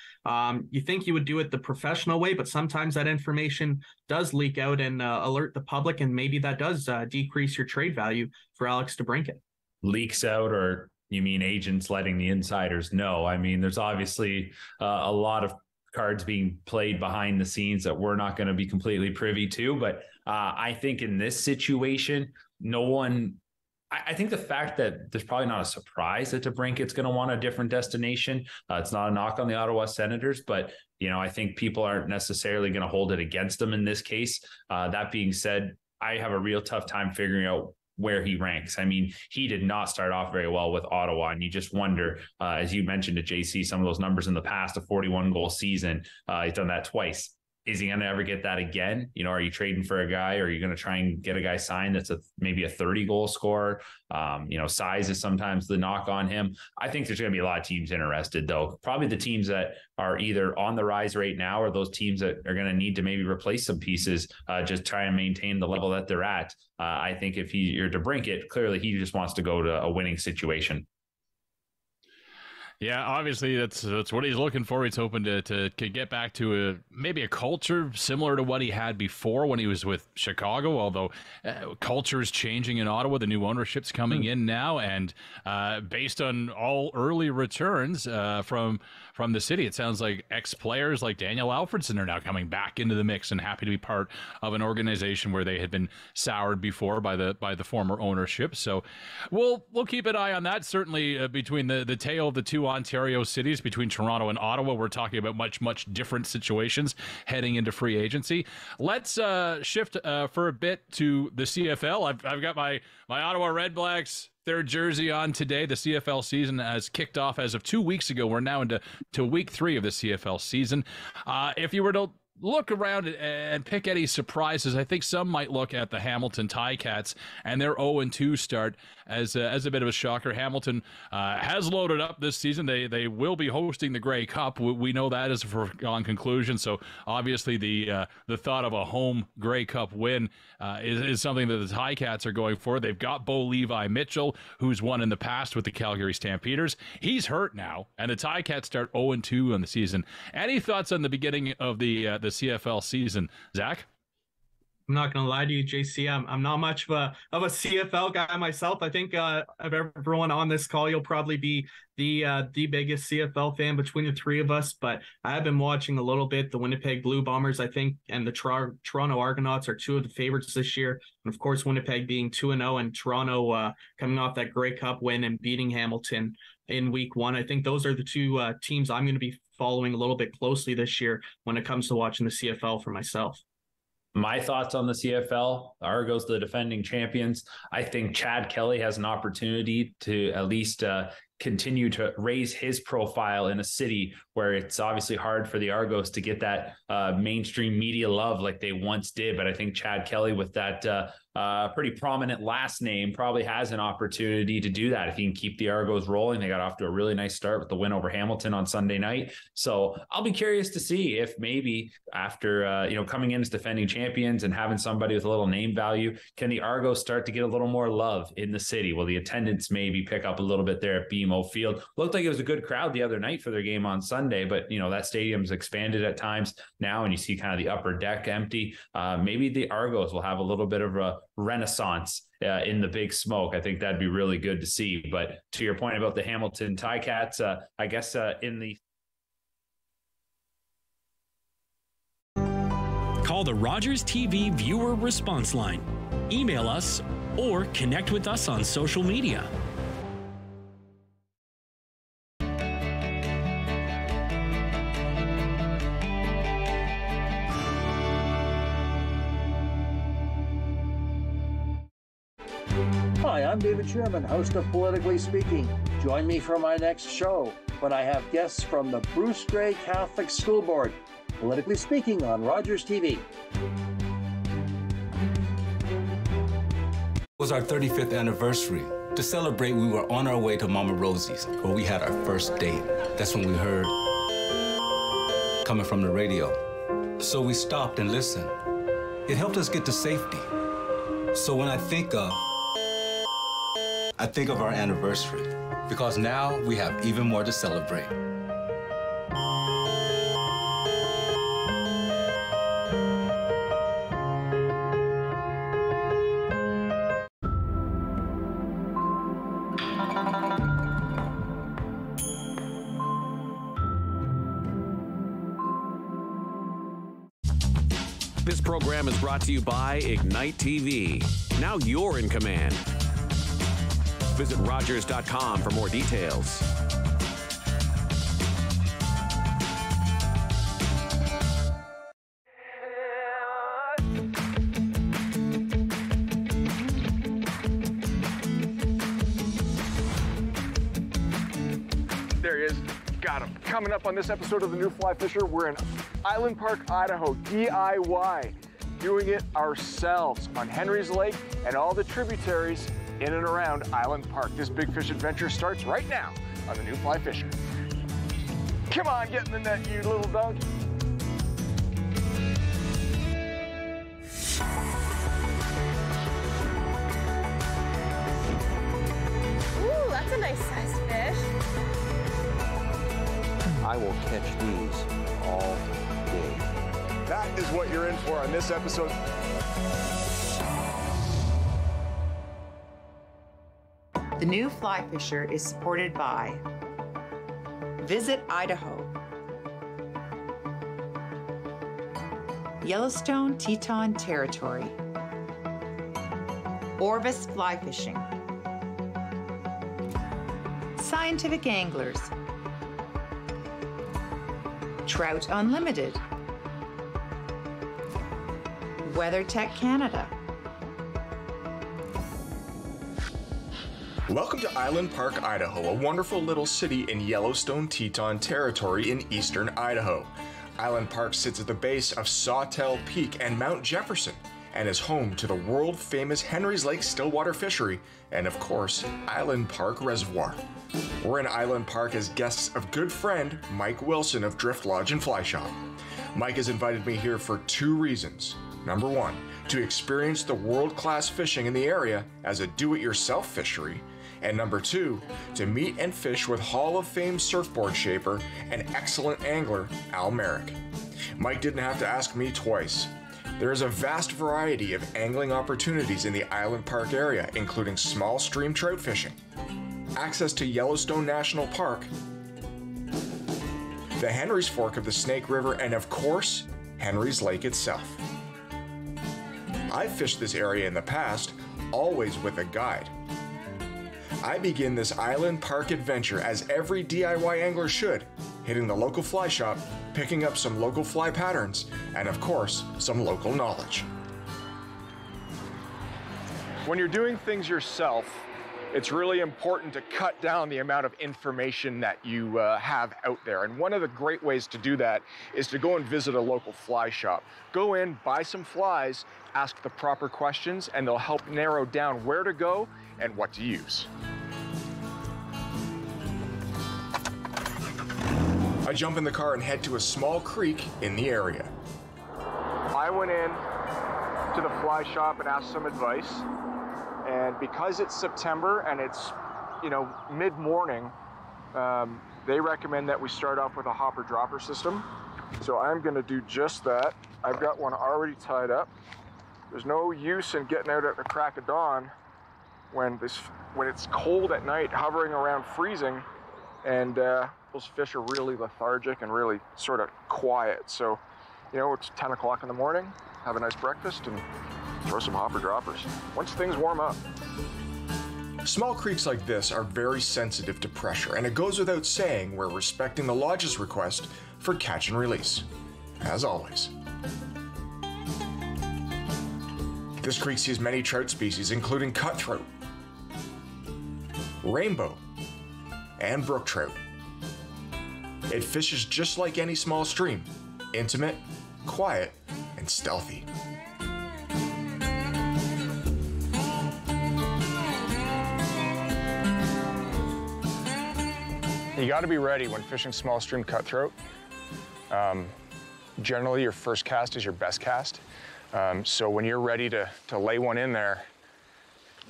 you think you would do it the professional way, but sometimes that information does leak out and alert the public, and maybe that does decrease your trade value for Alex DeBrincat. Leaks out, or you mean agents letting the insiders know? I mean, there's obviously a lot of cards being played behind the scenes that we're not going to be completely privy to. But I think in this situation, I think the fact that there's probably not a surprise that DeBrincat's going to want a different destination. It's not a knock on the Ottawa Senators, but I think people aren't necessarily going to hold it against them in this case. That being said, I have a real tough time figuring out where he ranks. I mean, he did not start off very well with Ottawa, and you just wonder, as you mentioned to JC, some of those numbers in the past, a 41-goal season, he's done that twice. Is he going to ever get that again? Are you trading for a guy, or are you going to try and get a guy signed that's maybe a 30-goal scorer? Size is sometimes the knock on him. I think there's going to be a lot of teams interested, though. Probably the teams that are either on the rise right now, or those teams that are going to need to maybe replace some pieces, just try and maintain the level that they're at. I think if you're DeBrincat, clearly he just wants to go to a winning situation. Yeah, obviously that's what he's looking for. He's hoping to get back to maybe a culture similar to what he had before when he was with Chicago, although culture is changing in Ottawa. The new ownership's coming in now, and based on all early returns from the city, it sounds like ex-players like Daniel Alfredsson are now coming back into the mix and happy to be part of an organization where they had been soured before by the former ownership. So we'll keep an eye on that. Certainly between the tale of the two Ontario cities, between Toronto and Ottawa, we're talking about much different situations heading into free agency. Let's shift for a bit to the CFL. I've got my Ottawa Red Blacks third jersey on today. The CFL season has kicked off as of 2 weeks ago. We're now into week 3 of the CFL season. If you were to look around and pick any surprises, I think some might look at the Hamilton Ticats and their 0-2 start as a bit of a shocker. Hamilton has loaded up this season. They will be hosting the Grey Cup. We know that is a foregone conclusion. So obviously the thought of a home Grey Cup win is something that the Ticats are going for. They've got Bo Levi Mitchell, who's won in the past with the Calgary Stampeders. He's hurt now, and the Ticats start 0-2 on the season. Any thoughts on the beginning of the CFL season, Zach? I'm not going to lie to you, JC. I'm not much of a CFL guy myself. I think of everyone on this call, you'll probably be the biggest CFL fan between the three of us. But I have been watching a little bit. The Winnipeg Blue Bombers, I think, and the Toronto Argonauts are two of the favorites this year. And of course, Winnipeg being 2-0, and Toronto coming off that Grey Cup win and beating Hamilton in week 1. I think those are the two teams I'm going to be following a little bit closely this year when it comes to watching the CFL for myself. My thoughts on the CFL, Argos, the defending champions. I think Chad Kelly has an opportunity to at least continue to raise his profile in a city where it's obviously hard for the Argos to get that mainstream media love like they once did. But I think Chad Kelly, with that pretty prominent last name, probably has an opportunity to do that if he can keep the Argos rolling. They got off to a really nice start with the win over Hamilton on Sunday night. So I'll be curious to see if maybe after coming in as defending champions and having somebody with a little name value, can the Argos start to get a little more love in the city? Will the attendance maybe pick up a little bit there at BMO Field? Looked like it was a good crowd the other night for their game on Sunday, but that stadium's expanded at times now, and you see kind of the upper deck empty. Maybe the Argos will have a little bit of a renaissance in the Big Smoke. I think that'd be really good to see. But to your point about the Hamilton Ticats, I guess in the call the Rogers TV viewer response line, email us, or connect with us on social media. Hi, I'm David Sherman, host of Politically Speaking. Join me for my next show when I have guests from the Bruce Grey Catholic School Board. Politically Speaking on Rogers TV. It was our 35th anniversary. To celebrate, we were on our way to Mama Rosie's, where we had our first date. That's when we heard coming from the radio. So we stopped and listened. It helped us get to safety. So when I think of our anniversary, because now we have even more to celebrate. This program is brought to you by Ignite TV. Now you're in command. Visit Rogers.com for more details. There he is. Got him. Coming up on this episode of The New Fly Fisher, we're in Island Park, Idaho, DIY, doing it ourselves on Henry's Lake and all the tributaries in and around Island Park. This big fish adventure starts right now on The New Fly Fisher. Come on, get in the net, you little donkey. Ooh, that's a nice sized fish. I will catch these all day. That is what you're in for on this episode. The New Fly Fisher is supported by Visit Idaho, Yellowstone Teton Territory, Orvis Fly Fishing, Scientific Anglers, Trout Unlimited, WeatherTech Canada. Welcome to Island Park, Idaho, a wonderful little city in Yellowstone Teton Territory in eastern Idaho. Island Park sits at the base of Sawtell Peak and Mount Jefferson and is home to the world-famous Henry's Lake Stillwater Fishery and, of course, Island Park Reservoir. We're in Island Park as guests of good friend Mike Wilson of Drift Lodge and Fly Shop. Mike has invited me here for two reasons. Number one, to experience the world-class fishing in the area as a do-it-yourself fishery. And number two, to meet and fish with Hall of Fame surfboard shaper and excellent angler Al Merrick. Mike didn't have to ask me twice. There is a vast variety of angling opportunities in the Island Park area, including small stream trout fishing, access to Yellowstone National Park, the Henry's Fork of the Snake River, and of course, Henry's Lake itself. I've fished this area in the past, always with a guide. I begin this Island Park adventure as every DIY angler should, hitting the local fly shop, picking up some local fly patterns, and of course, some local knowledge. When you're doing things yourself, it's really important to cut down the amount of information that you have out there. And one of the great ways to do that is to go and visit a local fly shop. Go in, buy some flies, ask the proper questions, and they'll help narrow down where to go and what to use. I jump in the car and head to a small creek in the area. I went in to the fly shop and asked some advice. And because it's September and it's, mid-morning, they recommend that we start off with a hopper dropper system. So I'm going to do just that. I've got one already tied up. There's no use in getting out at the crack of dawn when it's cold at night, hovering around freezing, and those fish are really lethargic and really sort of quiet. So, it's 10 o'clock in the morning, have a nice breakfast, and throw some hopper droppers once things warm up. Small creeks like this are very sensitive to pressure, and it goes without saying we're respecting the lodge's request for catch and release, as always. This creek sees many trout species, including cutthroat, rainbow, and brook trout. It fishes just like any small stream, intimate, quiet, and stealthy. You got to be ready when fishing small stream cutthroat. Generally, your first cast is your best cast. So when you're ready to lay one in there,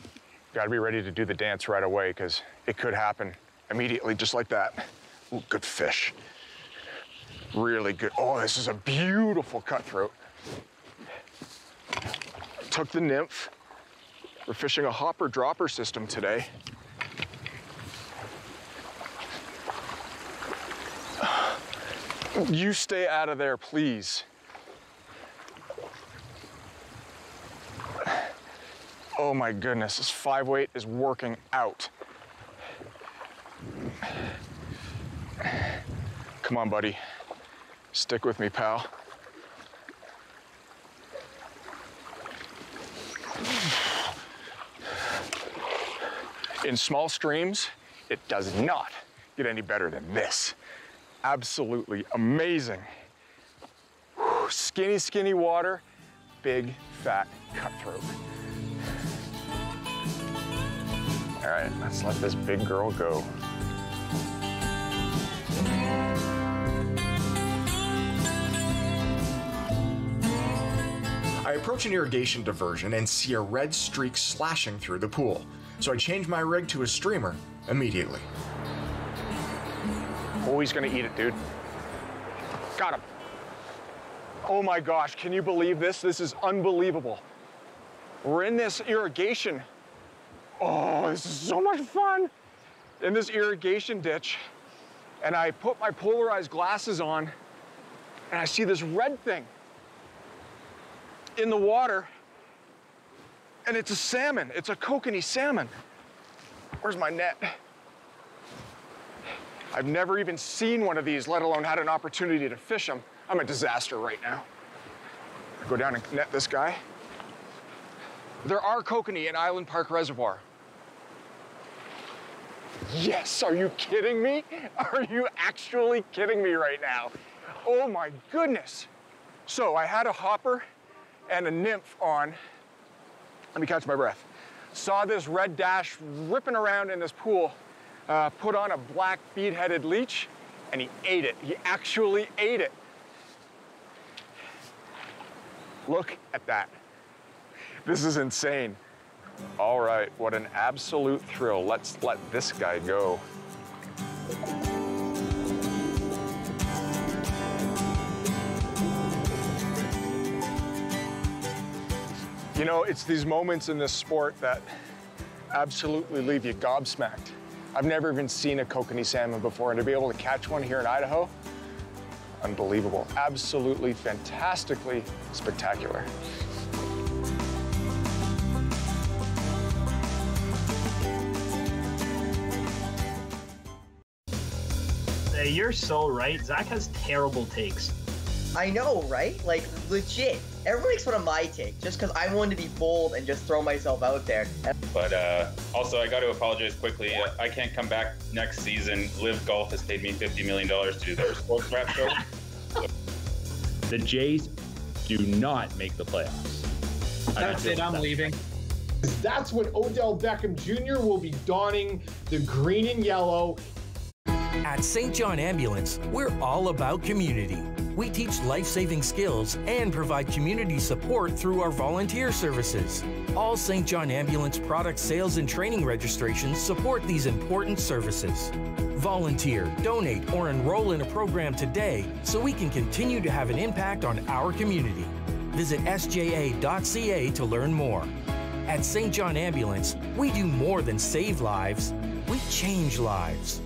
you got to be ready to do the dance right away, because it could happen immediately, just like that. Ooh, good fish. Really good. Oh, this is a beautiful cutthroat. Took the nymph. We're fishing a hopper dropper system today. You stay out of there, please. Oh my goodness, this 5-weight is working out. Come on, buddy. Stick with me, pal. In small streams, it does not get any better than this. Absolutely amazing. Whew, skinny, skinny water, big, fat cutthroat. All right, let's let this big girl go. I approach an irrigation diversion and see a red streak slashing through the pool. So I change my rig to a streamer immediately. Oh, he's gonna eat it, dude. Got him. Oh my gosh, can you believe this? This is unbelievable. We're in this irrigation. Oh, this is so much fun. In this irrigation ditch, and I put my polarized glasses on, and I see this red thing in the water, and it's a salmon. It's a kokanee salmon. Where's my net? I've never even seen one of these, let alone had an opportunity to fish them. I'm a disaster right now. I go down and net this guy. There are kokanee in Island Park Reservoir. Yes, are you kidding me? Are you actually kidding me right now? Oh my goodness. So I had a hopper and a nymph on. Let me catch my breath. Saw this red dash ripping around in this pool, put on a black bead-headed leech, and he ate it. He actually ate it. Look at that. This is insane. All right, what an absolute thrill. Let's let this guy go. You know, it's these moments in this sport that absolutely leave you gobsmacked. I've never even seen a kokanee salmon before, and to be able to catch one here in Idaho, unbelievable. Absolutely fantastically spectacular. Hey, you're so right. Zach has terrible takes. I know, right? Like, legit. Everyone makes fun of my take just because I wanted to be bold and just throw myself out there. But also, I got to apologize quickly. I can't come back next season. Live Golf has paid me $50 million to do their sports wrap show. The Jays do not make the playoffs. That's it. I'm leaving. That's when Odell Beckham Jr. will be donning the green and yellow. At St. John Ambulance, we're all about community. We teach life-saving skills and provide community support through our volunteer services. All St. John Ambulance product sales and training registrations support these important services. Volunteer, donate, or enroll in a program today so we can continue to have an impact on our community. Visit sja.ca to learn more. At St. John Ambulance, we do more than save lives, we change lives.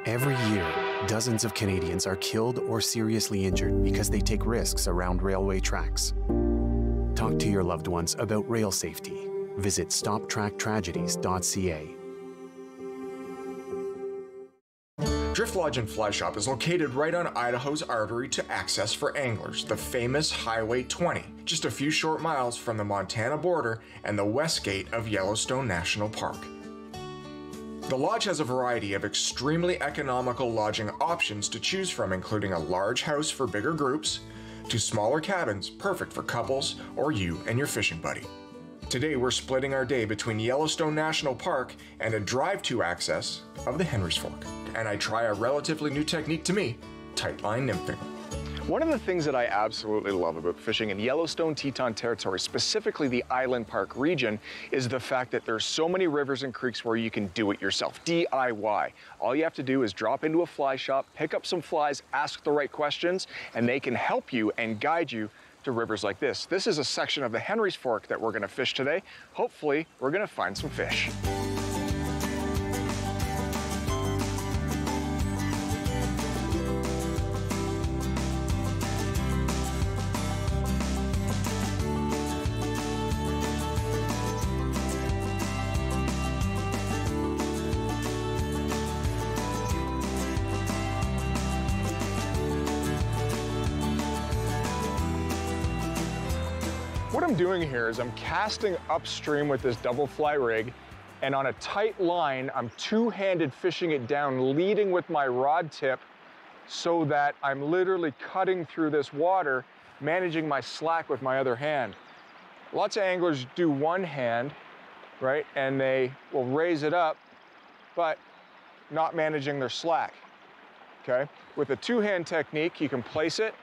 Every year, dozens of Canadians are killed or seriously injured because they take risks around railway tracks. Talk to your loved ones about rail safety. Visit stoptracktragedies.ca. Drift Lodge and Fly Shop is located right on Idaho's artery to access for anglers, the famous Highway 20, just a few short miles from the Montana border and the west gate of Yellowstone National Park. The lodge has a variety of extremely economical lodging options to choose from, including a large house for bigger groups to smaller cabins perfect for couples or you and your fishing buddy. Today we're splitting our day between Yellowstone National Park and a drive-to access of the Henry's Fork. and I try a relatively new technique to me, tight line nymphing. One of the things that I absolutely love about fishing in Yellowstone Teton territory, specifically the Island Park region, is the fact that there's so many rivers and creeks where you can do it yourself, DIY. All you have to do is drop into a fly shop, pick up some flies, ask the right questions, and they can help you and guide you to rivers like this. This is a section of the Henry's Fork that we're gonna fish today. Hopefully, we're gonna find some fish. What I'm doing here is I'm casting upstream with this double fly rig, and on a tight line, I'm two-handed fishing it down, leading with my rod tip so that I'm literally cutting through this water, managing my slack with my other hand. Lots of anglers do one hand, right? And they will raise it up, but not managing their slack, okay? With a two-hand technique, you can place it,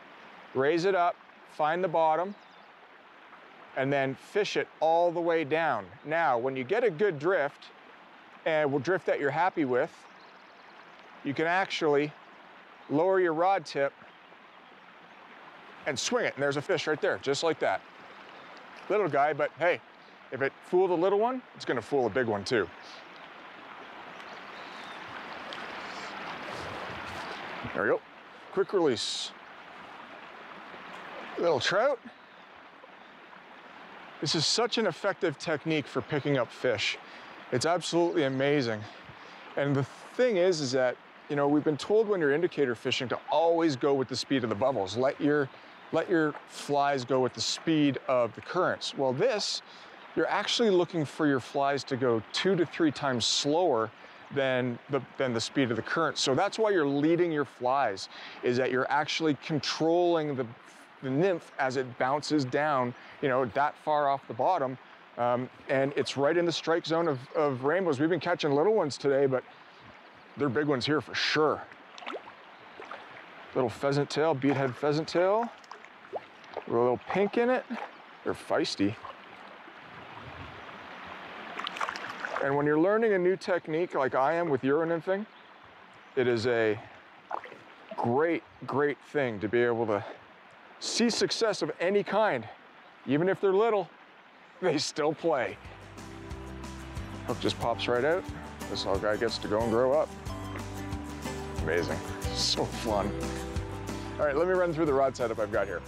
raise it up, find the bottom, and then fish it all the way down. Now, when you get a good drift, and a drift that you're happy with, you can actually lower your rod tip and swing it, and there's a fish right there, just like that. Little guy, but hey, if it fooled a little one, it's gonna fool a big one too. There we go, quick release. Little trout. This is such an effective technique for picking up fish. It's absolutely amazing. And the thing is that, you know, we've been told when you're indicator fishing to always go with the speed of the bubbles. Let your flies go with the speed of the currents. Well, this, you're actually looking for your flies to go 2 to 3 times slower than the speed of the current. So that's why you're leading your flies, is that you're actually controlling the nymph as it bounces down, you know, that far off the bottom. And it's right in the strike zone of rainbows. We've been catching little ones today, but they're big ones here for sure. Little pheasant tail, beadhead pheasant tail. With a little pink in it. They're feisty. And when you're learning a new technique like I am with Euro nymphing, it is a great, great thing to be able to see success of any kind. Even if they're little, they still play. Hook just pops right out. This little guy gets to go and grow up. Amazing, so fun. All right, let me run through the rod setup I've got here.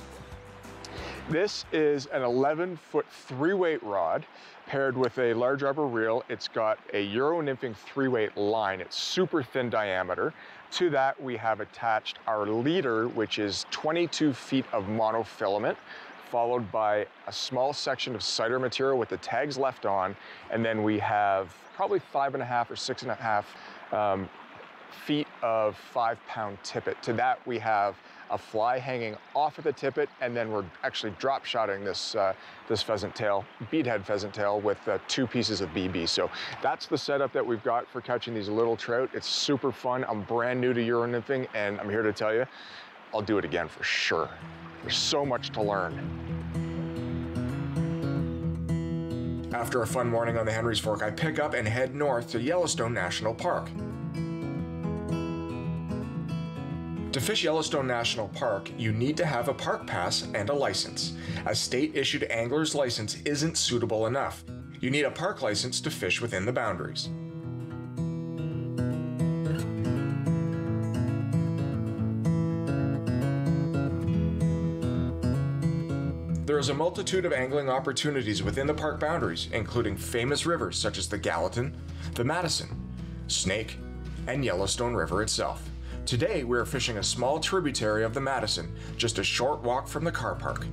This is an 11-foot 3-weight rod paired with a large rubber reel. It's got a Euro nymphing 3-weight line. It's super thin diameter. To that, we have attached our leader, which is 22 feet of monofilament, followed by a small section of cider material with the tags left on. And then we have probably 5.5 or 6.5 feet of 5-pound tippet. To that, we have a fly hanging off of the tippet, and then we're actually drop shotting this pheasant tail, beadhead pheasant tail, with 2 pieces of BB. So that's the setup that we've got for catching these little trout. It's super fun. I'm brand new to Euro nymphing, and I'm here to tell you, I'll do it again for sure. There's so much to learn. After a fun morning on the Henry's Fork, I pick up and head north to Yellowstone National Park. To fish Yellowstone National Park, you need to have a park pass and a license. A state-issued angler's license isn't suitable enough. You need a park license to fish within the boundaries. There is a multitude of angling opportunities within the park boundaries, including famous rivers such as the Gallatin, the Madison, Snake, and Yellowstone River itself. Today, we are fishing a small tributary of the Madison, just a short walk from the car park.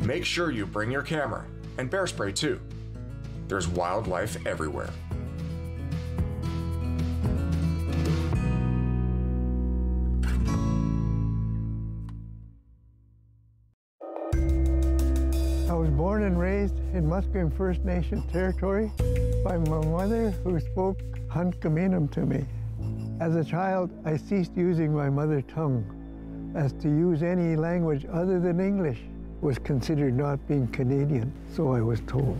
Make sure you bring your camera, and bear spray too. There's wildlife everywhere. I was born and raised in Musqueam First Nation territory by my mother, who spoke Hunkaminam to me. As a child, I ceased using my mother tongue, as to use any language other than English was considered not being Canadian, so I was told.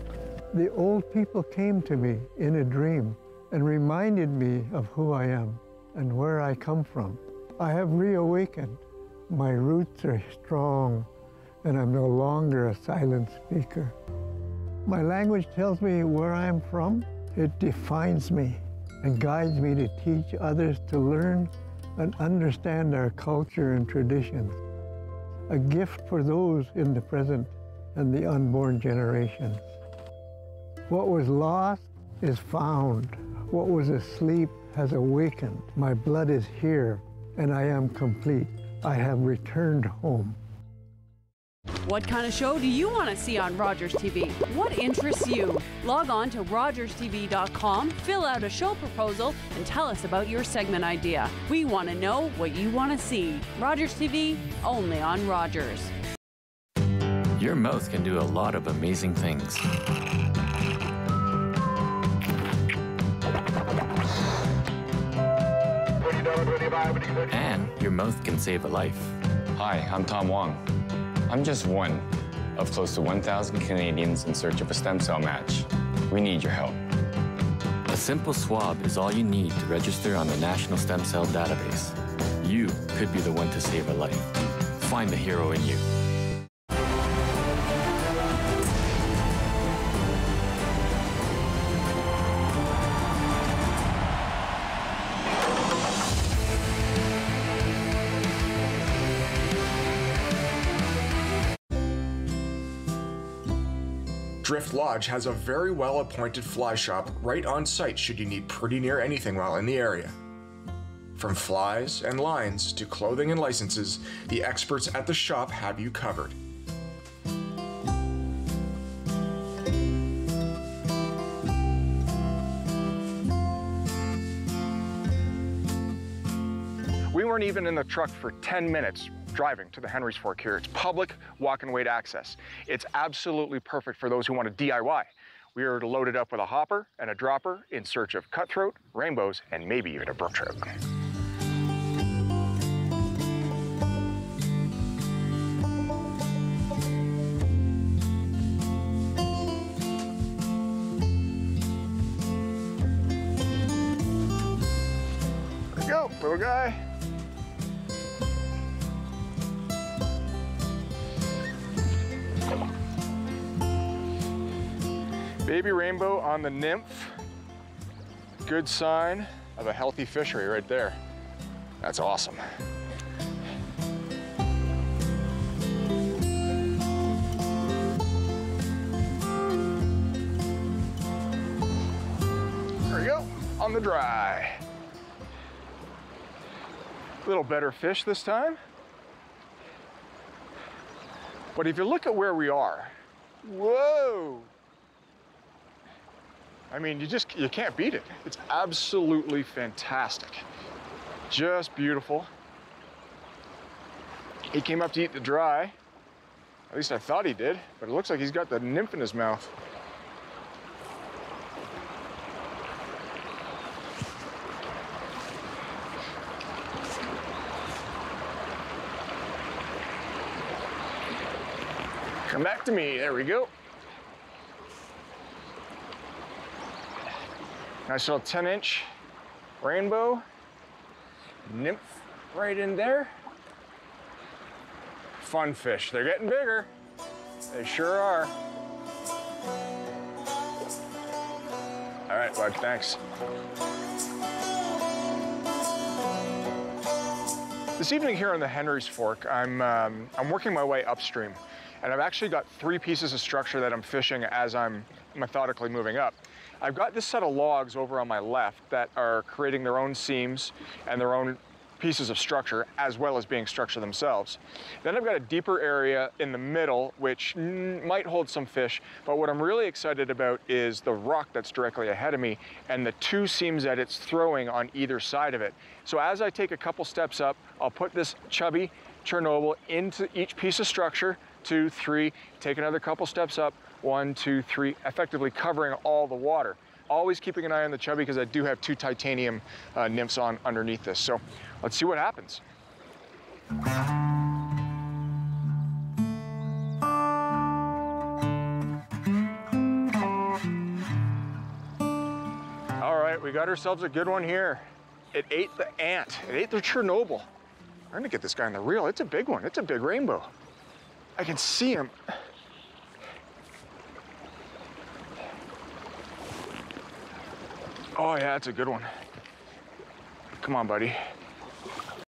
The old people came to me in a dream and reminded me of who I am and where I come from. I have reawakened. My roots are strong, and I'm no longer a silent speaker. My language tells me where I am from. It defines me and guides me to teach others to learn and understand our culture and traditions. A gift for those in the present and the unborn generations. What was lost is found. What was asleep has awakened. My blood is here, and I am complete. I have returned home. What kind of show do you want to see on Rogers TV? What interests you? Log on to rogerstv.com, fill out a show proposal, and tell us about your segment idea. We want to know what you want to see. Rogers TV, only on Rogers. Your mouth can do a lot of amazing things. And your mouth can save a life. Hi, I'm Tom Wong. I'm just one of close to 1,000 Canadians in search of a stem cell match. We need your help. A simple swab is all you need to register on the National Stem Cell Database. You could be the one to save a life. Find the hero in you. Drift Lodge has a very well-appointed fly shop right on site should you need pretty near anything while in the area. From flies and lines to clothing and licenses, the experts at the shop have you covered. We weren't even in the truck for 10 minutes driving to the Henry's Fork here. It's public walk and wait access. It's absolutely perfect for those who want to DIY. We are loaded up with a hopper and a dropper in search of cutthroat, rainbows, and maybe even a brook trout. There we go, little guy. Baby rainbow on the nymph. Good sign of a healthy fishery right there. That's awesome. There we go, on the dry. A little better fish this time. But if you look at where we are, whoa! I mean, you can't beat it. It's absolutely fantastic. Just beautiful. He came up to eat the dry. At least I thought he did, but it looks like he's got the nymph in his mouth. Come back to me, there we go. Nice little 10-inch rainbow, nymph right in there. Fun fish, they're getting bigger. They sure are. All right, bud, thanks. This evening here on the Henry's Fork, I'm working my way upstream, and I've actually got 3 pieces of structure that I'm fishing as I'm methodically moving up. I've got this set of logs over on my left that are creating their own seams and their own pieces of structure, as well as being structure themselves. Then I've got a deeper area in the middle, which might hold some fish, but what I'm really excited about is the rock that's directly ahead of me and the 2 seams that it's throwing on either side of it. So as I take a couple steps up, I'll put this chubby Chernobyl into each piece of structure, 2, 3, take another couple steps up, 1, 2, 3, effectively covering all the water. Always keeping an eye on the chubby because I do have 2 titanium nymphs on underneath this. So let's see what happens. All right, we got ourselves a good one here. It ate the ant. It ate the Chernobyl. I'm gonna get this guy on the reel. It's a big one. It's a big rainbow. I can see him. Oh yeah, it's a good one. Come on, buddy.